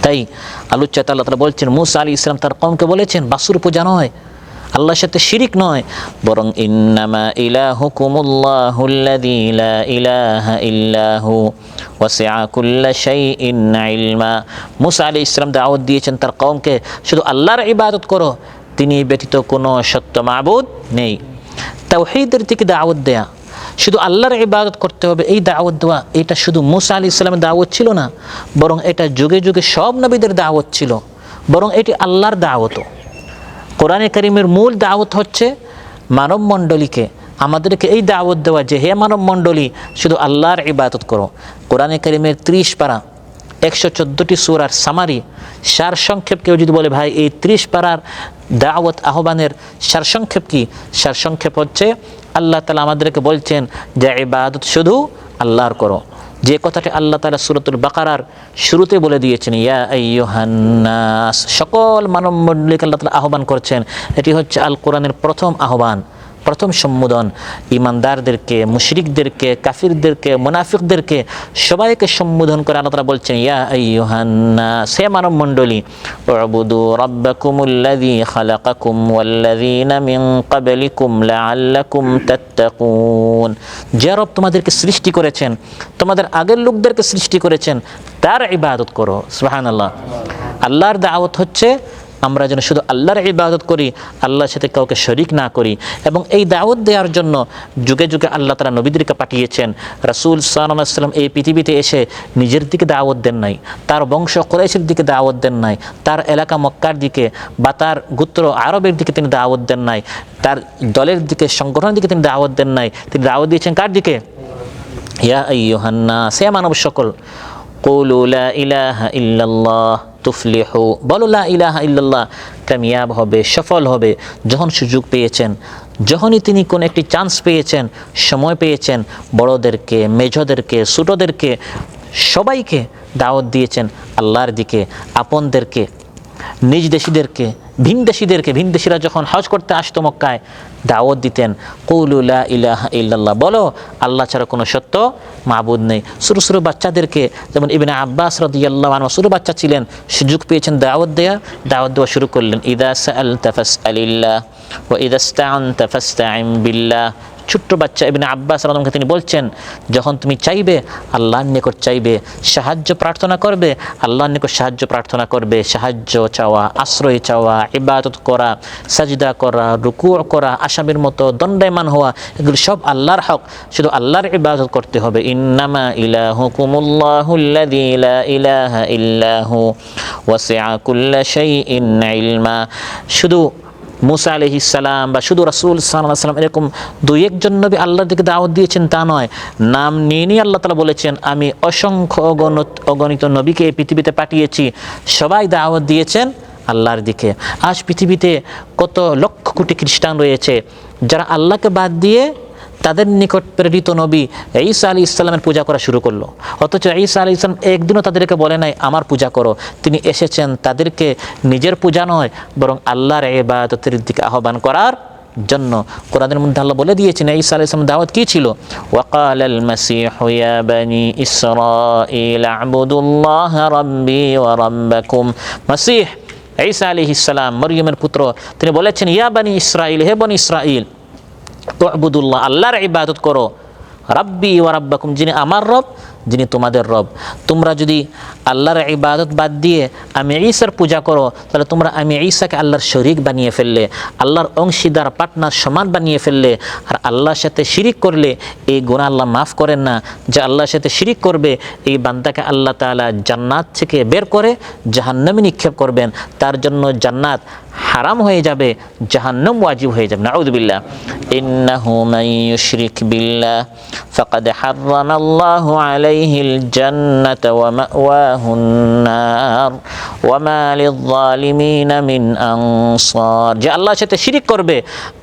তাই আলোচ্যতা আল্লাহ তাআলা বলছেন মুসা আলাইহিস সালাম তার কওমকে বলেছেন বাছুর পূজা নয়, আল্লাহর সাথে শিরিক নয়, বরং ইন্নামা ইলাহুকুমুল্লাহুল্লাযী লা ইলাহা ইল্লাহু ওয়াসিআ কুল্লা শাইইন ইলমা। মুসা আলাইহিস সালাম দাওয়াত দিয়েছেন তার কওমকে শুধু আল্লাহর ইবাদত করো, তিনি ব্যতীত কোনো সত্য মাবুদ নেই। তাওহীদের দিকে দাওয়াত দেয়া, শুধু আল্লাহর ইবাদত করতে হবে, এই দাওয়াত দেওয়া, এটা শুধু মুসা আলাইহিস সালামের দাওয়াত ছিল না, বরং এটা যুগে যুগে সব নবীদের দাওয়াত ছিল, বরং এটি আল্লাহর দাওয়াতও। কোরআনে কারীমের মূল দাওয়াত হচ্ছে মানব মণ্ডলীকে আমাদেরকে এই দাওয়াত দেওয়া যে হে মানব মণ্ডলী শুধু আল্লাহর ইবাদত করো। কোরআনে কারীমের 30 পারা 114টি সূরার সামারি, সারসংক্ষেপ। কেউ যদি বলে ভাই এই 30 পারার দাওয়াত আহ্বানের সারসংক্ষেপ কি? সারসংক্ষেপ হচ্ছে আল্লাহ তাআলা আমাদেরকে বলছেন যে ইবাদত শুধু আল্লাহর করো, যে কথাটি আল্লাহ তাআলা সূরাতুল বাকারার শুরুতে বলে দিয়েছেন ইয়া আইয়ুহান নাস, সকল মানব মণ্ডলীকে আল্লাহ তাআলা আহ্বান করছেন। এটি হচ্ছে আল কোরআনের প্রথম আহ্বান, প্রথম সম্বোধন। ইমানদারদেরকে, মুশরিকদেরকে, কাফিরদেরকে, মুনাফিকদেরকে সবাইকে সম্বোধন করে আল্লাহ তাআলা বলছেন ইয়া আইয়ুহান নাস, হে মানব মণ্ডলী, উবুদু রাব্বাকুমুল্লাযী খালাকাকুম ওয়াল্লাযীনা মিন ক্বাবলিকুম লাআল্লাকুম তাত্তাকুন, যে রব তোমাদেরকে সৃষ্টি করেছেন, তোমাদের আগের লোকদেরকে সৃষ্টি করেছেন, তার ইবাদত করো। সুবহানাল্লাহ। আল্লাহর দাওয়াত হচ্ছে আমরা যেন শুধু আল্লাহর ইবাদত করি, আল্লাহর সাথে কাউকে শরীক না করি। এবং এই দাওয়াত দেওয়ার জন্য যুগে যুগে আল্লাহ তাআলা নবীদেরকে পাঠিয়েছেন। রাসূল সাল্লাল্লাহু আলাইহি ওয়াসাল্লাম এই পৃথিবীতে এসে নিজের দিকে দাওয়াত দেন নাই, তার বংশ কুরাইশের দিকে দাওয়াত দেন নাই, তার এলাকা মক্কার দিকে বা তার গোত্র আরবের দিকে তিনি দাওয়াত দেন নাই, তার দলের দিকে, সংগঠনের দিকে তিনি দাওয়াত দেন নাই। তিনি দাওয়াত দিয়েছেন কার দিকে? ইয়া আইয়ুহান নাস, হে মানব সকল, কুলু লা ইলাহা ইল্লাল্লাহ তুফলিহু, বলো লা ইলাহা ইল্লাল্লাহ, কামিয়াব হবে, সফল হবে। যখন সুযোগ পেয়েছেন, যখনই তিনি কোন একটি চান্স পেয়েছেন, সময় পেয়েছেন, বড়দেরকে, মেজদেরকে, ছোটদেরকে সবাইকে দাওয়াত দিয়েছেন আল্লাহর দিকে, আপনদেরকে, নিজ দেশীদেরকে, ভিনদেশীদেরকে। ভিনদেশীরা যখন হজ করতে আসতো মক্কায় দাওয়াত দিতেন কুলু লা ইলাহা ইল্লাল্লাহ, বলো আল্লাহ ছাড়া কোনো সত্য মাবুদ নেই। ছোটো ছোটো বাচ্চাদেরকে, যেমন ইবনে আব্বাস রাদিয়াল্লাহু আনহু ছোটো বাচ্চা ছিলেন, সুযোগ পেয়েছেন দাওয়াত দেওয়া শুরু করলেন। ইদা সাআলতা ফাসআলিল্লাহ ওয়া ইদা ইসতাআনতা ফাসতাইন বিল্লাহ, ছোট্ট বাচ্চা ইবনে আব্বাস রাদিয়াল্লাহু আনহুকে তিনি বলছেন, যখন তুমি চাইবে আল্লাহর নিকট চাইবে, সাহায্য প্রার্থনা করবে, আল্লাহর নিকট সাহায্য প্রার্থনা করবে, সাহায্য চাওয়া, আশ্রয় চাওয়া, ইবাদত করা, সাজদা করা, রুকু করা, আসামির মতো দণ্ডায়মান হওয়া, এগুলো সব আল্লাহর হক, শুধু আল্লাহর ইবাদত করতে হবে। ইন্নামা ইলাহুকুমুল্লাহুল্লাযী লা ইলাহা ইল্লাহু ওয়াসিআ কুল্লা শাইইন ইলমা। শুধু মুসা আলাইহিস সালাম বা শুধু রাসূল সাল্লাল্লাহু আলাইহি ওয়াসাল্লাম এরকম দুই একজন নবী আল্লাহর দিকে দাওয়াত দিয়েছেন তা নয়, নাম নিয়ে নিয়ে আল্লাহ তাআলা বলেছেন আমি অসংখ্য অগণিত নবীকে এই পৃথিবীতে পাঠিয়েছি, সবাই দাওয়াত দিয়েছেন আল্লাহর দিকে। আজ পৃথিবীতে কত লক্ষ কোটি খ্রিস্টান রয়েছে যারা আল্লাহকে বাদ দিয়ে তাদের নিকট প্রেরিত নবী ঈসা আলাইহিস সালামের পূজা করা শুরু করলো, অথচ ঈসা আলাইহিস সালাম একদিনও তাদেরকে বলে নাই আমার পূজা করো। তিনি এসেছেন তাদেরকে নিজের পূজা নয় বরং আল্লাহর ইবাদতের দিকে আহ্বান করার জন্য। কোরআনের মধ্যে আল্লাহ বলে দিয়েছেন ঈসা আলাইহিস সালামের দাওয়াত কি ছিল, ওয়াকালাল মাসীহু ইয়া বানি ইসরাঈল আ'বুদুল্লাহা রাব্বী ওয়া রাব্বাকুম। মাসীহ ঈসা আলাইহিস সালাম মরিয়মের পুত্র, তিনি বলেছেন ইয়া বানি ইসরাঈল, হে বনি ইসরাঈল, তু'বুদুল্লাহ আল্লাহর ইবাদত করো, রাব্বি ওয়া রাব্বাকুম যিনি আমার রব যিনি তোমাদের রব। তোমরা যদি আল্লাহর ইবাদত বাদ দিয়ে আমি ঈসার পূজা করো তাহলে তোমরা আমি ঈসাকে আল্লাহর শরীক বানিয়ে ফেললে, আল্লাহর অংশীদার পার্টনার সমান বানিয়ে ফেললে। আর আল্লাহর সাথে শিরিক করলে এই গুনাহ আল্লাহ মাফ করেন না। যে আল্লাহর সাথে শিরিক করবে এই বান্দাকে আল্লাহ তাআলা জান্নাত থেকে বের করে জাহান্নামে নিক্ষেপ করবেন, তার জন্য জান্নাত হারাম হয়ে যাবে, জাহান্নাম ওয়াজিব হয়ে যাবে। নাউযুবিল্লাহ। ইন্নাহু মান ইউশরিক বিল্লাহ ফাকাদ হারামাল্লাহু আলাইহিল জান্নাতা ওয়া মাওয়াহুন নার ওয়া মা লিয-যালিমিনা মিন আনসার। যে আল্লাহর সাথে শিরিক করবে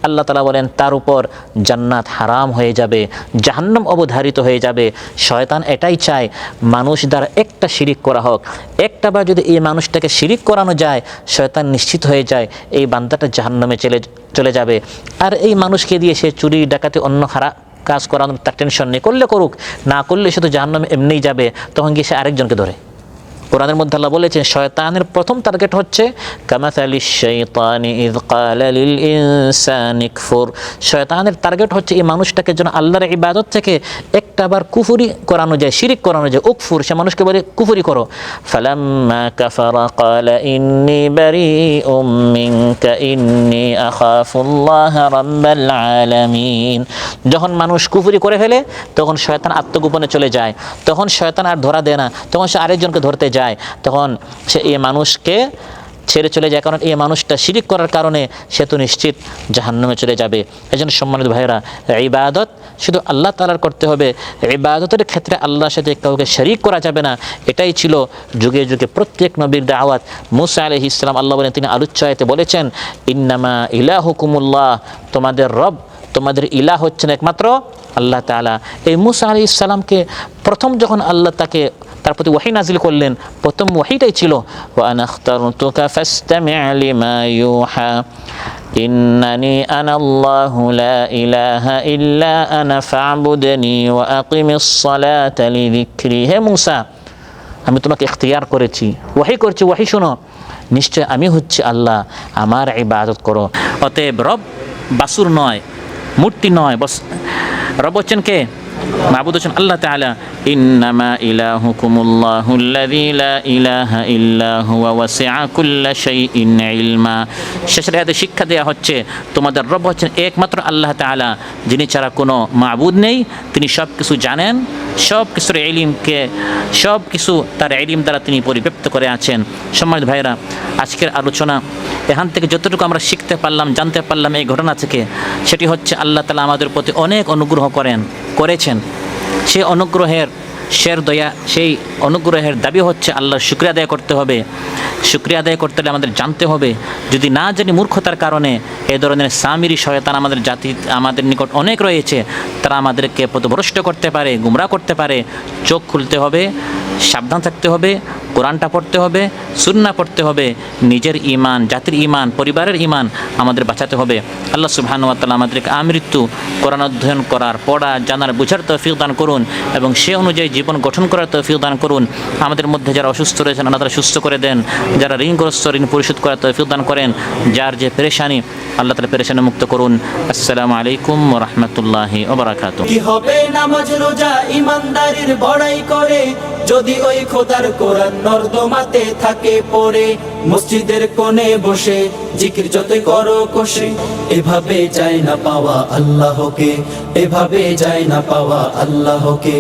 আল্লাহ তাআলা বলেন তার উপর জান্নাত হারাম হয়ে যাবে, জাহান্নাম অবধারিত হয়ে যাবে। শয়তান এটাই চায় মানুষ দ্বারা একটা শিরিক করা হোক, একটা বার যদি এই মানুষটাকে শিরিক করানো যায় শয়তান নিশ্চিত হয়ে যায় এই বান্দাটা জাহান্নামে চলে যাবে। আর এই মানুষকে দিয়ে সে চুরি ডাকাতি অন্য খারাপ কাজ করানোর তার টেনশন নেই, করলে করুক, না করলে সে তো জাহান্নামে এমনিই যাবে, তখন গিয়ে সে আরেকজনকে ধরে। কোরআনের মধ্যে আল্লাহ বলেছেন শয়তানের প্রথম টার্গেট হচ্ছে কামাসালিশ শাইতানি ইয ক্বালা লিল ইনসানি কফুর। শয়তানের টার্গেট হচ্ছে এই মানুষটাকে যেন আল্লাহর ইবাদত থেকে একটাবার কুফরি করানো যায়, শিরিক করানো যায়। উকফুর, সে মানুষকে বলে কুফরি করো। ফালাম্মা কাফারা ক্বালা ইন্নী বারীউম মিনকা ইন্নী আখাফুল্লাহ রাব্বাল আলামিন। যখন মানুষ কুফরি করে ফেলে তখন শয়তান আত্মগোপনে চলে যায়, তখন শয়তান আর ধরা দেয় না, তখন সে আরেকজনকে ধরতে যায়, তখন সে এই মানুষকে ছেড়ে চলে যায়, কারণ এই মানুষটা শিরিক করার কারণে সে তো নিশ্চিত জাহান্নামে চলে যাবে। এজন্য সম্মানিত ভাইরা, ইবাদত শুধু আল্লাহ তাআলার করতে হবে, ইবাদতের ক্ষেত্রে আল্লাহর সাথে কাউকে শরীক করা যাবে না। এটাই ছিল যুগে যুগে প্রত্যেক নবীর দাওয়াত। মুসা আলাইহিস সালাম আল্লাহ বলেন, তিনি আলোচ্য আয়াতে বলেছেন ইন্নামা ইলাহুকুমুল্লাহ, তোমাদের রব, তোমাদের ইলাহ হচ্ছেন একমাত্র আল্লাহ তাআলা। এই মুসা আলাইহিস সালামকে প্রথম যখন আল্লাহ তার প্রতি ওয়াহী নাজিল করলেন, প্রথম ওয়াহীটাই ছিল ওয়া আনা আখতারতুকা ফাসতামি' লিমা ইউহা ইন্নানি আনাল্লাহু লা ইলাহা ইল্লা আনা ফা'বুদনি ওয়া আকিমিস সালাতা লিযিকরি। হে মুসা, আমি তোমাকে ইখতিয়ার করেছি, ওয়াহী করেছি, ওয়াহী শোনো, নিশ্চয় আমি হচ্ছি আল্লাহ, আমার ইবাদত করো। অতএব রব বাসুর নয়, মূর্তি নয়, বস রব হচ্ছেন কে? মাবুদ হচ্ছেন আল্লাহ তাআলা। ইন্নামা ইলাহুকুমুল্লাহুল্লাযী লা ইলাহা ইল্লা হুয়া ওয়াসিআ কুল্লা শাইইন ইলমা। শেষের আয়াতে শিক্ষা দেয়া হচ্ছে তোমাদের রব হচ্ছেন একমাত্র আল্লাহ তাআলা, যিনি ছাড়া কোনো মাবুদ নেই, তিনি সব কিছু জানেন, সব কিছুর ইলমকে, সব কিছু তার ইলম দ্বারা তিনি পরিব্যাপ্ত করে আছেন। সম্মানিত ভাইরা, আজকের আলোচনা এখান থেকে যতটুকু আমরা শিখতে পারলাম, জানতে পারলাম এই ঘটনা থেকে, সেটি হচ্ছে আল্লাহ তাআলা আমাদের প্রতি অনেক অনুগ্রহ করেছেন। সেই অনুগ্রহের সেই অনুগ্রহের দাবি হচ্ছে আল্লাহর শুকরিয়া আদায় করতে হবে। শুকরিয়া আদায় করতে হলে আমাদের জানতে হবে, যদি না জানি মূর্খতার কারণে এ ধরনের সামিরি শয়তান আমাদের নিকট অনেক রয়েছে, তারা আমাদেরকে পথভ্রষ্ট করতে পারে, গুমরাহ করতে পারে। চোখ খুলতে হবে, সাবধান থাকতে হবে, কোরআনটা পড়তে হবে, সুন্নাহ পড়তে হবে, নিজের ঈমান, জাতির ঈমান, পরিবারের ঈমান আমাদের বাঁচাতে হবে। আল্লাহ সুবহানাহু ওয়া তাআলা আমাদেরকে আমৃত্যু কোরআন অধ্যয়ন করার, পড়া, জানার, বুঝার তৌফিক দান করুন এবং সে অনুযায়ী জীবন গঠন করার তৌফিক দান করুন। আমাদের মধ্যে যারা অসুস্থ রয়েছেন আল্লাহ তাআলা সুস্থ করে দেন, যারা ঋণগ্রস্ত ঋণ পরিশোধ করার তৌফিক দান করেন, যার যে পেরেশানি আল্লাহ তাআলা পেরেশানি মুক্ত করুন। আসসালামু আলাইকুম ওয়া রাহমাতুল্লাহি ওয়া বারাকাতুহু। কি হবে নামাজ রোজা ইমানদারির বড়াই করে, যদি ওই খোদার কোরআন নর্দমাতে থাকে পড়ে। মসজিদের কোণে বসে জিকির যতই করো কষে, এভাবে যায় না পাওয়া আল্লাহকে, এভাবে যায় না পাওয়া আল্লাহকে।